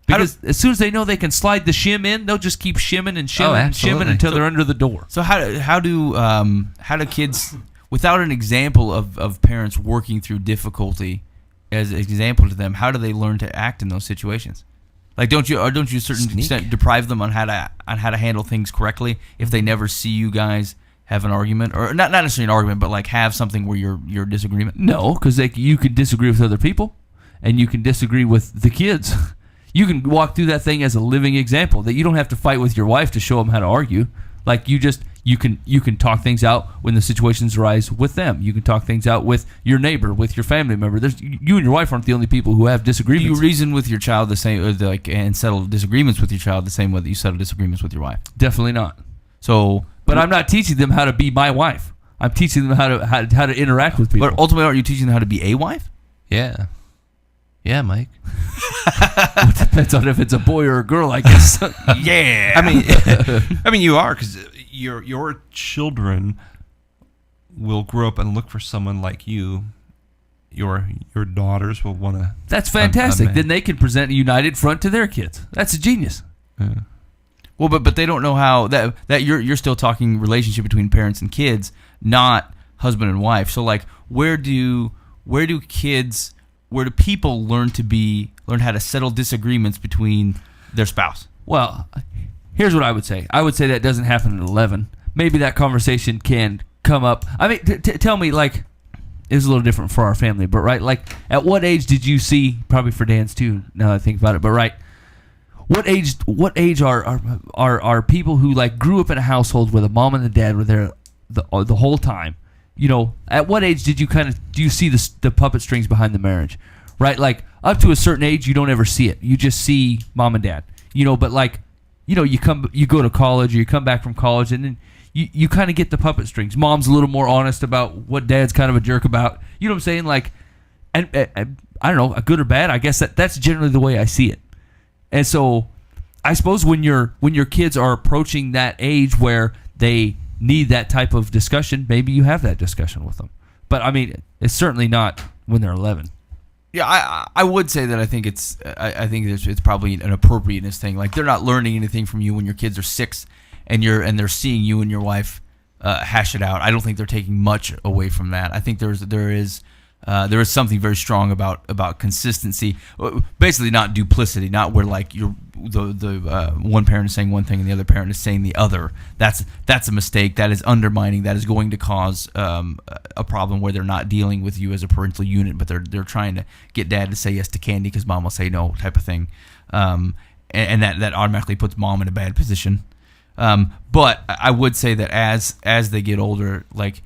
Because as soon as they know they can slide the shim in, they'll just keep shimming and shimming and absolutely. shimming until they're under the door. So how do kids, without an example of parents working through difficulty as an example to them, how do they learn to act in those situations? Like don't you to a certain extent deprive them on how to handle things correctly if they never see you guys have an argument, or not necessarily an argument, but like have something where you're disagreement? No, because you can disagree with other people, and you can disagree with the kids. You can walk through that thing as a living example that you don't have to fight with your wife to show them how to argue. Like you can talk things out when the situations arise with them. You can talk things out with your neighbor, with your family member. You and your wife aren't the only people who have disagreements. Do you reason with your child the same, and settle disagreements with your child the same way that you settle disagreements with your wife? Definitely not. So, but I'm not teaching them how to be my wife. I'm teaching them how to interact with people. But ultimately, aren't you teaching them how to be a wife? Yeah. Yeah, Mike. Well, it depends on if it's a boy or a girl, I guess. Yeah. I mean, you are, because your children will grow up and look for someone like you. Your daughters will want to. That's fantastic. Then they can present a united front to their kids. That's a genius. Yeah. Well, but they don't know how that you're still talking relationship between parents and kids, not husband and wife. So like, where do people learn how to settle disagreements between their spouse? Well, here's what I would say. I would say that doesn't happen at 11. Maybe that conversation can come up. I mean, tell me, like, it's a little different for our family, but right, like, at what age did you see? Probably for Dan's too. Now that I think about it, but right, what age are people who like grew up in a household where the mom and the dad were there the whole time? You know, at what age do you see the puppet strings behind the marriage, right? Like up to a certain age, you don't ever see it. You just see mom and dad, you know. But like, you know, you go to college or you come back from college, and then you kind of get the puppet strings. Mom's a little more honest about what dad's kind of a jerk about. You know what I'm saying? Like, and I don't know, good or bad. I guess that's generally the way I see it. And so, I suppose when your kids are approaching that age where they need that type of discussion, maybe you have that discussion with them. But I mean, it's certainly not when they're 11. Yeah, I would say that I think it's probably an appropriateness thing. Like they're not learning anything from you when your kids are 6 and they're seeing you and your wife hash it out. I don't think they're taking much away from that. I think there is something very strong about consistency, basically not duplicity, not where like the one parent is saying one thing and the other parent is saying the other. That's a mistake. That is undermining. That is going to cause a problem where they're not dealing with you as a parental unit, but they're trying to get dad to say yes to candy because mom will say no, type of thing, and that automatically puts mom in a bad position. But I would say that as they get older, like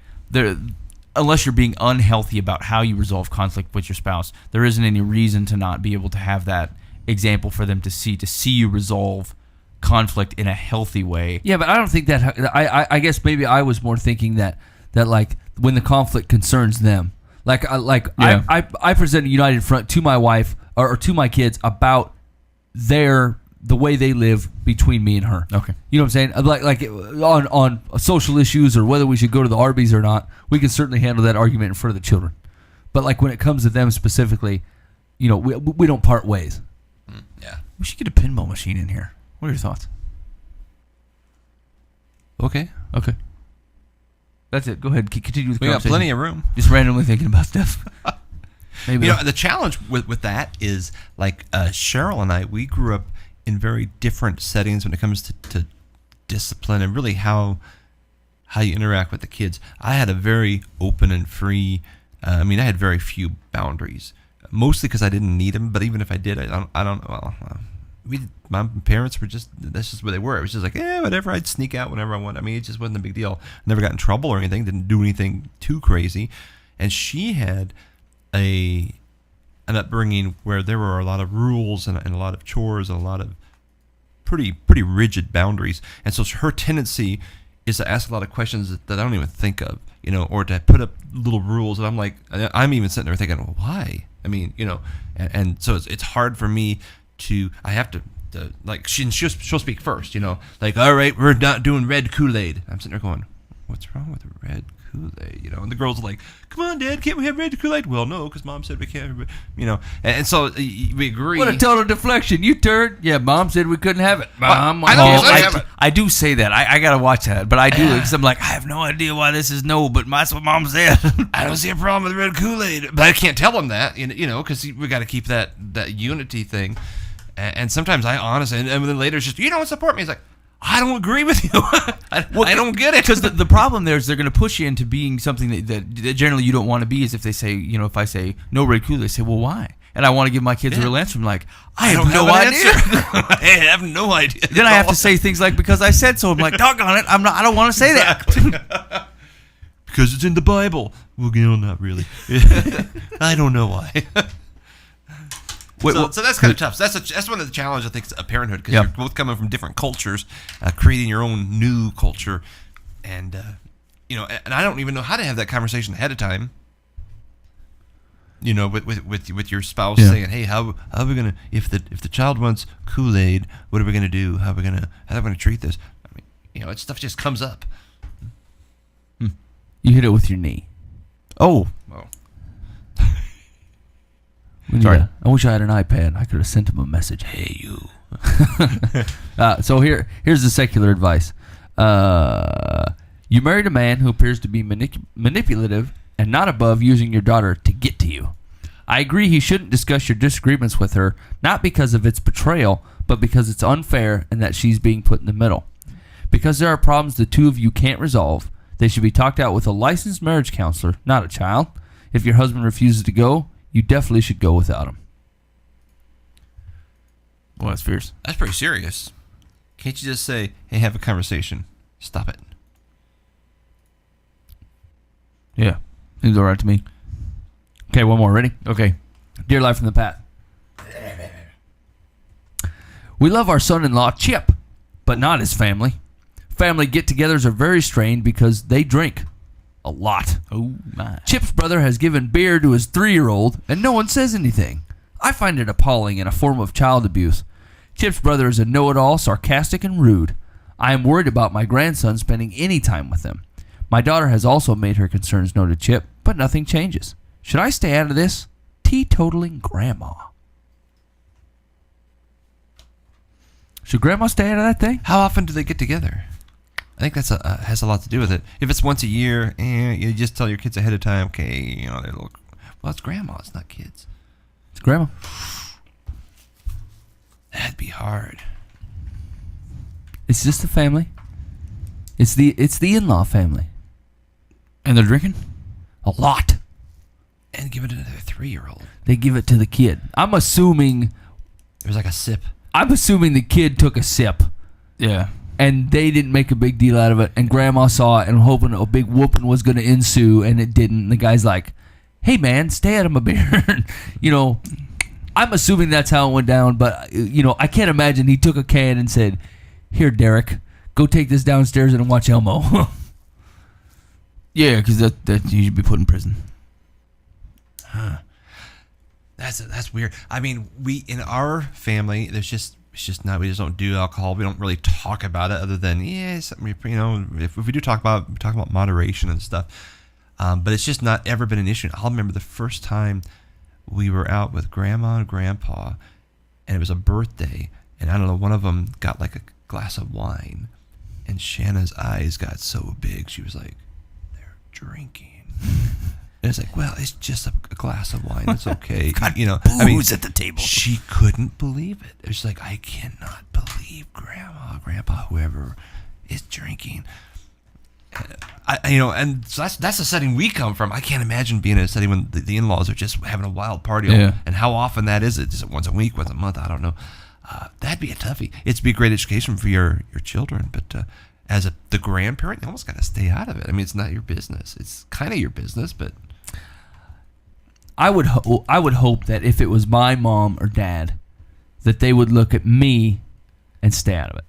unless you're being unhealthy about how you resolve conflict with your spouse, there isn't any reason to not be able to have that example for them to see you resolve conflict in a healthy way. Yeah, but I don't think that. I guess maybe I was more thinking that like when the conflict concerns them, I present a united front to my wife or to my kids about the way they live between me and her. Okay. You know what I'm saying? Like on social issues or whether we should go to the Arby's or not, we can certainly handle that argument in front of the children. But like when it comes to them specifically, you know, we don't part ways. Yeah. We should get a pinball machine in here. What are your thoughts? Okay. That's it. Go ahead. Continue with the We got conversation. plenty of room. Just randomly thinking about stuff. Maybe. You know, the challenge with that is like Cheryl and I, we grew up in very different settings when it comes to discipline and really how you interact with the kids. I had a very open and free. I had very few boundaries, mostly because I didn't need them. But even if I did, I don't. Well, my parents were that's just where they were. It was just like, whatever. I'd sneak out whenever I wanted. I mean, it just wasn't a big deal. Never got in trouble or anything. Didn't do anything too crazy. And she had an upbringing where there were a lot of rules and a lot of chores and a lot of pretty rigid boundaries. And so her tendency is to ask a lot of questions that I don't even think of, you know, or to put up little rules. And I'm even sitting there thinking, well, why? I mean, you know, and so it's hard for me I have to like, she'll speak first, you know, like, all right, we're not doing red Kool-Aid. I'm sitting there going, what's wrong with red Kool-Aid? You know, and the girls are like, come on, Dad, can't we have red Kool-Aid? Well, no, because Mom said we can't. You know, and so we agree. What a total deflection. You turd. Yeah, Mom said we couldn't have it. Mom, I do say that. I gotta watch that, but I do because I'm like, I have no idea why this is no, but that's what Mom said. I don't see a problem with red Kool-Aid, but I can't tell them that, you know, because we got to keep that unity thing. And sometimes I honestly, and then later it's just, you don't support me. It's like, I don't agree with you. I don't get it. Because the problem there is they're going to push you into being something that generally you don't want to be. Is if they say, you know, if I say no red Kool-Aid, they say, well, why? And I want to give my kids a real answer. I'm like, I have no idea. I have no idea. Then I have to say things like, because I said so. I'm like, doggone it, I don't want to say that. Because it's in the Bible. Well, you know, not really. I don't know why. So that's kind of tough. So that's one of the challenges, I think, of parenthood, because you're both coming from different cultures, creating your own new culture, and you know, and I don't even know how to have that conversation ahead of time. You know, with your spouse saying, "Hey, how are we gonna if the child wants Kool-Aid, what are we gonna do? How are we gonna treat this?" I mean, you know, stuff just comes up. You hit it with your knee. Oh. Sorry. I wish I had an iPad. I could have sent him a message. Hey, you. So here's the secular advice. You married a man who appears to be manipulative and not above using your daughter to get to you. I agree he shouldn't discuss your disagreements with her, not because of its betrayal, but because it's unfair and that she's being put in the middle. Because there are problems the two of you can't resolve, they should be talked out with a licensed marriage counselor, not a child. If your husband refuses to go, you definitely should go without him. Well, that's fierce. That's pretty serious. Can't you just say, hey, have a conversation? Stop it. Yeah. Seems all right to me. Okay, one more. Ready? Okay. Dear Life from the Pat. We love our son-in-law, Chip, but not his family. Family get-togethers are very strained because they drink. A lot. Oh, my. Chip's brother has given beer to his 3-year-old, and no one says anything. I find it appalling and a form of child abuse. Chip's brother is a know-it-all, sarcastic, and rude. I am worried about my grandson spending any time with him. My daughter has also made her concerns known to Chip, but nothing changes. Should I stay out of this? Teetotaling grandma. Should grandma stay out of that thing? How often do they get together? I think that's has a lot to do with it. If it's once a year, you just tell your kids ahead of time, okay, you know, they're little. Well, it's grandma, it's not kids. It's grandma. That'd be hard. It's just the family. It's the in-law family. And they're drinking? A lot. And give it to their 3-year-old. They give it to the kid. I'm assuming it was like a sip. I'm assuming the kid took a sip. Yeah. And they didn't make a big deal out of it. And grandma saw it and hoping a big whooping was going to ensue, and it didn't. And the guy's like, hey, man, stay out of my beer. You know, I'm assuming that's how it went down. But, you know, I can't imagine he took a can and said, here, Derek, go take this downstairs and watch Elmo. Yeah, because that you should be put in prison. Huh. That's weird. I mean, we in our family, it's just not. We just don't do alcohol. We don't really talk about it, other than something, you know. If we do talk about moderation and stuff, but it's just not ever been an issue. I'll remember the first time we were out with Grandma and Grandpa, and it was a birthday, and I don't know, one of them got like a glass of wine, and Shanna's eyes got so big, she was like, "They're drinking." And it's like, well, it's just a glass of wine. It's okay. You know, booze at the table. She couldn't believe it. It was like, I cannot believe Grandma, Grandpa, whoever is drinking. You know, and so that's the setting we come from. I can't imagine being in a setting when the in-laws are just having a wild party. Yeah. And how often that is. Is it once a week, once a month? I don't know. That'd be a toughie. It'd be a great education for your children, but as the grandparent, you almost got to stay out of it. I mean, it's not your business. It's kind of your business, but I would hope that if it was my mom or dad, that they would look at me and stay out of it.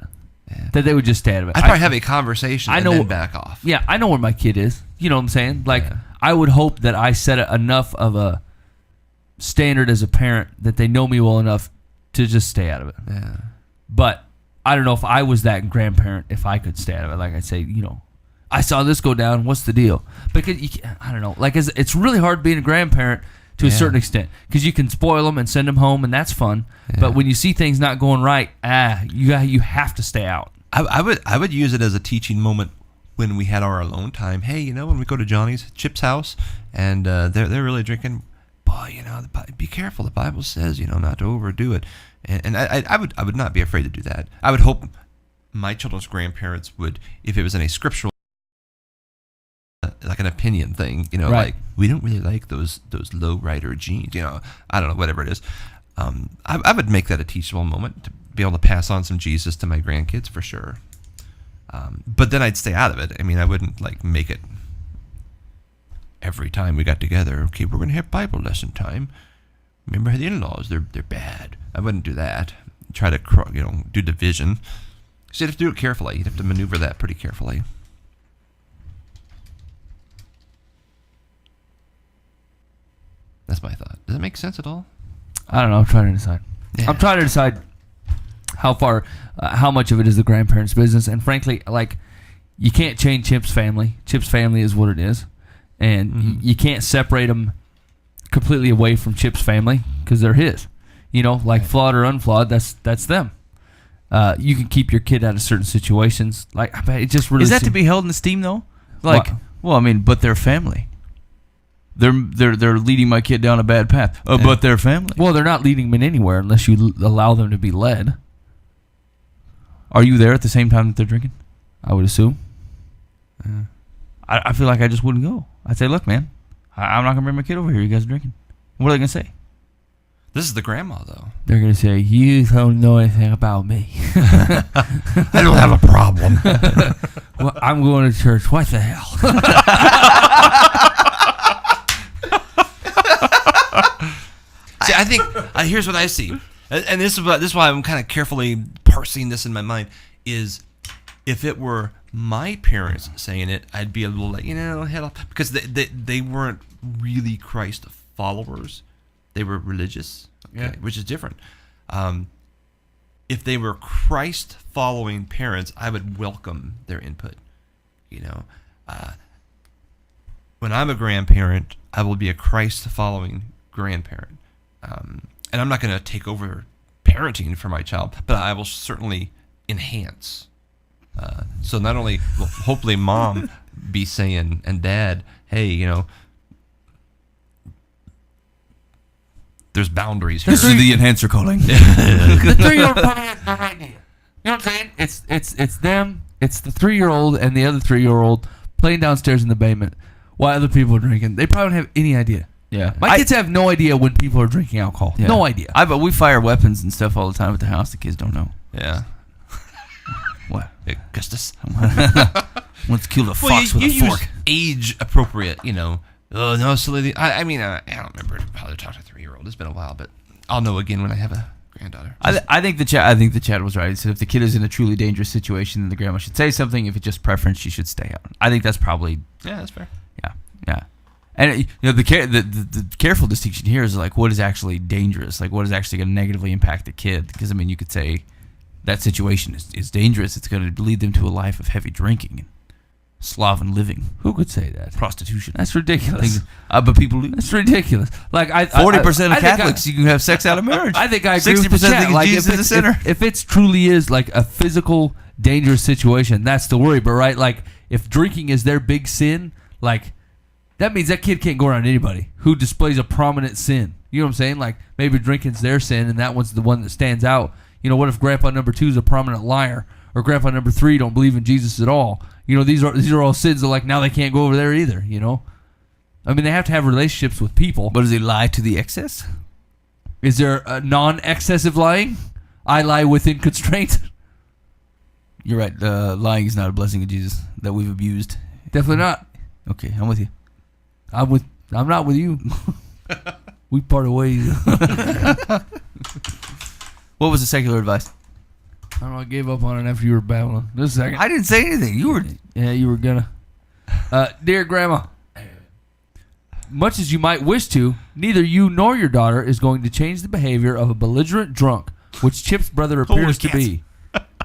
Yeah. That they would just stay out of it. I'd probably have a conversation and then back off. Yeah, I know where my kid is. You know what I'm saying? Like, I would hope that I set enough of a standard as a parent that they know me well enough to just stay out of it. Yeah. But I don't know if I was that grandparent, if I could stay out of it. Like I say, you know, I saw this go down. What's the deal? Because I don't know. Like it's really hard being a grandparent to a certain extent because you can spoil them and send them home, and that's fun. Yeah. But when you see things not going right, you have to stay out. I would use it as a teaching moment when we had our alone time. Hey, when we go to Johnny's, Chip's house, and they're really drinking, boy, be careful. The Bible says, not to overdo it. And I would not be afraid to do that. I would hope my children's grandparents would, if it was in a scriptural, like an opinion thing, right. Like we don't really like those low rider jeans, I don't know, whatever it is. I would make that a teachable moment to be able to pass on some Jesus to my grandkids for sure. But then I'd stay out of it. I mean, I wouldn't like make it every time we got together. Okay, we're going to have Bible lesson time. Remember the in-laws? They're bad. I wouldn't do that. Try to do division. So you'd have to do it carefully. You'd have to maneuver that pretty carefully. That's my thought. Does that make sense at all? I don't know. I'm trying to decide. Yeah. I'm trying to decide how much of it is the grandparents' business. And frankly, like, you can't change Chip's family. Chip's family is what it is. And you can't separate them completely away from Chip's family because they're his. Flawed or unflawed, that's them. You can keep your kid out of certain situations. Like, I bet it just really is that to be held in esteem though? Like, but they're family. They're leading my kid down a bad path. But they're family. Well, they're not leading them anywhere unless you allow them to be led. Are you there at the same time that they're drinking? I would assume. I feel like I just wouldn't go. I'd say, look, man, I'm not gonna bring my kid over here. You guys are drinking. What are they gonna say? This is the grandma, though. They're gonna say, you don't know anything about me. I don't have a problem. Well, I'm going to church. What the hell? See, I think here's what I see, and this is why I'm kind of carefully parsing this in my mind. Is if it were my parents saying it, I'd be a little like, head off, because they weren't really Christ followers. They were religious, which is different. If they were Christ following parents, I would welcome their input. When I'm a grandparent, I will be a Christ following grandparent. And I'm not going to take over parenting for my child, but I will certainly enhance. So not only will hopefully mom be saying, and dad, hey, there's boundaries here. This is the enhancer calling. The 3-year-old probably has no idea. You know what I'm saying? It's them. It's the 3-year-old and the other 3-year-old playing downstairs in the basement while other people are drinking. They probably don't have any idea. Yeah, my kids have no idea when people are drinking alcohol. Yeah. No idea. But we fire weapons and stuff all the time at the house. The kids don't know. Yeah. What? Augustus. Let's kill the fox with a fork. Age appropriate, Oh no, silly. I don't remember how to talk to a 3-year-old. It's been a while, but I'll know again when I have a granddaughter. I think the chat was right. He said if the kid is in a truly dangerous situation, then the grandma should say something. If it's just preference, she should stay out. I think that's probably that's fair. Yeah. And the careful distinction here is like what is actually dangerous, like what is actually going to negatively impact the kid. Because you could say that situation is dangerous. It's going to lead them to a life of heavy drinking and sloven living. Who could say that? Prostitution. That's ridiculous. But people do. That's ridiculous. Like 40% of Catholics, you can have sex out of marriage. I think I agree 60% with the chat. Like Jesus is a sinner. If it truly is like a physical dangerous situation, that's the worry. But like if drinking is their big sin, like that means that kid can't go around anybody who displays a prominent sin. You know what I'm saying? Like maybe drinking's their sin and that one's the one that stands out. What if grandpa number 2 is a prominent liar, or grandpa number 3 don't believe in Jesus at all? These are all sins that now they can't go over there either, they have to have relationships with people. But does he lie to the excess? Is there a non-excessive lying? I lie within constraint. You're right. Lying is not a blessing of Jesus that we've abused. Definitely not. Okay, I'm with you. I'm not with you. We parted ways. What was the secular advice? I don't know. I gave up on it after you were babbling. Just a second. I didn't say anything. You were. Yeah, you were gonna. Dear Grandma, much as you might wish to, neither you nor your daughter is going to change the behavior of a belligerent drunk, which Chip's brother appears to be.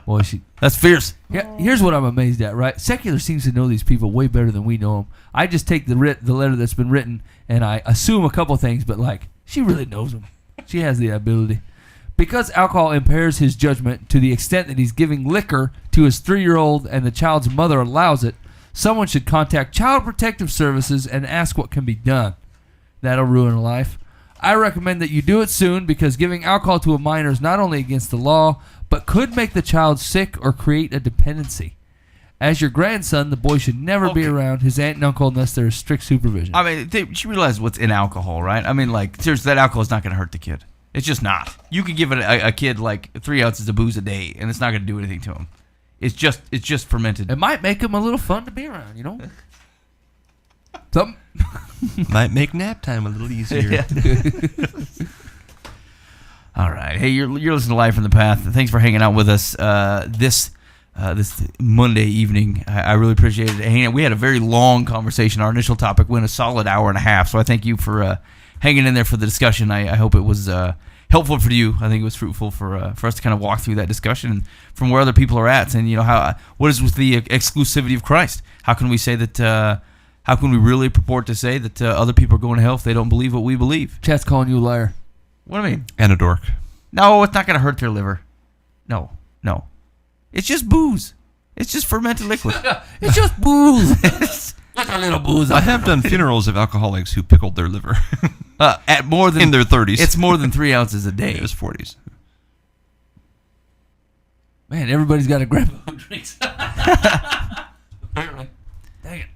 Boy, That's fierce. Yeah, here's what I'm amazed at, right? Secular seems to know these people way better than we know them. I just take the letter that's been written, and I assume a couple things, but, like, she really knows them. She has the ability. Because alcohol impairs his judgment to the extent that he's giving liquor to his 3-year-old and the child's mother allows it, someone should contact Child Protective Services and ask what can be done. That'll ruin a life. I recommend that you do it soon because giving alcohol to a minor is not only against the law, but could make the child sick or create a dependency. As your grandson, the boy should never be around his aunt and uncle unless there is strict supervision. I mean, you realize what's in alcohol, right? I mean, like, seriously, that alcohol is not going to hurt the kid. It's just not. You could give a kid like 3 ounces of booze a day, and it's not going to do anything to him. It's just fermented. It might make him a little fun to be around, you know? Something. Might make nap time a little easier. All right. Hey, you're listening to Live from the Path. Thanks for hanging out with us this Monday evening. I really appreciate it. Hanging out. We had a very long conversation. Our initial topic went a solid hour and a half, so I thank you for hanging in there for the discussion. I hope it was helpful for you. I think it was fruitful for us to kind of walk through that discussion and from where other people are at, and what is with the exclusivity of Christ? How can we say that? How can we really purport to say that other people are going to hell if they don't believe what we believe? Chat's calling you a liar. What do I mean? And a dork. No, it's not going to hurt their liver. No. It's just booze. It's just fermented liquid. It's just booze. Like a little booze. I have done funerals of alcoholics who pickled their liver. At more than in their 30s. It's more than 3 ounces a day. It was 40s. Man, everybody's got a grandpa who drinks. Apparently. Dang it.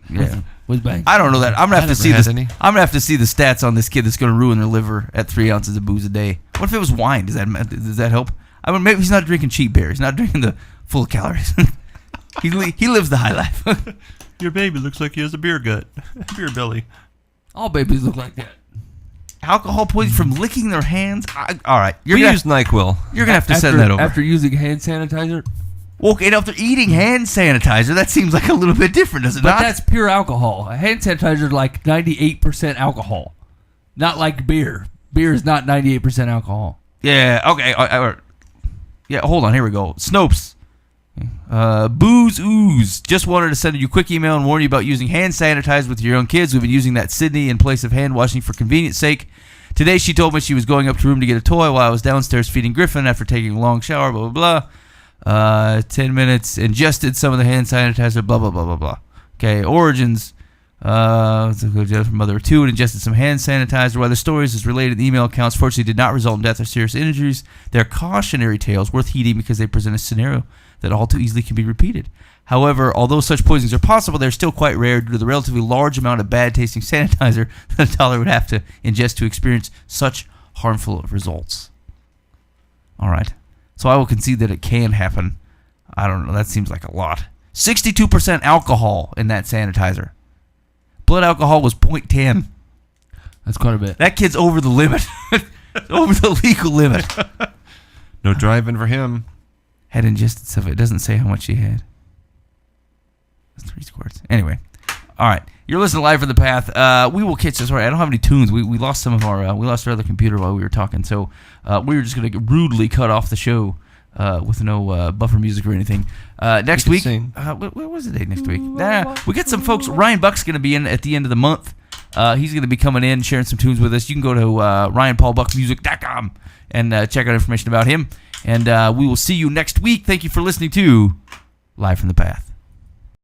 Yeah. Was bang. I don't know that. I'm gonna have to see this. any. I'm gonna have to see the stats on this kid that's gonna ruin their liver at 3 ounces of booze a day. What if it was wine? Does that help? I mean, maybe he's not drinking cheap beer. He's not drinking the full calories. he lives the high life. Your baby looks like he has a beer gut, beer belly. All babies look like that. Alcohol poisoning from licking their hands. All right, We use NyQuil. You're gonna have to send that over. After using hand sanitizer. Okay, after eating hand sanitizer, that seems like a little bit different, does it But not? that's pure alcohol. Hand sanitizer is like 98% alcohol. Not like beer. Beer is not 98% alcohol. Yeah, okay. Yeah, hold on. Here we go. Snopes. Booze Ooze. Just wanted to send you a quick email and warn you about using hand sanitizer with your young kids. We've been using that Sydney in place of hand washing for convenience sake. Today she told me she was going up to her room to get a toy while I was downstairs feeding Griffin after taking a long shower, blah, blah, blah. 10 minutes, ingested some of the hand sanitizer, blah, blah, blah, blah, blah. Okay, origins. Mother of two and ingested some hand sanitizer. While the stories as related in email accounts fortunately did not result in death or serious injuries, they're cautionary tales worth heeding because they present a scenario that all too easily can be repeated. However, although such poisonings are possible, they're still quite rare due to the relatively large amount of bad-tasting sanitizer that a toddler would have to ingest to experience such harmful results. All right. So I will concede that it can happen. I don't know. That seems like a lot. 62% alcohol in that sanitizer. Blood alcohol was 0.10. That's quite a bit. That kid's over the limit. Over the legal limit. No driving for him. Had ingested stuff. It doesn't say how much she had. That's 3 squirts. Anyway. All right. You're listening to Live from the Path. We will catch this. Sorry, I don't have any tunes. We lost some of our... we lost our other computer while we were talking. So we were just going to rudely cut off the show with no buffer music or anything. Next week... what was the date next week? We got some folks... Ryan Buck's going to be in at the end of the month. He's going to be coming in, sharing some tunes with us. You can go to RyanPaulBuckMusic.com and check out information about him. And we will see you next week. Thank you for listening to Live from the Path.